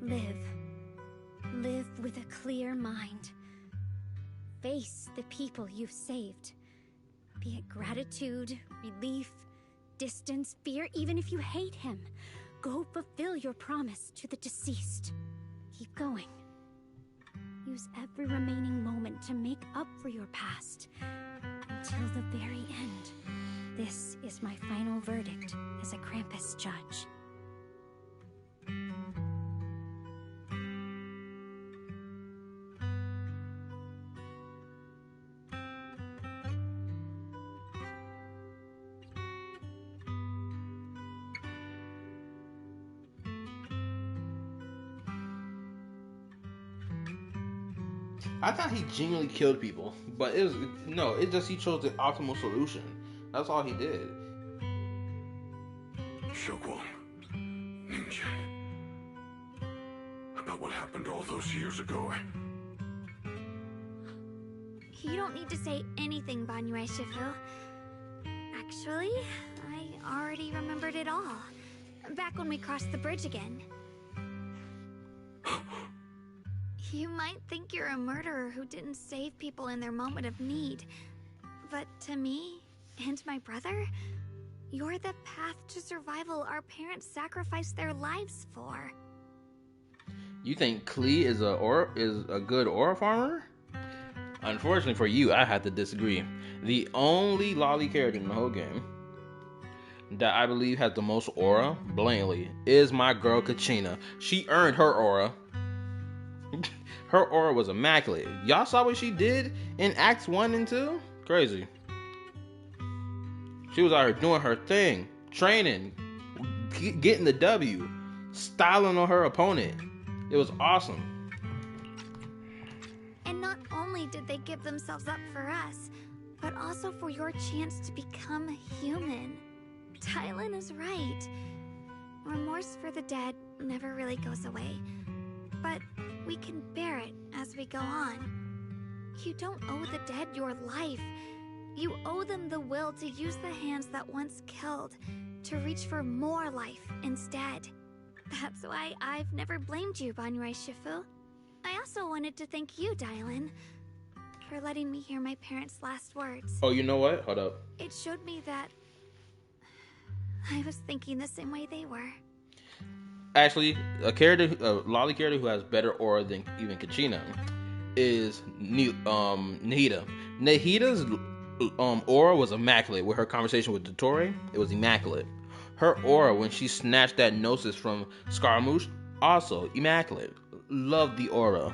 Live. Live with a clear mind. Face the people you've saved. Be it gratitude, relief, distance, fear, even if you hate him. Go fulfill your promise to the deceased. Keep going. Use every remaining moment to make up for your past. Until the very end. This is my final verdict as a Krampus judge. I thought he genuinely killed people, but it's just he chose the optimal solution. That's all he did. Xiaoguang, Ninja. About what happened all those years ago. You don't need to say anything, Banyue Shifu. Actually, I already remembered it all. Back when we crossed the bridge again. You might think you're a murderer who didn't save people in their moment of need. But to me, and my brother, you're the path to survival our parents sacrificed their lives for. You think Klee is a good aura farmer? Unfortunately for you, I have to disagree. The only lolly character in the whole game that I believe has the most aura, blatantly, is my girl Kachina. She earned her aura. Her aura was immaculate. Y'all saw what she did in Acts 1 and 2? Crazy. She was out here doing her thing, training, getting the W, styling on her opponent. It was awesome. And not only did they give themselves up for us, but also for your chance to become human. Dylan is right. Remorse for the dead never really goes away. But we can bear it as we go on. You don't owe the dead your life. You owe them the will to use the hands that once killed, to reach for more life instead. That's why I've never blamed you, Banyue Shifu. I also wanted to thank you, Dylan, for letting me hear my parents' last words. Oh, you know what? Hold up. It showed me that I was thinking the same way they were. Actually, a lolly character who has better aura than even Kachina is Nahida. Nahida's aura was immaculate. With her conversation with Dottore, it was immaculate. Her aura when she snatched that Gnosis from Scaramouche, also immaculate. Love the aura.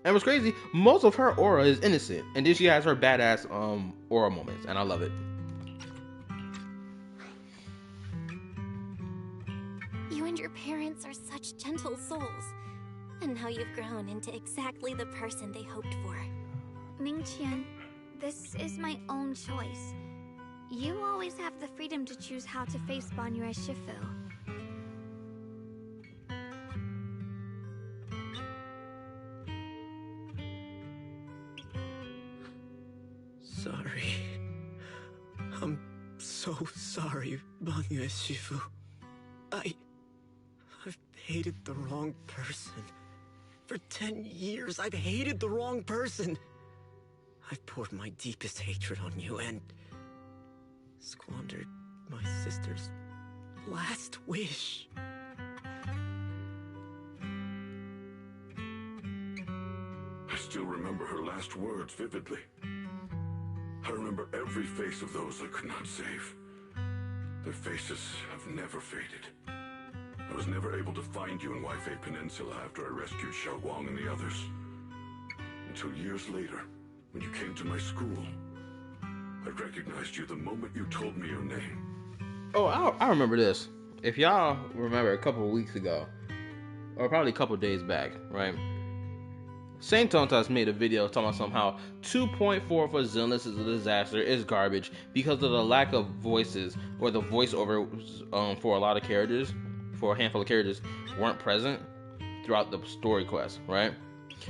And what's crazy, most of her aura is innocent, and then she has her badass aura moments, and I love it. You and your parents are such gentle souls. And now you've grown into exactly the person they hoped for. Ningqian, this is my own choice. You always have the freedom to choose how to face Banyue Shifu. Sorry. I'm so sorry, Banyue Shifu. I've hated the wrong person. For 10 years, I've hated the wrong person. I've poured my deepest hatred on you and squandered my sister's last wish. I still remember her last words vividly. I remember every face of those I could not save. Their faces have never faded. I was never able to find you in Waifei Peninsula after I rescued Xiaoguang and the others. Until years later, when you came to my school, I recognized you the moment you told me your name. Oh, I remember this. If y'all remember a couple of weeks ago, or probably a couple of days back, right? Saint Tontas made a video talking about somehow 2.4 for Zenless is a disaster, is garbage because of the lack of voices or the voiceover for a lot of characters, for a handful of characters, weren't present throughout the story quest, right?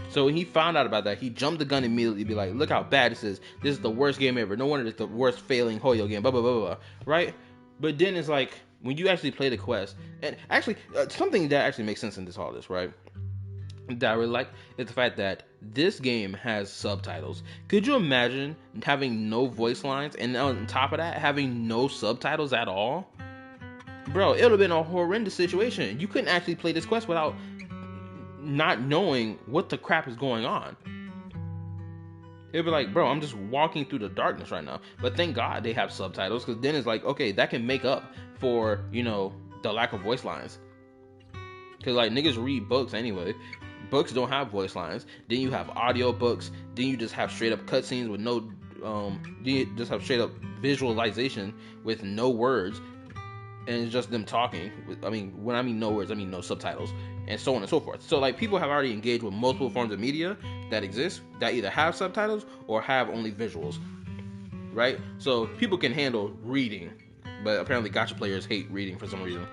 So when he found out about that, he jumped the gun immediately to be like, look how bad this is. This is the worst game ever. No wonder it's the worst failing Hoyo game, blah, blah, blah, blah, right? But then it's like, when you actually play the quest, and actually, something that actually makes sense in all this, right? That I really like is the fact that this game has subtitles. Could you imagine having no voice lines and on top of that, having no subtitles at all? Bro, it would have been a horrendous situation. You couldn't actually play this quest without not knowing what the crap is going on. It'd be like, bro, I'm just walking through the darkness right now. But thank God they have subtitles, because then it's like, okay, that can make up for, you know, the lack of voice lines. Because, like, niggas read books anyway. Books don't have voice lines. Then you have audio books. Then you just have straight up cutscenes with no, you just have straight up visualization with no words. And it's just them talking. I mean, when I mean no words, I mean no subtitles. And so on and so forth. So, like, people have already engaged with multiple forms of media that exist that either have subtitles or have only visuals. Right? So, people can handle reading. But apparently gacha players hate reading for some reason.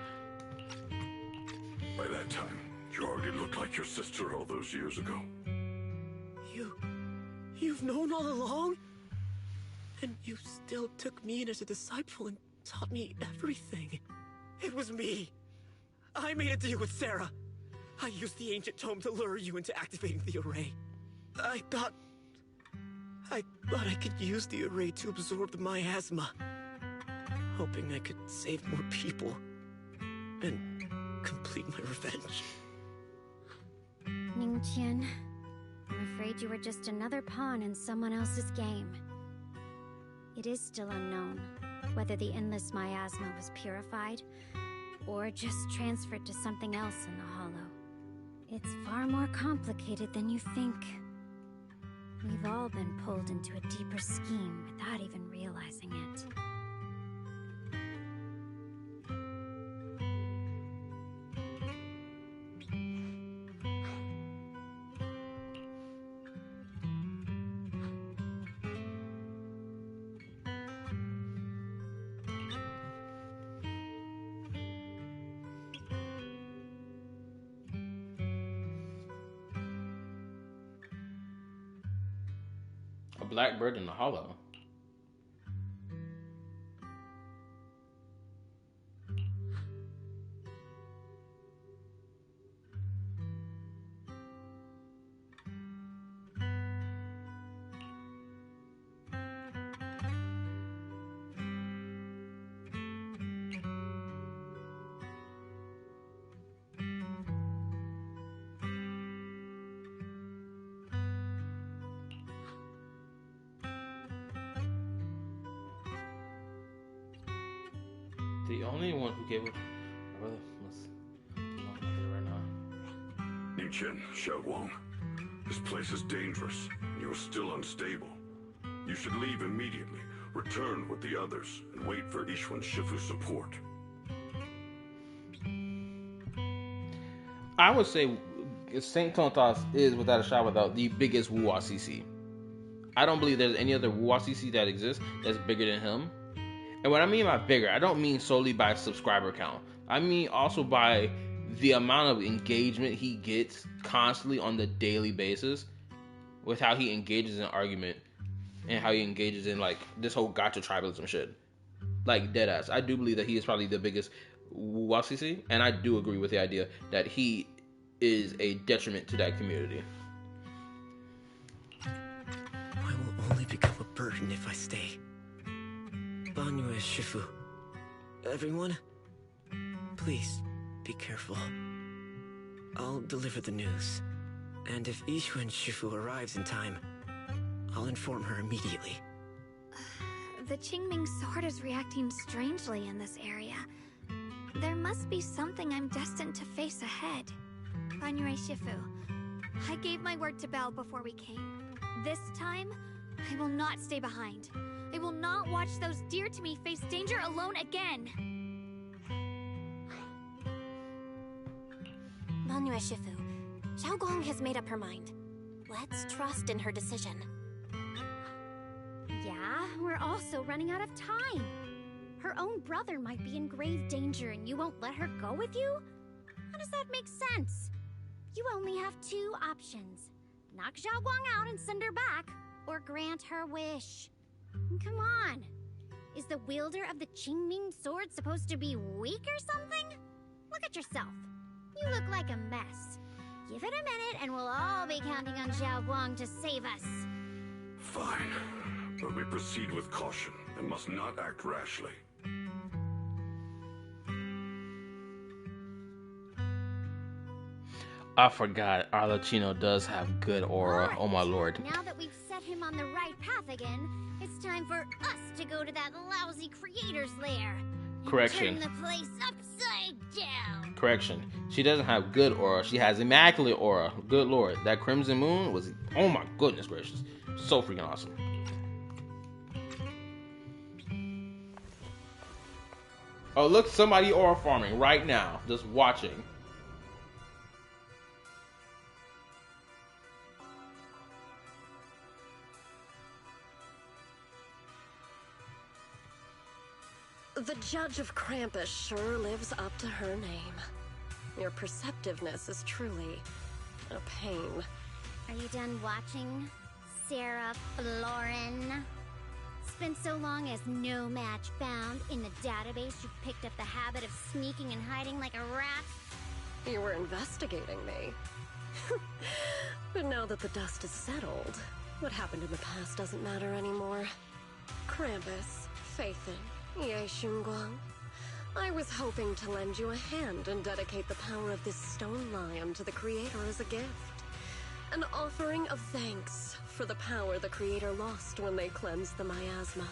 By that time, you already looked like your sister all those years ago. You've known all along? And you still took me in as a disciple and taught me everything. It was me. I made a deal with Sarah. I used the ancient tome to lure you into activating the array. I thought I could use the array to absorb the miasma, hoping I could save more people and complete my revenge. Ningqian, I'm afraid you were just another pawn in someone else's game. It is still unknown whether the endless miasma was purified or just transferred to something else in the hollow. It's far more complicated than you think. We've all been pulled into a deeper scheme without even realizing it. A blackbird in the hollow. The only one who gave it. Right now. Ningqian, Xiaoguang, this place is dangerous. You are still unstable. You should leave immediately, return with the others, and wait for Ishwan Shifu's support. I would say Saint Tontas is, without a shadow of a doubt, the biggest Wuwa CC. I don't believe there's any other Wuwa CC that exists that's bigger than him. And what I mean by bigger, I don't mean solely by subscriber count. I mean also by the amount of engagement he gets constantly on the daily basis with how he engages in argument and how he engages in like this whole gotcha tribalism shit. Like deadass. I do believe that he is probably the biggest Wasisi, and I do agree with the idea that he is a detriment to that community. I will only become a burden if I stay. Banyue Shifu. Everyone, please be careful. I'll deliver the news. And if Ishuen Shifu arrives in time, I'll inform her immediately. The Qingming sword is reacting strangely in this area. There must be something I'm destined to face ahead. Banyue Shifu, I gave my word to Belle before we came. This time, I will not stay behind. I will not watch those dear to me face danger alone again. Banyue Shifu, Xiaoguang has made up her mind. Let's trust in her decision. Yeah, we're also running out of time. Her own brother might be in grave danger and you won't let her go with you? How does that make sense? You only have two options. Knock Xiaoguang out and send her back, or grant her wish. Come on. Is the wielder of the Qingming sword supposed to be weak or something? Look at yourself. You look like a mess. Give it a minute and we'll all be counting on Xiaoguang to save us. Fine. But we proceed with caution and must not act rashly. I forgot Arlecchino does have good aura. Right. Oh my lord. Now that we've set him on the right path again, it's time for us to go to that lousy creator's lair. Correction. Turn the place upside down. Correction. She doesn't have good aura. She has immaculate aura. Good lord. That Crimson Moon was, oh my goodness gracious. So freaking awesome. Oh look, somebody aura farming right now. Just watching. The Judge of Krampus sure lives up to her name. Your perceptiveness is truly a pain. Are you done watching, Sarah Florin? It's been so long as no match found. In the database, you picked up the habit of sneaking and hiding like a rat. You were investigating me. But now that the dust is settled, what happened in the past doesn't matter anymore. Krampus, Faithin, Ye Xunguang. I was hoping to lend you a hand and dedicate the power of this stone lion to the Creator as a gift. An offering of thanks for the power the Creator lost when they cleansed the miasma.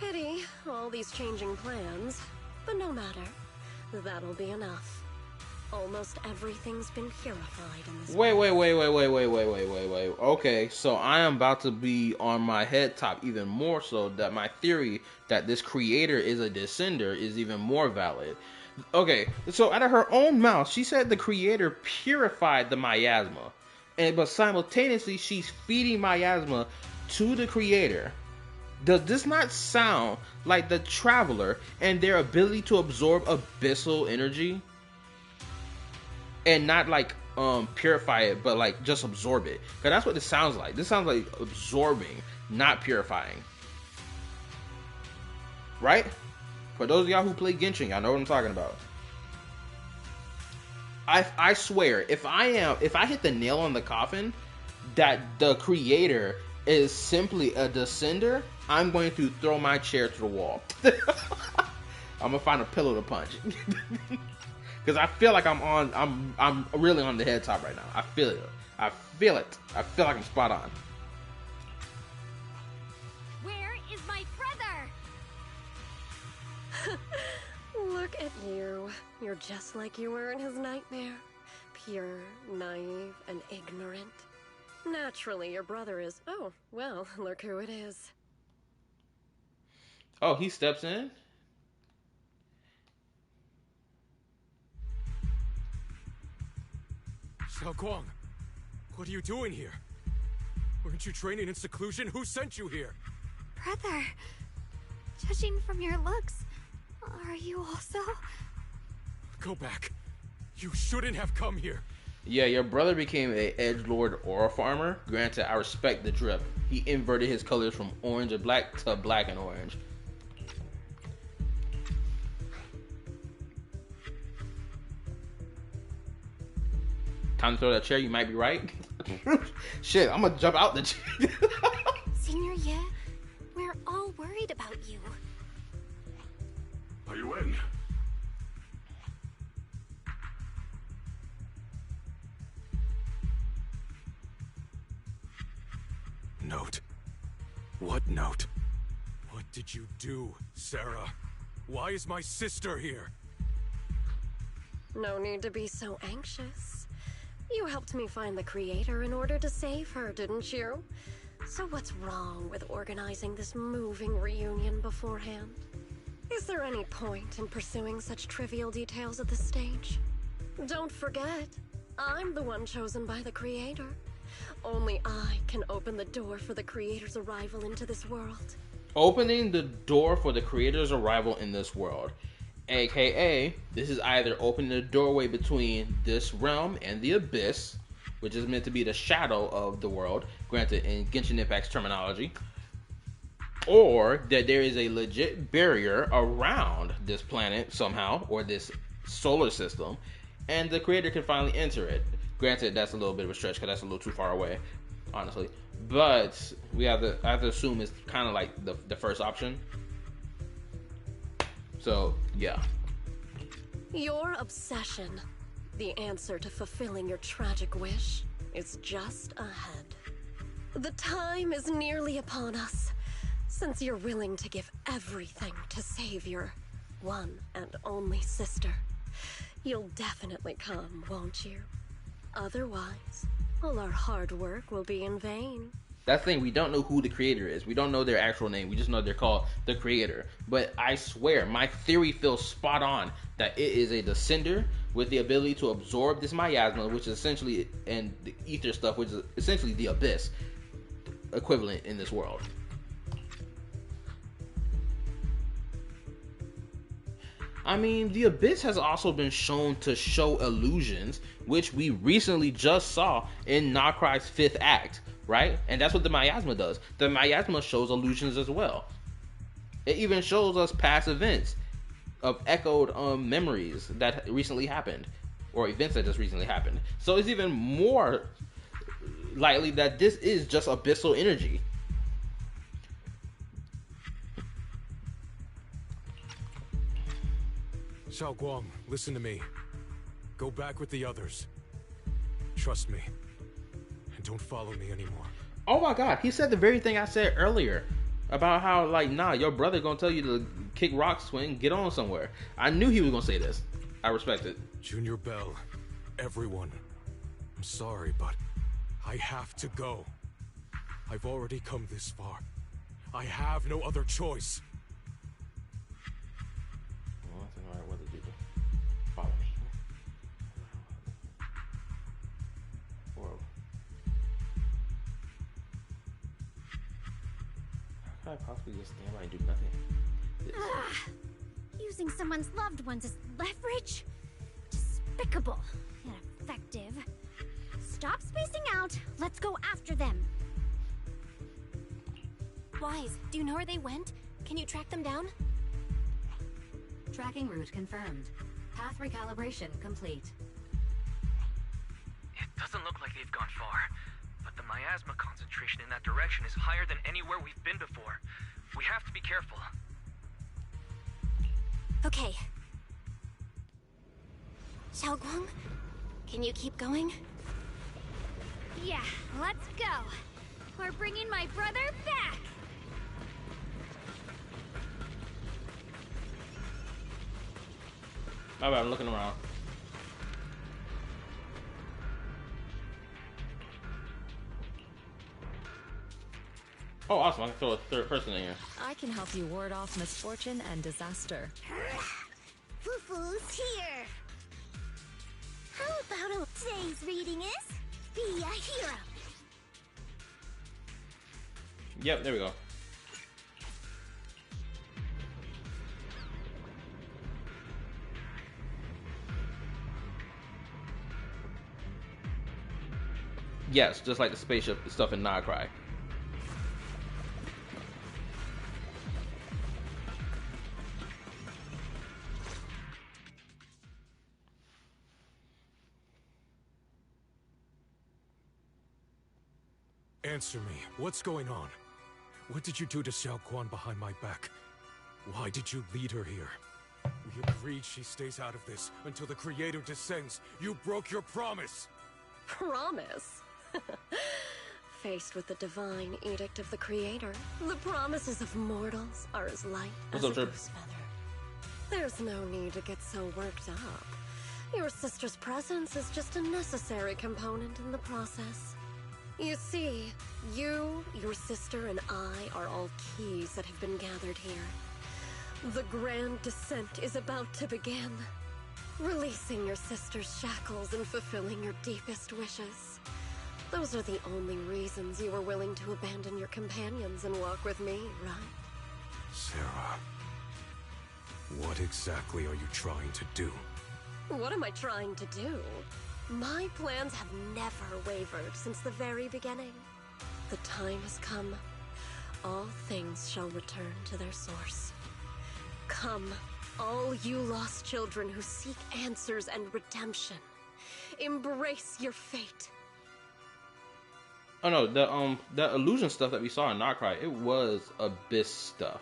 Pity, all these changing plans, but no matter. That'll be enough. Almost everything's been purified in this. Wait. Okay, so I am about to be on my head top even more so that my theory that this creator is a descender is even more valid. Okay, so out of her own mouth, she said the creator purified the miasma. But simultaneously, she's feeding miasma to the creator. Does this not sound like the traveler and their ability to absorb abyssal energy? And not like purify it, but like just absorb it. Because that's what this sounds like. This sounds like absorbing, not purifying. Right? For those of y'all who play Genshin, y'all know what I'm talking about. I swear, if I hit the nail on the coffin that the creator is simply a descender, I'm going to throw my chair to the wall. I'm gonna find a pillow to punch. Because I feel like I'm really on the head top right now. I feel it. I feel like I'm spot on. Where is my brother? Look at you. You're just like you were in his nightmare. Pure, naive, and ignorant. Naturally, your brother is... Oh, well, look who it is. Oh, he steps in? Xiaoguang, what are you doing here? Weren't you training in seclusion? Who sent you here? Brother, Judging from your looks, are you also? Go back. You shouldn't have come here. Yeah, your brother became a edgelord aura farmer. Granted, I respect the drip. He inverted his colors from orange and black to black and orange. Time to throw that chair, you might be right. Shit, I'm gonna jump out the chair. Senior, yeah? We're all worried about you. Are you in? Note. What note? What did you do, Sarah? Why is my sister here? No need to be so anxious. You helped me find the creator in order to save her, didn't you? So what's wrong with organizing this moving reunion beforehand? Is there any point in pursuing such trivial details at this stage? Don't forget, I'm the one chosen by the creator. Only I can open the door for the creator's arrival into this world. Opening the door for the creator's arrival in this world. AKA, this is either opening the doorway between this realm and the abyss, which is meant to be the shadow of the world, granted in Genshin Impact's terminology, or that there is a legit barrier around this planet somehow, or this solar system, and the creator can finally enter it. Granted, that's a little bit of a stretch because that's a little too far away, honestly. But I have to assume it's kind of like the first option. So, yeah. Your obsession, the answer to fulfilling your tragic wish, is just ahead. The time is nearly upon us, since you're willing to give everything to save your one and only sister. You'll definitely come, won't you? Otherwise, all our hard work will be in vain. That's the thing, we don't know who the creator is. We don't know their actual name. We just know they're called the creator. But I swear, my theory feels spot on that it is a descender with the ability to absorb this miasma, which is essentially, and the ether stuff, which is essentially the abyss equivalent in this world. I mean, the abyss has also been shown to show illusions, which we recently just saw in Nocry's 5th act, right? And that's what the miasma does. The miasma shows illusions as well. It even shows us past events of echoed memories that recently happened, or events that just recently happened. So it's even more likely that this is just abyssal energy. Xiaoguang, listen to me. Go back with the others. Trust me. And don't follow me anymore. Oh my god, he said the very thing I said earlier. About how, like, nah, your brother gonna tell you to kick rocks, swing, get on somewhere. I knew he was gonna say this. I respect it. Junior Bell, everyone. I'm sorry, but I have to go. I've already come this far. I have no other choice. Follow me. Whoa. How could I possibly just stand by and do nothing? Using someone's loved ones as leverage? Despicable. Ineffective. Stop spacing out. Let's go after them. Wise, do you know where they went? Can you track them down? Tracking route confirmed. Path recalibration complete. It doesn't look like they've gone far, but the miasma concentration in that direction is higher than anywhere we've been before. We have to be careful. Okay. Xiaoguang, can you keep going? Yeah, let's go. We're bringing my brother back. My bad, I'm looking around. Oh, awesome. I can throw a third person in here. I can help you ward off misfortune and disaster. Fufu's here. How about today's reading is Be a Hero. Yep, there we go. Yes, just like the spaceship stuff in Nightcry. Answer me. What's going on? What did you do to Xiao Quan behind my back? Why did you lead her here? We agreed she stays out of this until the Creator descends. You broke your promise! Promise? Faced with the divine edict of the Creator, the promises of mortals are as light as a goose feather. There's no need to get so worked up. Your sister's presence is just a necessary component in the process. You see, you, your sister, and I are all keys that have been gathered here. The grand descent is about to begin. Releasing your sister's shackles and fulfilling your deepest wishes. Those are the only reasons you were willing to abandon your companions and walk with me, right? Sarah, what exactly are you trying to do? What am I trying to do? My plans have never wavered since the very beginning. The time has come. All things shall return to their source. Come, all you lost children who seek answers and redemption. Embrace your fate. Oh no, the illusion stuff that we saw in Nightcry, it was Abyss stuff.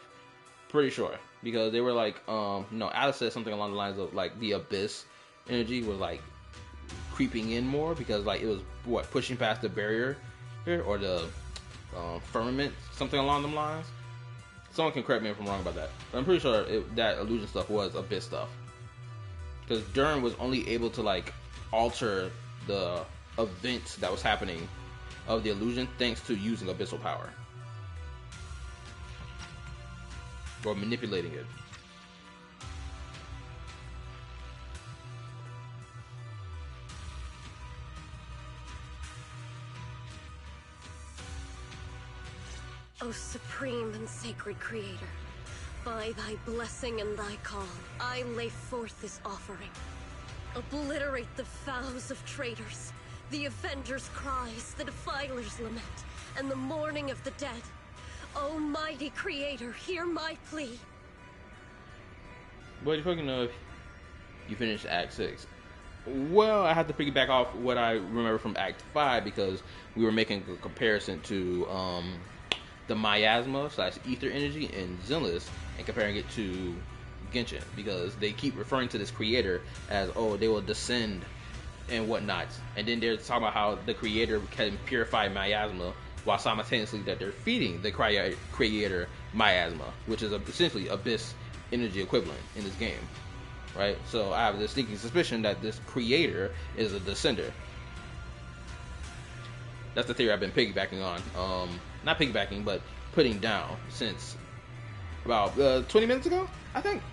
Pretty sure. Because they were like, Alice said something along the lines of like the Abyss energy was like creeping in more because like it was pushing past the barrier here or the firmament, something along them lines. Someone can correct me if I'm wrong about that, but I'm pretty sure that illusion stuff was Abyss stuff because Durn was only able to like alter the events that was happening of the illusion thanks to using abyssal power or manipulating it. O supreme and sacred Creator, by thy blessing and thy call, I lay forth this offering. Obliterate the vows of traitors, the avengers' cries, the defilers' lament, and the mourning of the dead. Almighty Creator, hear my plea. What do you fucking know if you finished Act 6? Well, I have to piggyback off what I remember from Act 5 because we were making a comparison to the miasma / ether energy in Zenless and comparing it to Genshin because they keep referring to this creator as, oh, they will descend and whatnot, and then they're talking about how the creator can purify miasma while simultaneously that they're feeding the creator miasma, which is essentially abyss energy equivalent in this game, right? So I have this sneaking suspicion that this creator is a descender. That's the theory I've been piggybacking on. Not piggybacking, but putting down since about 20 minutes ago, I think.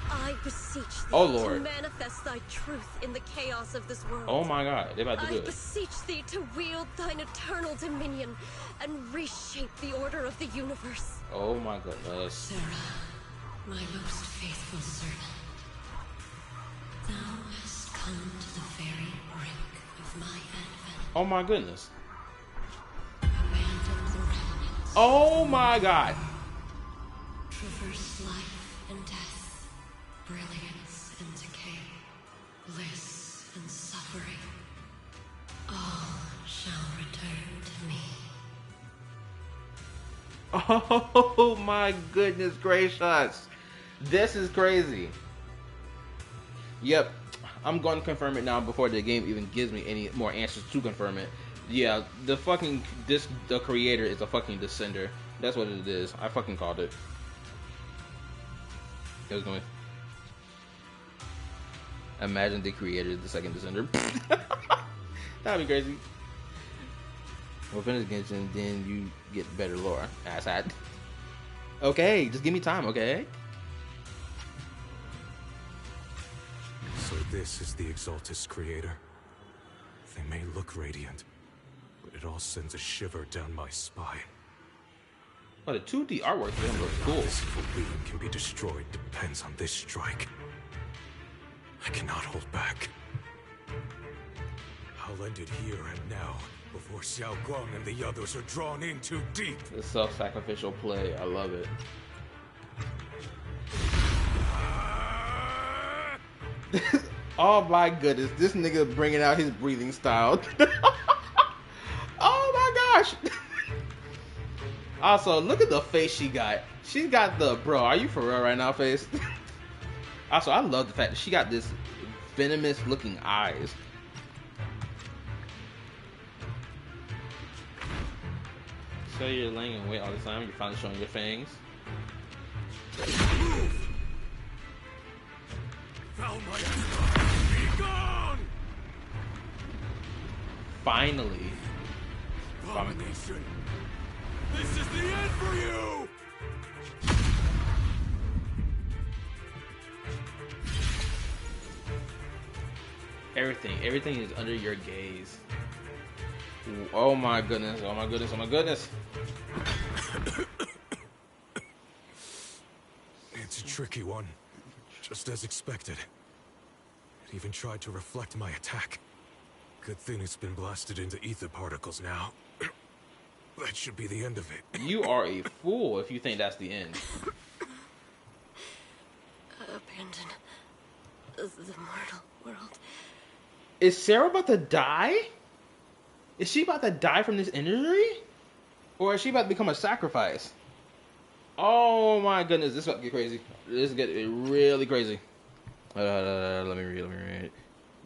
I beseech thee Lord. to manifest thy truth in the chaos of this world. Oh my God, they're about to do I it. beseech thee to wield thine eternal dominion and reshape the order of the universe. Oh my goodness. Sarah, my most faithful servant, thou hast come to the very brink of my advent. Oh my goodness. Oh my God. Traverse life and death, brilliance and decay, bliss and suffering. All shall return to me. Oh my goodness gracious. This is crazy. Yep. I'm going to confirm it now before the game even gives me any more answers to confirm it. Yeah, the creator is a fucking descender. That's what it is. I fucking called it. It was going. Imagine the creator is the second descender. That'd be crazy. We'll finish Genshin, then you get better lore. Asshat. Okay, just give me time, okay? So this is the Exaltus creator. They may look radiant, but it all sends a shiver down my spine. Oh, the 2D artwork for them looks cool. This evil being can be destroyed depends on this strike. I cannot hold back. How all ended here and now, before Xiao Guang and the others are drawn in too deep. The self-sacrificial play, I love it. Oh my goodness, this nigga bringing out his breathing style. Oh my gosh. Also, look at the face she got. She's got the, bro, are you for real right now face? Also, I love the fact that she got this venomous looking eyes. So you're laying in wait all the time, you're finally showing your fangs. Finally. Abomination. This is the end for you! Everything is under your gaze. Oh my goodness, oh my goodness, oh my goodness. It's a tricky one, just as expected. It even tried to reflect my attack. Good thing it's been blasted into ether particles now. That should be the end of it. You are a fool if you think that's the end. Abandon the mortal world. Is Sarah about to die? Is she about to die from this injury? Or is she about to become a sacrifice? Oh my goodness, this is about to get crazy. This is getting really crazy. Let me read.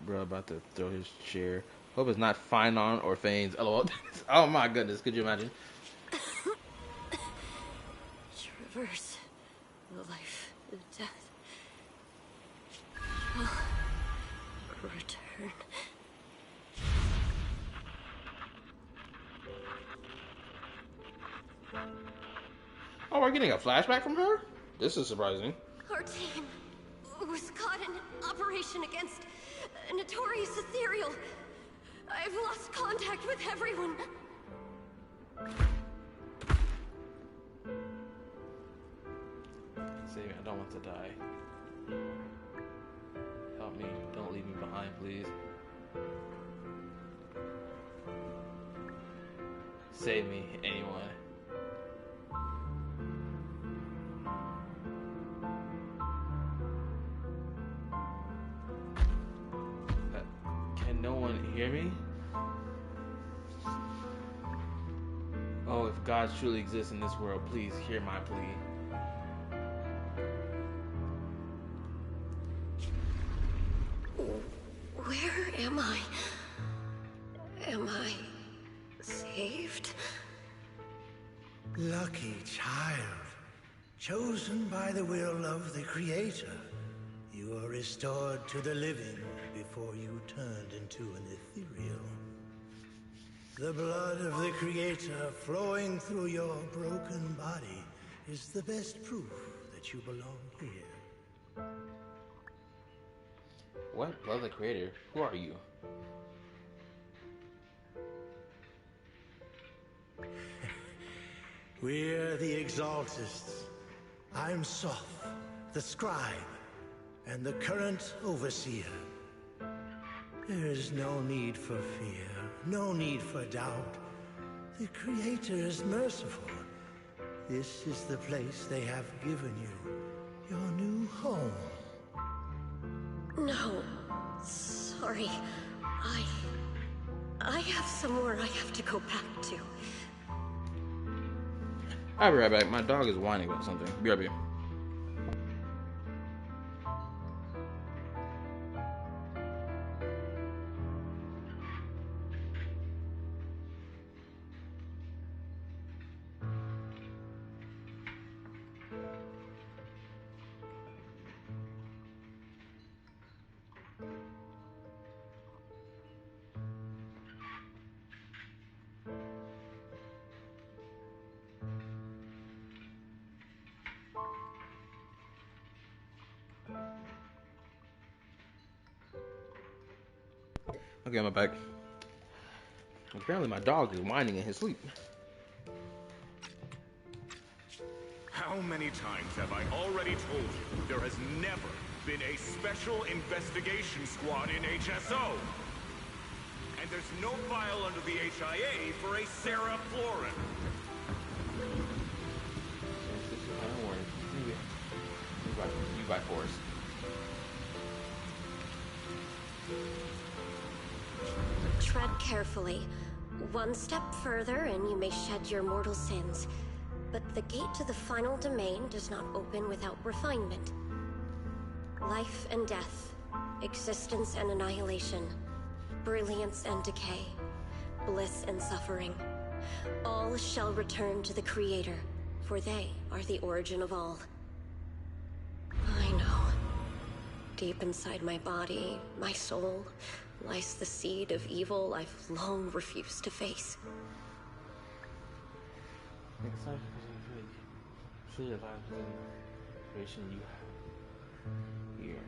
Bro, about to throw his chair. Hope it's not Finon or Fanes. LOL. Oh my goodness, could you imagine? Traverse the life, the death. Return. Oh, we're getting a flashback from her? This is surprising. Our team was caught in operation against a notorious ethereal. I've lost contact with everyone. Save me, I don't want to die. Help me, don't leave me behind, please. Save me, anyone. Can no one hear me? Oh, if God truly exists in this world, please hear my plea. Where am I? Am I saved? Lucky child, chosen by the will of the Creator. You are restored to the living before you turned into an ethereal. The blood of the Creator flowing through your broken body is the best proof that you belong here. What? Blood of the Creator? Who are you? We're the Exaltists. I'm Soth, the Scribe, and the current Overseer. There is no need for fear, no need for doubt. The Creator is merciful. This is the place they have given you, your new home. No, sorry. I have somewhere I have to go back to. I'll be right back. My dog is whining about something. Be right back. Okay, I'm back. Apparently my dog is whining in his sleep. How many times have I already told you there has never been a special investigation squad in HSO? And there's no file under the HIA for a Sarah Florin. This is kind of warning. You by force. Tread carefully. One step further and you may shed your mortal sins. But the gate to the final domain does not open without refinement. Life and death, existence and annihilation, brilliance and decay, bliss and suffering. All shall return to the Creator, for they are the origin of all. I know. Deep inside my body, my soul, lies the seed of evil I've long refused to face. Next time, see the situation you have here.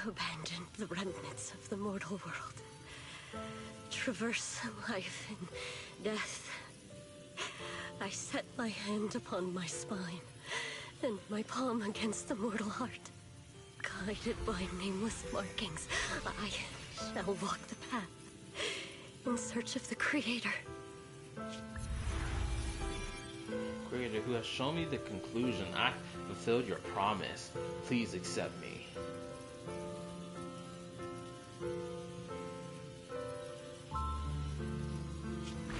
Abandon the remnants of the mortal world. Traverse life and death. I set my hand upon my spine, and my palm against the mortal heart. Guided by nameless markings, I shall walk the path in search of the Creator. Creator, who has shown me the conclusion, I fulfilled your promise. Please accept me.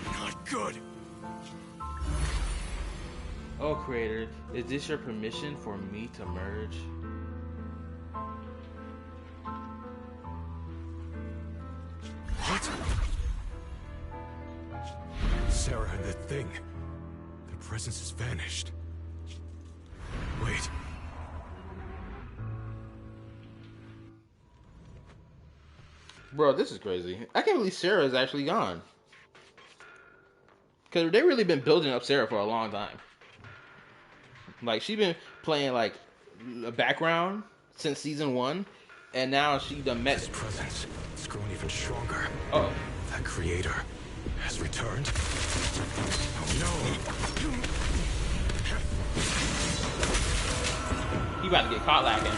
Not good. Oh, Creator, is this your permission for me to merge? What? Sarah and the thing. Their presence has vanished. Wait. Bro, this is crazy. I can't believe Sarah is actually gone. Because they really been building up Sarah for a long time. Like, she been playing, like, a background since season 1. And now she done met... His presence, it's grown even stronger. Oh. That Creator has returned. Oh no! He about to get caught lacking.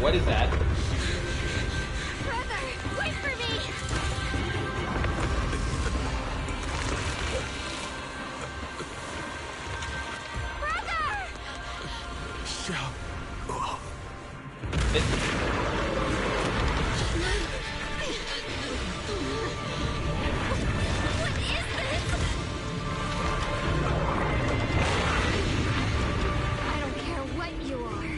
What is that? Brother, wait for me! Brother! Xiao. What is this? I don't care what you are.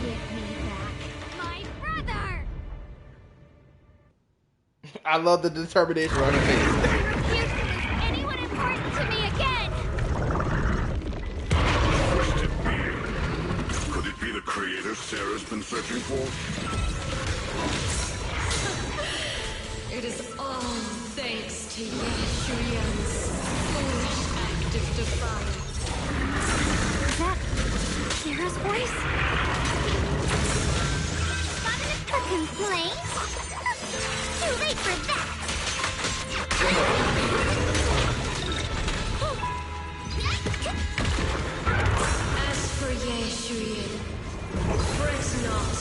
Give me back my brother! I love the determination on her face. I refuse to lose anyone important to me again! Could it be the Creator Sarah's been searching for? It is all thanks to Yeshuyan's foolish act of defiance. Is that Sarah's voice? A complaint? Too late for that! As for Yeshuyan, fret not.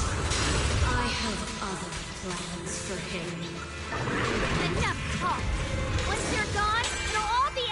I have other plans for him. Enough talk! Once you're gone, it'll all be...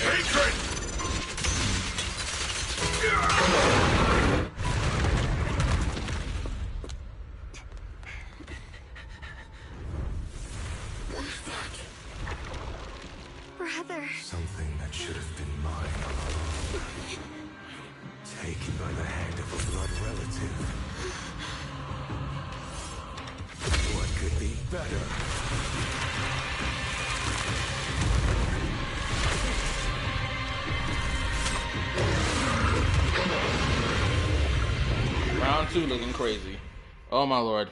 Hatred! Brother. Something that should have been mine all along. Taken by the hand of a blood relative. What could be better? Round 2 looking crazy. Oh my lord.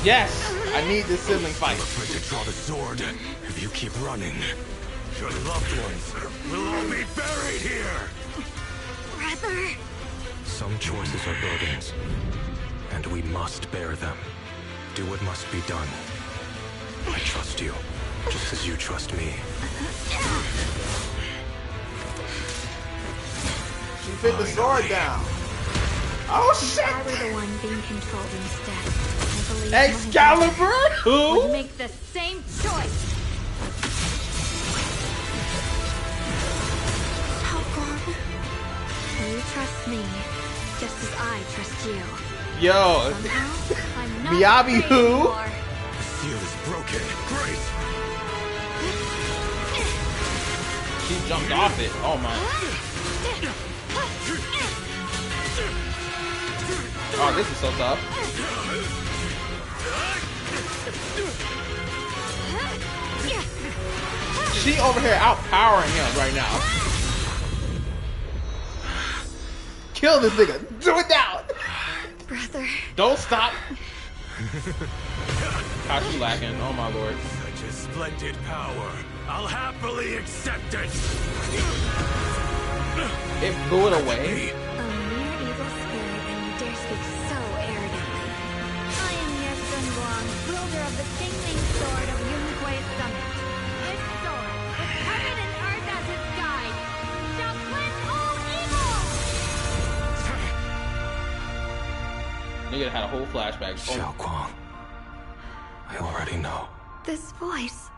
Yes! I need this sibling fight. I'm afraid to draw the sword. If you keep running, your loved ones will all be buried here! Brother! Some choices are burdens, and we must bear them. Do what must be done. I trust you, just as you trust me. She fit the sword down. Oh shit! I were the one being controlled instead. Excalibur? Who? Would make the same choice. Xiaoguang, you trust me, just as I trust you. Yo, Miyabi who? The seal is broken. Great. She jumped off it. Oh my. Oh, this is so tough. She over here outpowering him right now. Kill this nigga. Do it now. Brother. Don't stop. How's she lacking? Oh my lord. Such a splendid power. I'll happily accept it. It blew it away. A mere evil spirit, and you dare speak so arrogantly. I am Ye Sunguang, wielder of the Qingming sword of Yunhui Summit. This sword, with heaven and earth as its guide, shall cleanse all evil! Nigga had a whole flashback. Xiaoguang, I already know. This voice.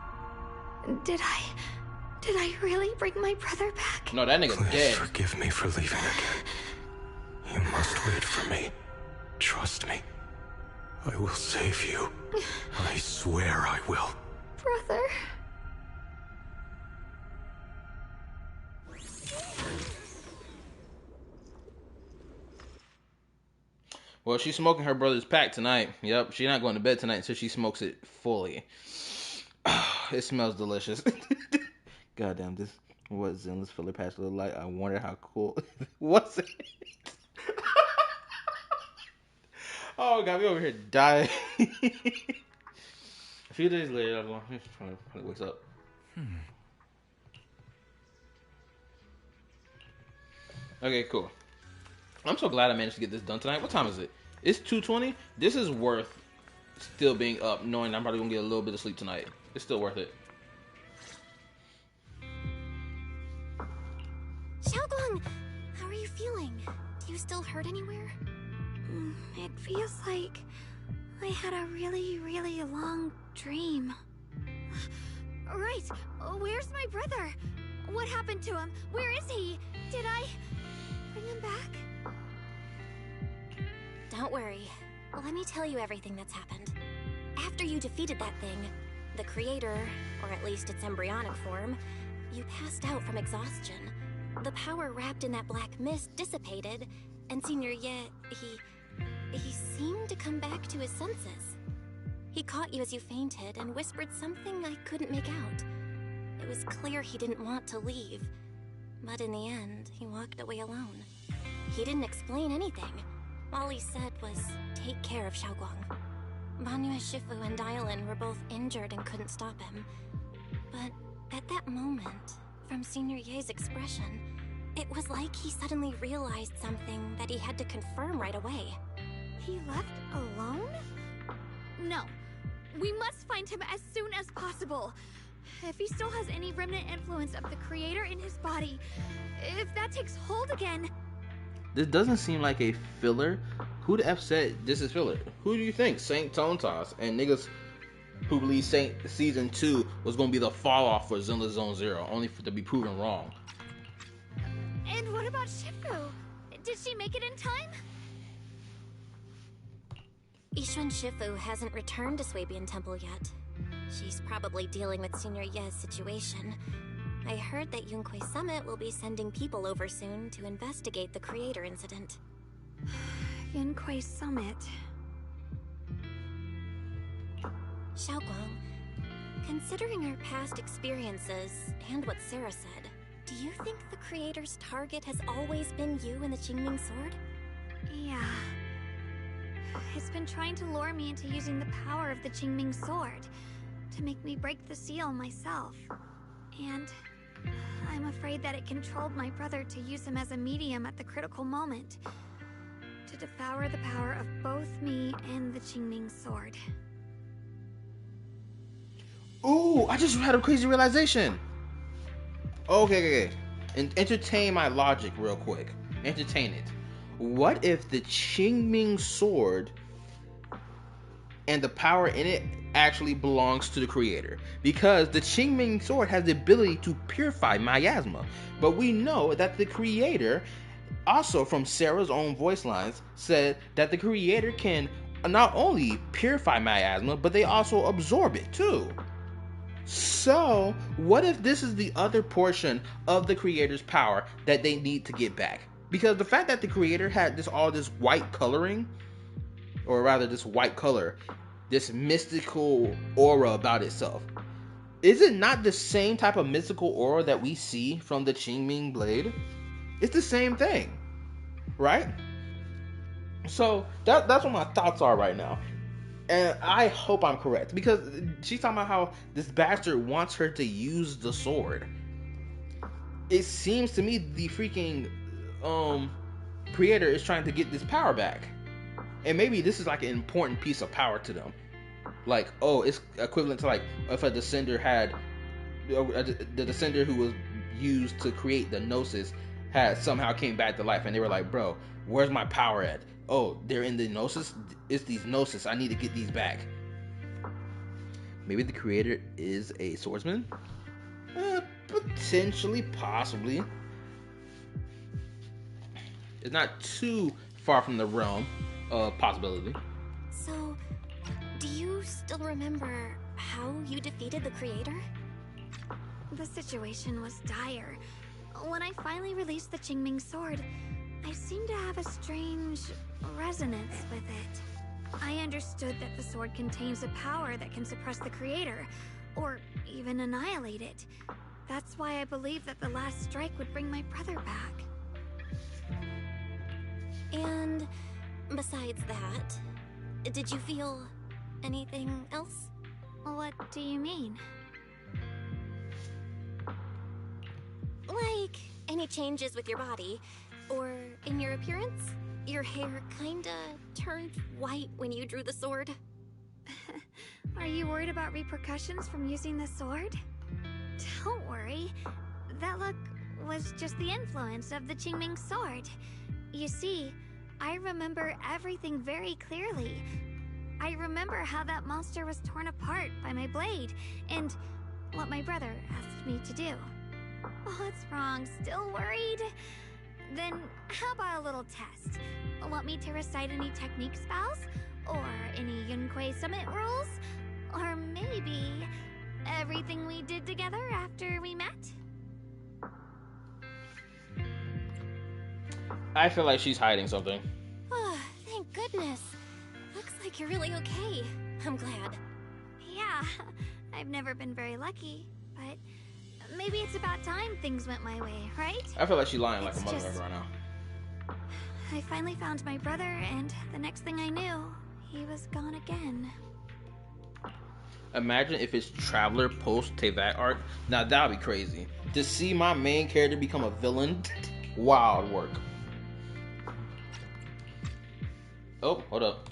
Did I really bring my brother back? No, that nigga's dead. Forgive me for leaving again. You must wait for me. Trust me. I will save you. I swear I will. Brother. Well, she's smoking her brother's pack tonight. Yep, she's not going to bed tonight until she smokes it fully. It smells delicious. Goddamn, this what Zenless filler patch look like. I wonder how cool. What's it? Oh god, we over here dying. A few days later, I'm probably wakes up. Okay, cool. I'm so glad I managed to get this done tonight. What time is it? It's 2:20. This is worth still being up, knowing I'm probably gonna get a little bit of sleep tonight. It's still worth it. Xiaoguang, how are you feeling? Do you still hurt anywhere? It feels like I had a really, really long dream. Right. Where's my brother? What happened to him? Where is he? Did I bring him back? Don't worry. Let me tell you everything that's happened. After you defeated that thing, the creator, or at least its embryonic form, you passed out from exhaustion. The power wrapped in that black mist dissipated, and Senior Ye, he seemed to come back to his senses. He caught you as you fainted and whispered something I couldn't make out. It was clear he didn't want to leave, but in the end, he walked away alone. He didn't explain anything. All he said was, take care of Xiaoguang. Banyue Shifu and Dylan were both injured and couldn't stop him. But at that moment, from Senior Ye's expression, it was like he suddenly realized something that he had to confirm right away. He left alone? No. We must find him as soon as possible. If he still has any remnant influence of the creator in his body, if that takes hold again... This doesn't seem like a filler. Who the F said this is filler? Who do you think? Saint Tone Toss and niggas who believe Saint Season 2 was going to be the fall off for Zenless Zone Zero, only to be proven wrong. And what about Shifu? Did she make it in time? Ishuan Shifu hasn't returned to Swabian Temple yet. She's probably dealing with Senior Ye's situation. I heard that Yunhui Summit will be sending people over soon to investigate the creator incident. Yunhui Summit. Xiaoguang, considering our past experiences and what Sarah said, do you think the creator's target has always been you and the Qingming sword? Yeah. It's been trying to lure me into using the power of the Qingming sword to make me break the seal myself. And I'm afraid that it controlled my brother to use him as a medium at the critical moment, to devour the power of both me and the Qingming sword. Ooh, I just had a crazy realization. Okay. Entertain my logic real quick. Entertain it. What if the Qingming sword and the power in it actually belongs to the creator? Because the Qingming sword has the ability to purify miasma. But we know that the creator, also from Sarah's own voice lines, said that the creator can not only purify miasma, but they also absorb it too. So, what if this is the other portion of the creator's power that they need to get back? Because the fact that the creator had all this white coloring, or rather this white color, this mystical aura about itself, is it not the same type of mystical aura that we see from the Qingming blade? It's the same thing, right? So that's what my thoughts are right now. And I hope I'm correct, because she's talking about how this bastard wants her to use the sword. It seems to me the freaking creator is trying to get this power back. And maybe this is like an important piece of power to them. Like, oh, it's equivalent to like if a descender had the descender who was used to create the Gnosis had somehow came back to life, and they were like, bro, where's my power at? Oh, they're in the Gnosis. It's these Gnosis. I need to get these back. Maybe the creator is a swordsman? Potentially, possibly. It's not too far from the realm of possibility. So, do you still remember how you defeated the creator? The situation was dire. When I finally released the Qingming sword, I seemed to have a strange resonance with it. I understood that the sword contains a power that can suppress the creator, or even annihilate it. That's why I believed that the last strike would bring my brother back. And besides that, did you feel anything else? What do you mean? Like, any changes with your body, or in your appearance? Your hair kinda turned white when you drew the sword. Are you worried about repercussions from using the sword? Don't worry. That look was just the influence of the Qingming sword. You see, I remember everything very clearly. I remember how that monster was torn apart by my blade, and what my brother asked me to do. What's wrong? Still worried? Then how about a little test? Want me to recite any technique spells? Or any Yunquei Summit rules? Or maybe everything we did together after we met? I feel like she's hiding something. Oh, thank goodness. Looks like you're really okay. I'm glad. Yeah, I've never been very lucky, but maybe it's about time things went my way, right? I feel like she's lying like It's a mother just- right now. I finally found my brother, and the next thing I knew, he was gone again. Imagine if it's Traveler post Teyvat arc. Now that would be crazy. To see my main character become a villain, wild work. Oh, hold up.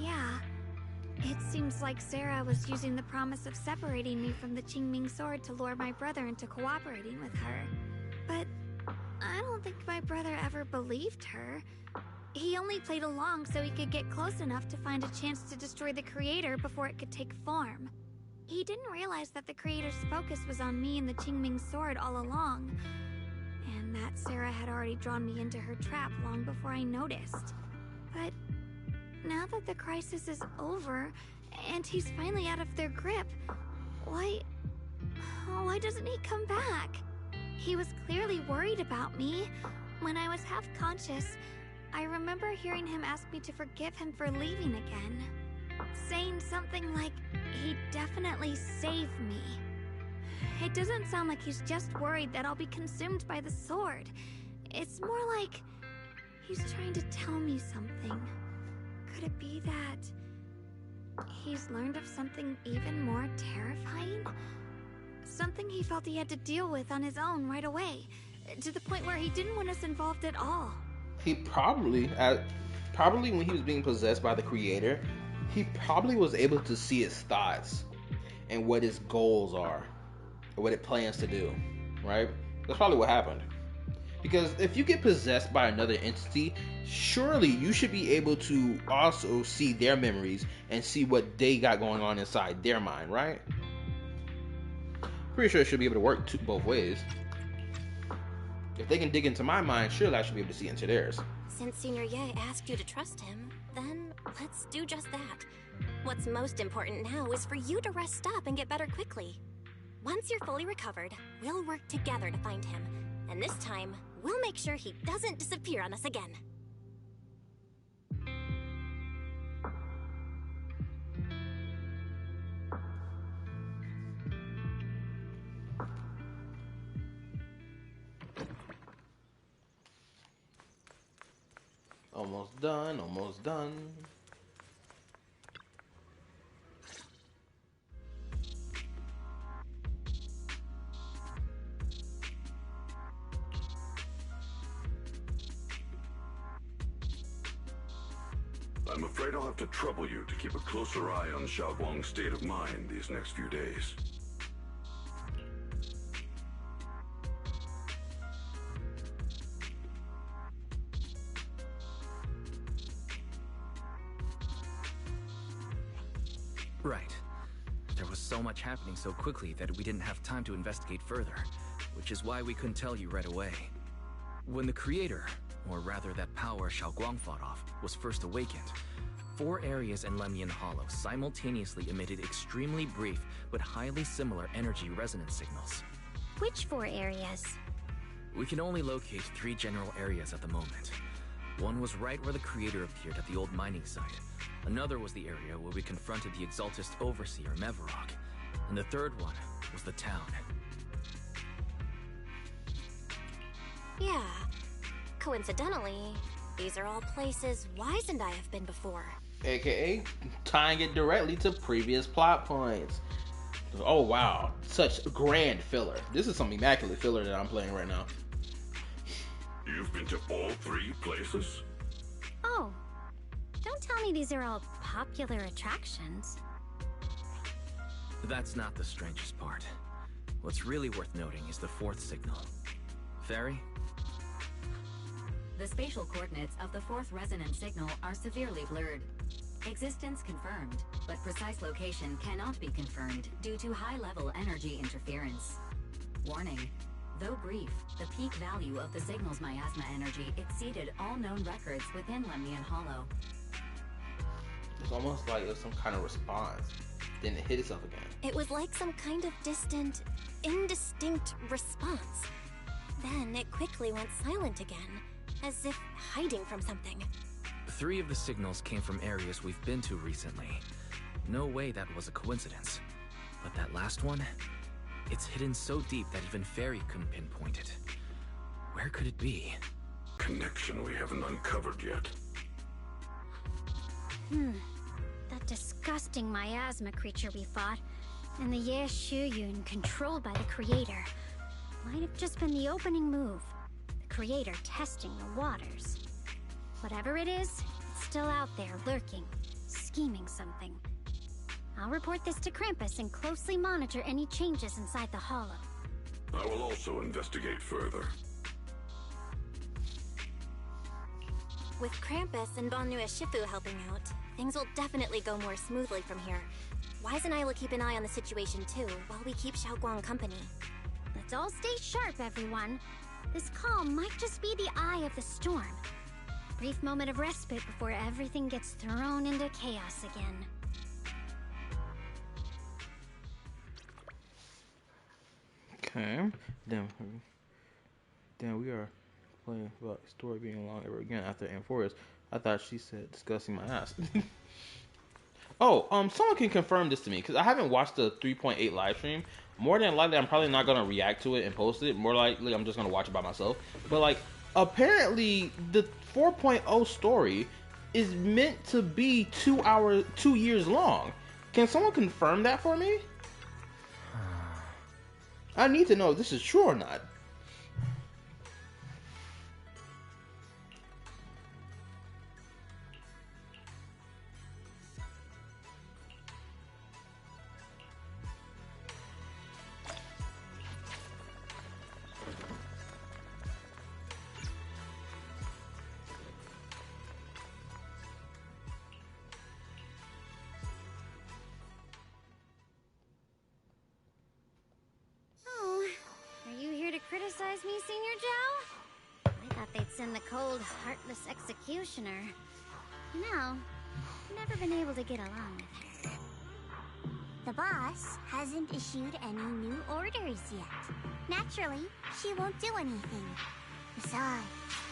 Yeah. It seems like Sarah was using the promise of separating me from the Qingming sword to lure my brother into cooperating with her. But I don't think my brother ever believed her. He only played along so he could get close enough to find a chance to destroy the creator before it could take form. He didn't realize that the creator's focus was on me and the Qingming sword all along, and that Sarah had already drawn me into her trap long before I noticed. But now that the crisis is over, and he's finally out of their grip, why doesn't he come back? He was clearly worried about me. When I was half conscious, I remember hearing him ask me to forgive him for leaving again, saying something like he'd definitely save me. It doesn't sound like he's just worried that I'll be consumed by the sword. It's more like he's trying to tell me something. Could it be that he's learned of something even more terrifying? Something he felt he had to deal with on his own right away, to the point where he didn't want us involved at all. He probably when he was being possessed by the creator, he probably was able to see his thoughts and what his goals are, or what it plans to do, right? That's probably what happened. Because if you get possessed by another entity, surely you should be able to also see their memories and see what they got going on inside their mind, right? Pretty sure it should be able to work both ways. If they can dig into my mind, surely I should be able to see into theirs. Since Senior Ye asked you to trust him, then let's do just that. What's most important now is for you to rest up and get better quickly. Once you're fully recovered, we'll work together to find him. And this time, we'll make sure he doesn't disappear on us again. Almost done, almost done. I'm afraid I'll have to trouble you to keep a closer eye on Xiaoguang's state of mind these next few days. Right. There was so much happening so quickly that we didn't have time to investigate further, which is why we couldn't tell you right away. When the creator, or rather that power Xiaoguang fought off, was first awakened, 4 areas in Lemnian Hollow simultaneously emitted extremely brief but highly similar energy resonance signals. Which 4 areas? We can only locate 3 general areas at the moment. One was right where the creator appeared at the old mining site. Another was the area where we confronted the Exaltist Overseer, Mevarok. And the third one was the town. Yeah. Coincidentally, these are all places Wise and I have been before. AKA tying it directly to previous plot points. Oh wow, such grand filler. This is some immaculate filler that I'm playing right now. You've been to all 3 places? Oh, don't tell me these are all popular attractions. That's not the strangest part. What's really worth noting is the 4th signal. Fairy? The spatial coordinates of the 4th resonance signal are severely blurred. Existence confirmed, but precise location cannot be confirmed due to high-level energy interference. Warning. Though brief, the peak value of the signal's miasma energy exceeded all known records within Lemnian Hollow. It's almost like it was some kind of response. Then it hit itself again. It was like some kind of distant, indistinct response. Then it quickly went silent again, as if hiding from something. 3 of the signals came from areas we've been to recently. No way that was a coincidence. But that last one? It's hidden so deep that even Fairy couldn't pinpoint it. Where could it be? Connection we haven't uncovered yet. That disgusting miasma creature we fought, and the Ye Shuyun controlled by the creator, might have just been the opening move. The creator testing the waters. Whatever it is, it's still out there lurking, scheming something. I'll report this to Krampus and closely monitor any changes inside the hollow. I will also investigate further. With Krampus and Banyu Shifu helping out, things will definitely go more smoothly from here. Wise and I will keep an eye on the situation too, while we keep Xiaoguang company. Let's all stay sharp, everyone. This calm might just be the eye of the storm. Brief moment of respite before everything gets thrown into chaos again. Okay. Then we are playing about the story being long ever again after Amphoris. I thought she said discussing my ass. Oh, someone can confirm this to me because I haven't watched the 3.8 live stream. More than likely, I'm probably not gonna react to it and post it. More likely, I'm just gonna watch it by myself. But like, apparently, the 4.0 story is meant to be 2 years long. Can someone confirm that for me? I need to know if this is true or not. Criticize me, Senior Joe? I thought they'd send the cold, heartless executioner. No, never been able to get along with her. The boss hasn't issued any new orders yet. Naturally, she won't do anything. Besides,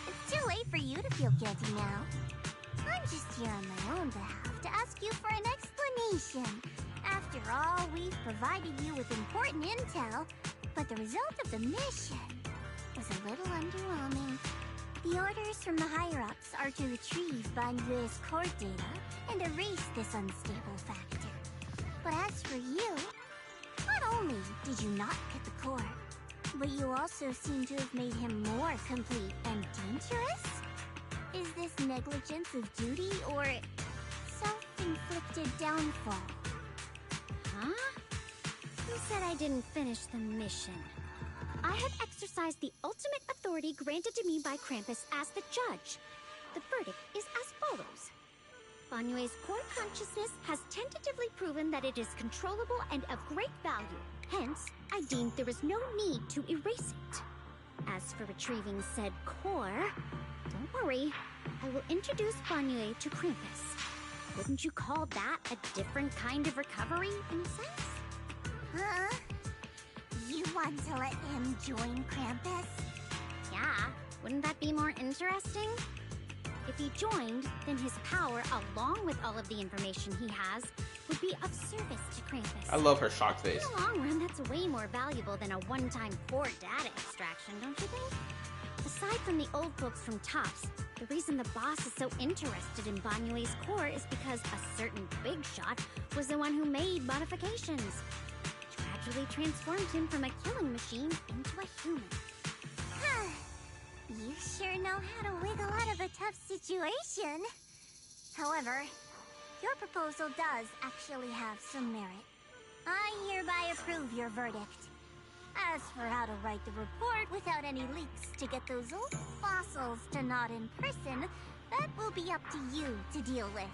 it's too late for you to feel guilty now. I'm just here on my own behalf to ask you for an explanation. After all, we've provided you with important intel, but the result of the mission was a little underwhelming. The orders from the higher-ups are to retrieve Banyue's core data and erase this unstable factor. But as for you, not only did you not get the core, but you also seem to have made him more complete and dangerous? Is this negligence of duty or self-inflicted downfall? Huh? Who said I didn't finish the mission? I have exercised the ultimate authority granted to me by Krampus as the judge. The verdict is as follows. Banyue's core consciousness has tentatively proven that it is controllable and of great value. Hence, I deemed there is no need to erase it. As for retrieving said core, don't worry. I will introduce Banyue to Krampus. Wouldn't you call that a different kind of recovery, in a sense? Huh? You want to let him join Krampus? Yeah, wouldn't that be more interesting? If he joined, then his power, along with all of the information he has, would be of service to Krampus. I love her shocked face. In the long run, that's way more valuable than a one-time core data extraction, don't you think? Aside from the old folks from TOPS, the reason the boss is so interested in Banyue's core is because a certain big shot was the one who made modifications. Gradually transformed him from a killing machine into a human. You sure know how to wiggle out of a tough situation. However, your proposal does actually have some merit. I hereby approve your verdict. As for how to write the report without any leaks to get those old fossils to nod in person, that will be up to you to deal with.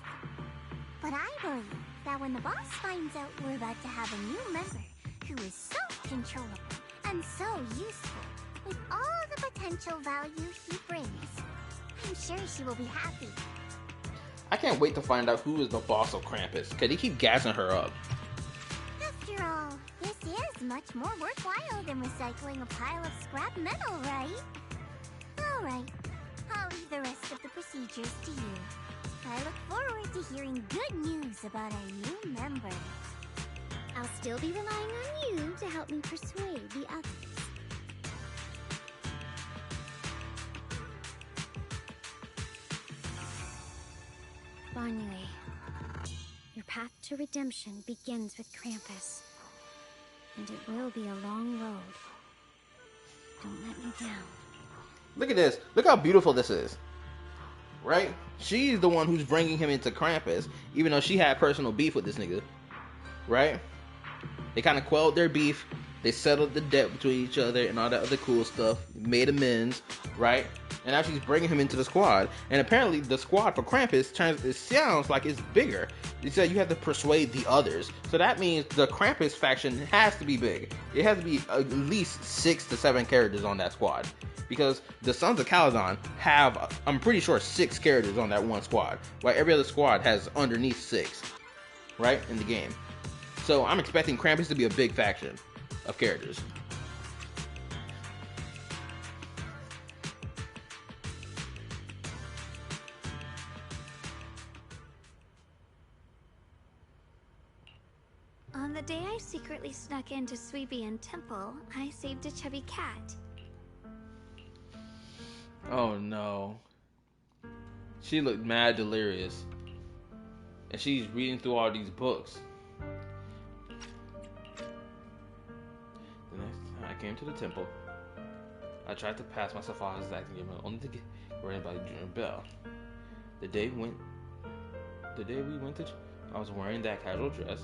But I believe that when the boss finds out we're about to have a new member who is so controllable and so useful, with all the potential value he brings, I'm sure she will be happy. I can't wait to find out who is the boss of Krampus, because he keep gassing her up. After all, this is much more worthwhile than recycling a pile of scrap metal, right? Alright, I'll leave the rest of the procedures to you. I look forward to hearing good news about our new member. I'll still be relying on you to help me persuade the others. Banyue, your path to redemption begins with Krampus. And it will be a long road. Don't let me down. Look at this. Look how beautiful this is. Right? She's the one who's bringing him into Krampus, even though she had personal beef with this nigga. Right? They kind of quelled their beef. They settled the debt between each other and all that other cool stuff. Made amends. Right? And now she's bringing him into the squad. And apparently the squad for Krampus it sounds like it's bigger. They said you have to persuade the others. So that means the Krampus faction has to be big. It has to be at least 6 to 7 characters on that squad. Because the Sons of Caladon have, I'm pretty sure, 6 characters on that one squad. While every other squad has underneath 6. Right? In the game. So I'm expecting Krampus to be a big faction of characters. On the day I secretly snuck into Suibian Temple, I saved a chubby cat. Oh no. She looked mad delirious. And she's reading through all these books. The next time I came to the temple, I tried to pass myself off as acting human, only to get raided by Junior Bell. The day we went to, I was wearing that casual dress.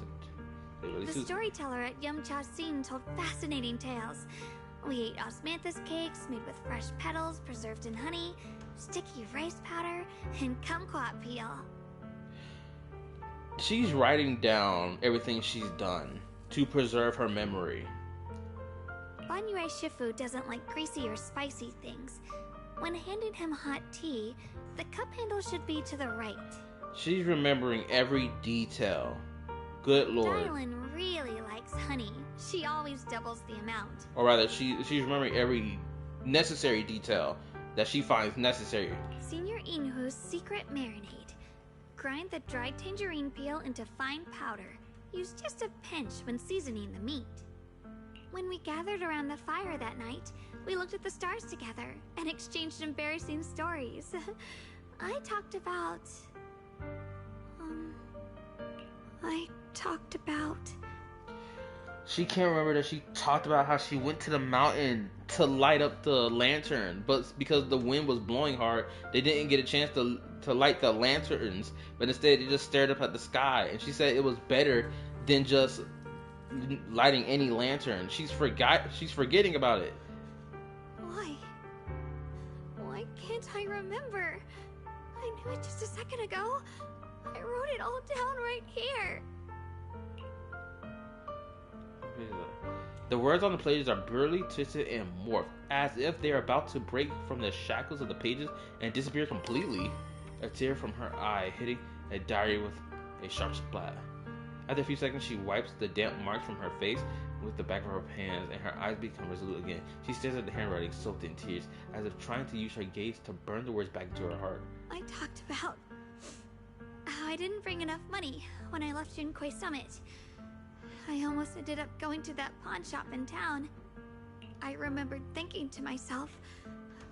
The storyteller at Yum-Cha Sin told fascinating tales. We ate osmanthus cakes made with fresh petals preserved in honey, sticky rice powder, and kumquat peel. She's writing down everything she's done to preserve her memory. Banyue Shifu doesn't like greasy or spicy things. When handing him hot tea, the cup handle should be to the right. She's remembering every detail. Good lord. Dylan really likes honey. She always doubles the amount. Or rather, she's remembering every necessary detail that she finds necessary. Senior Inhu's secret marinade. Grind the dried tangerine peel into fine powder. Use just a pinch when seasoning the meat. When we gathered around the fire that night, we looked at the stars together and exchanged embarrassing stories. I talked about... She can't remember that she talked about how she went to the mountain to light up the lantern, but because the wind was blowing hard, they didn't get a chance to light the lanterns, but instead they just stared up at the sky, and she said it was better than just lighting any lantern. She's forgetting about it. Why can't I remember? I knew it just a second ago. I wrote it all down right here. The words on the pages are brutally twisted and morphed, as if they are about to break from the shackles of the pages and disappear completely. A tear from her eye hitting a diary with a sharp splat. After a few seconds, she wipes the damp marks from her face with the back of her hands, and her eyes become resolute again. She stares at the handwriting soaked in tears, as if trying to use her gaze to burn the words back into her heart. I talked about how I didn't bring enough money when I left Junkoi Summit. I almost ended up going to that pawn shop in town. I remembered thinking to myself,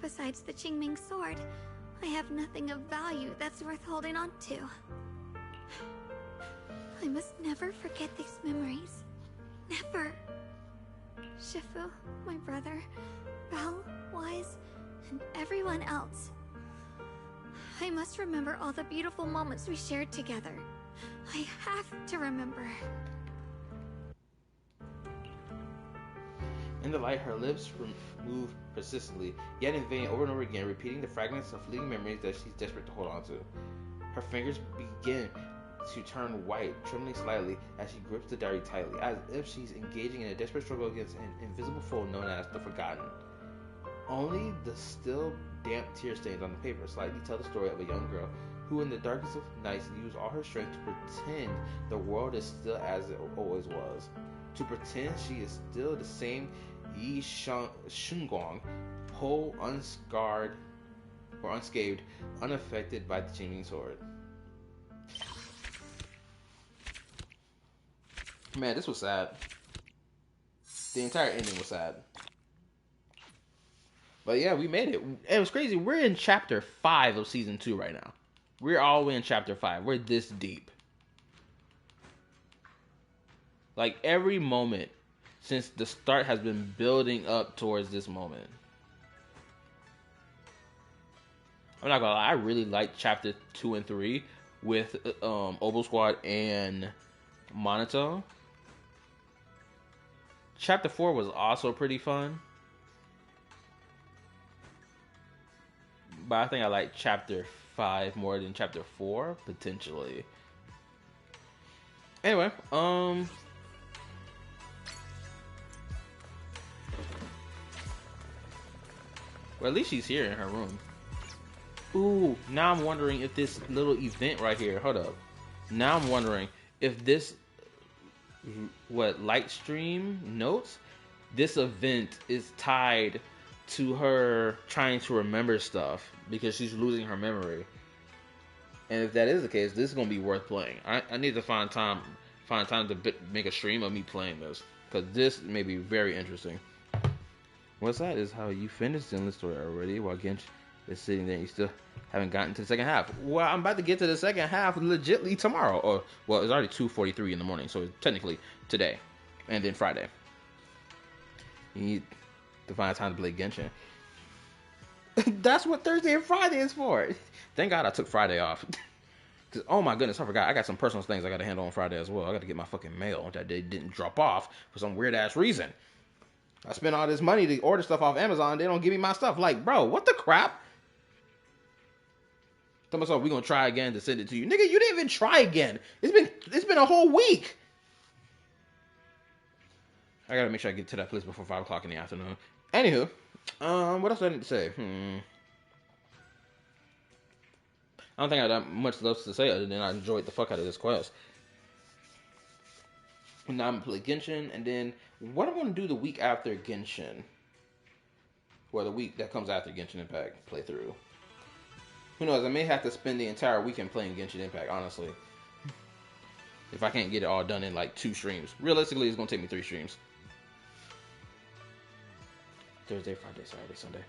besides the Qingming sword, I have nothing of value that's worth holding on to. I must never forget these memories. Never. Shifu, my brother, Belle, Wise, and everyone else. I must remember all the beautiful moments we shared together. I have to remember. In the light, her lips move persistently, yet in vain, over and over again, repeating the fragments of fleeting memories that she's desperate to hold on to. Her fingers begin to turn white, trembling slightly as she grips the diary tightly, as if she's engaging in a desperate struggle against an invisible foe known as the Forgotten. Only the still damp tear stains on the paper slightly tell the story of a young girl who, in the darkest of nights, used all her strength to pretend the world is still as it always was. To pretend she is still the same Yi Shunguang, whole, unscarred, or unscathed, unaffected by the Qingming sword. Man, this was sad. The entire ending was sad. But yeah, we made it. It was crazy. We're in chapter 5 of season 2 right now. We're all the way in chapter 5. We're this deep. Like, every moment since the start has been building up towards this moment. I'm not gonna lie, I really liked chapter 2 and 3 with Oboe Squad and Monato. Chapter 4 was also pretty fun. But I think I like chapter 5 more than chapter 4, potentially. Anyway, well, at least she's here in her room. Ooh, now I'm wondering if this little event right here, hold up. Now I'm wondering if this, light stream notes, this event is tied to her trying to remember stuff because she's losing her memory. And if that is the case, this is going to be worth playing. I need to find time to make a stream of me playing this, because this may be very interesting. What's that is how you finished Zenless story already while Genshin is sitting there and you still haven't gotten to the second half. Well, I'm about to get to the second half legitly tomorrow. Or, well, it's already 2:43 in the morning, so it's technically today. And then Friday. You need to find time to play Genshin. That's what Thursday and Friday is for. Thank God I took Friday off. Because, oh my goodness, I forgot. I got some personal things I got to handle on Friday as well. I got to get my fucking mail that they didn't drop off for some weird-ass reason. I spent all this money to order stuff off Amazon. They don't give me my stuff. Like, bro, what the crap? Tell myself we're gonna try again to send it to you. Nigga, you didn't even try again. It's been a whole week. I gotta make sure I get to that place before 5 o'clock in the afternoon. Anywho, what else do I need to say? I don't think I got much else to say other than I enjoyed the fuck out of this quest. Now I'm gonna play Genshin, and then what I'm gonna do the week after Genshin, or the week that comes after Genshin Impact playthrough. Who knows? I may have to spend the entire weekend playing Genshin Impact, honestly. If I can't get it all done in like 2 streams. Realistically, it's gonna take me 3 streams. Thursday, Friday, Saturday, Sunday.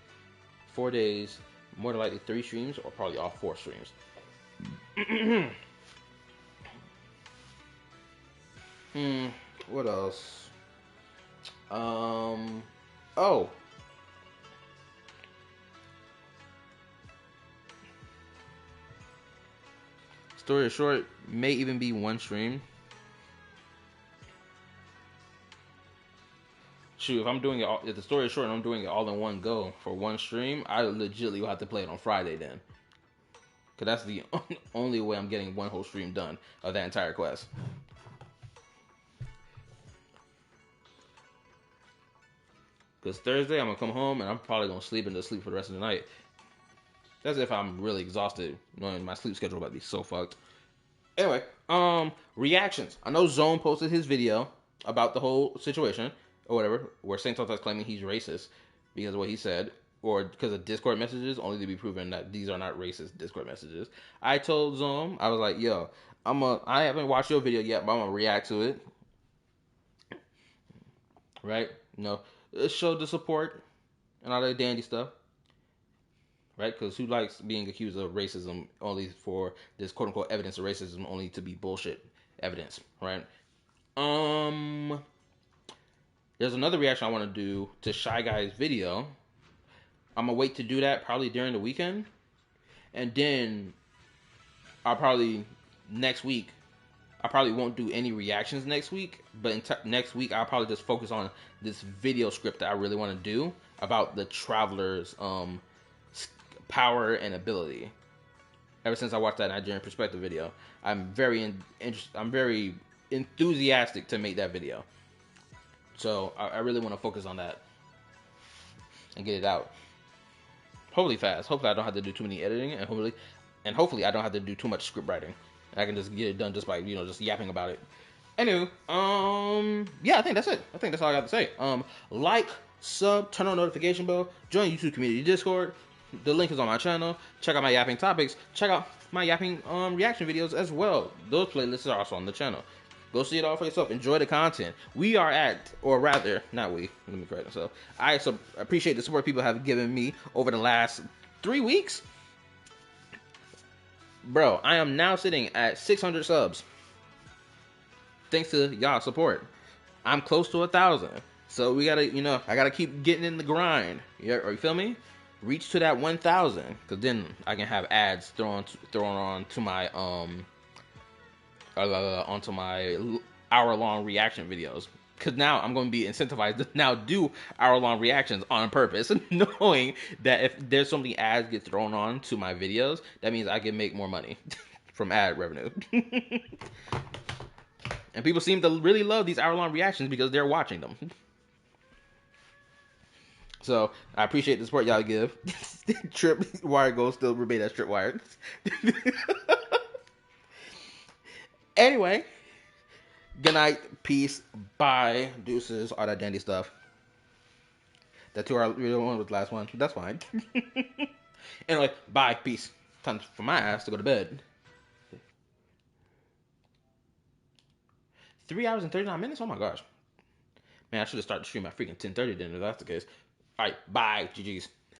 4 days, more than likely 3 streams, or probably all 4 streams. What else? Oh. Story short, may even be 1 stream. Shoot, if the story is short and I'm doing it all in one go for 1 stream, I legitimately will have to play it on Friday then. Because that's the only way I'm getting 1 whole stream done of that entire quest. Because Thursday, I'm going to come home and I'm probably going to sleep and just sleep for the rest of the night. That's if I'm really exhausted, knowing my sleep schedule about to be so fucked. Anyway, reactions. I know Zone posted his video about the whole situation, or whatever, where Saint Tota's claiming he's racist because of what he said, or because of Discord messages, only to be proven that these are not racist Discord messages. I told Zone, I was like, yo, I haven't watched your video yet, but I'm gonna react to it. Right? You know, show the support and all that dandy stuff. Right? Because who likes being accused of racism only for this quote unquote evidence of racism only to be bullshit evidence, right? There's another reaction I want to do to Shy Guy's video. I'm going to wait to do that probably during the weekend. And then I'll probably next week, I probably won't do any reactions next week. But next week, I'll probably just focus on this video script that I really want to do about the Traveler's power and ability. Ever since I watched that Nigerian Perspective video, I'm very enthusiastic to make that video. So I really want to focus on that and get it out. Hopefully fast. Hopefully I don't have to do too many editing, and hopefully I don't have to do too much script writing. I can just get it done just by just yapping about it. Anyway, yeah, I think that's it. I think that's all I got to say. Like, sub, turn on notification bell, join YouTube community Discord. The link is on my channel. Check out my yapping topics. Check out my yapping reaction videos as well. Those playlists are also on the channel. Go see it all for yourself. Enjoy the content. We are at, or rather, not we. Let me correct myself. I appreciate the support people have given me over the last 3 weeks. Bro, I am now sitting at 600 subs. Thanks to y'all support. I'm close to 1,000. So we gotta, I gotta keep getting in the grind. You feel me? Reach to that 1,000, because then I can have ads thrown on to my onto my hour-long reaction videos. Because now I'm going to be incentivized to now do hour-long reactions on purpose, knowing that if there's so many ads get thrown on to my videos, that means I can make more money from ad revenue. And people seem to really love these hour-long reactions because they're watching them. So I appreciate the support y'all give. Trip wire goes still remain as trip wire. Anyway, good night, peace, bye, deuces, all that dandy stuff. That 2-hour video one was the last one. That's fine. Anyway, bye, peace. Time for my ass to go to bed. 3 hours and 39 minutes? Oh my gosh. Man, I should have started the stream at freaking 10:30 then if that's the case. Alright, bye, GG's.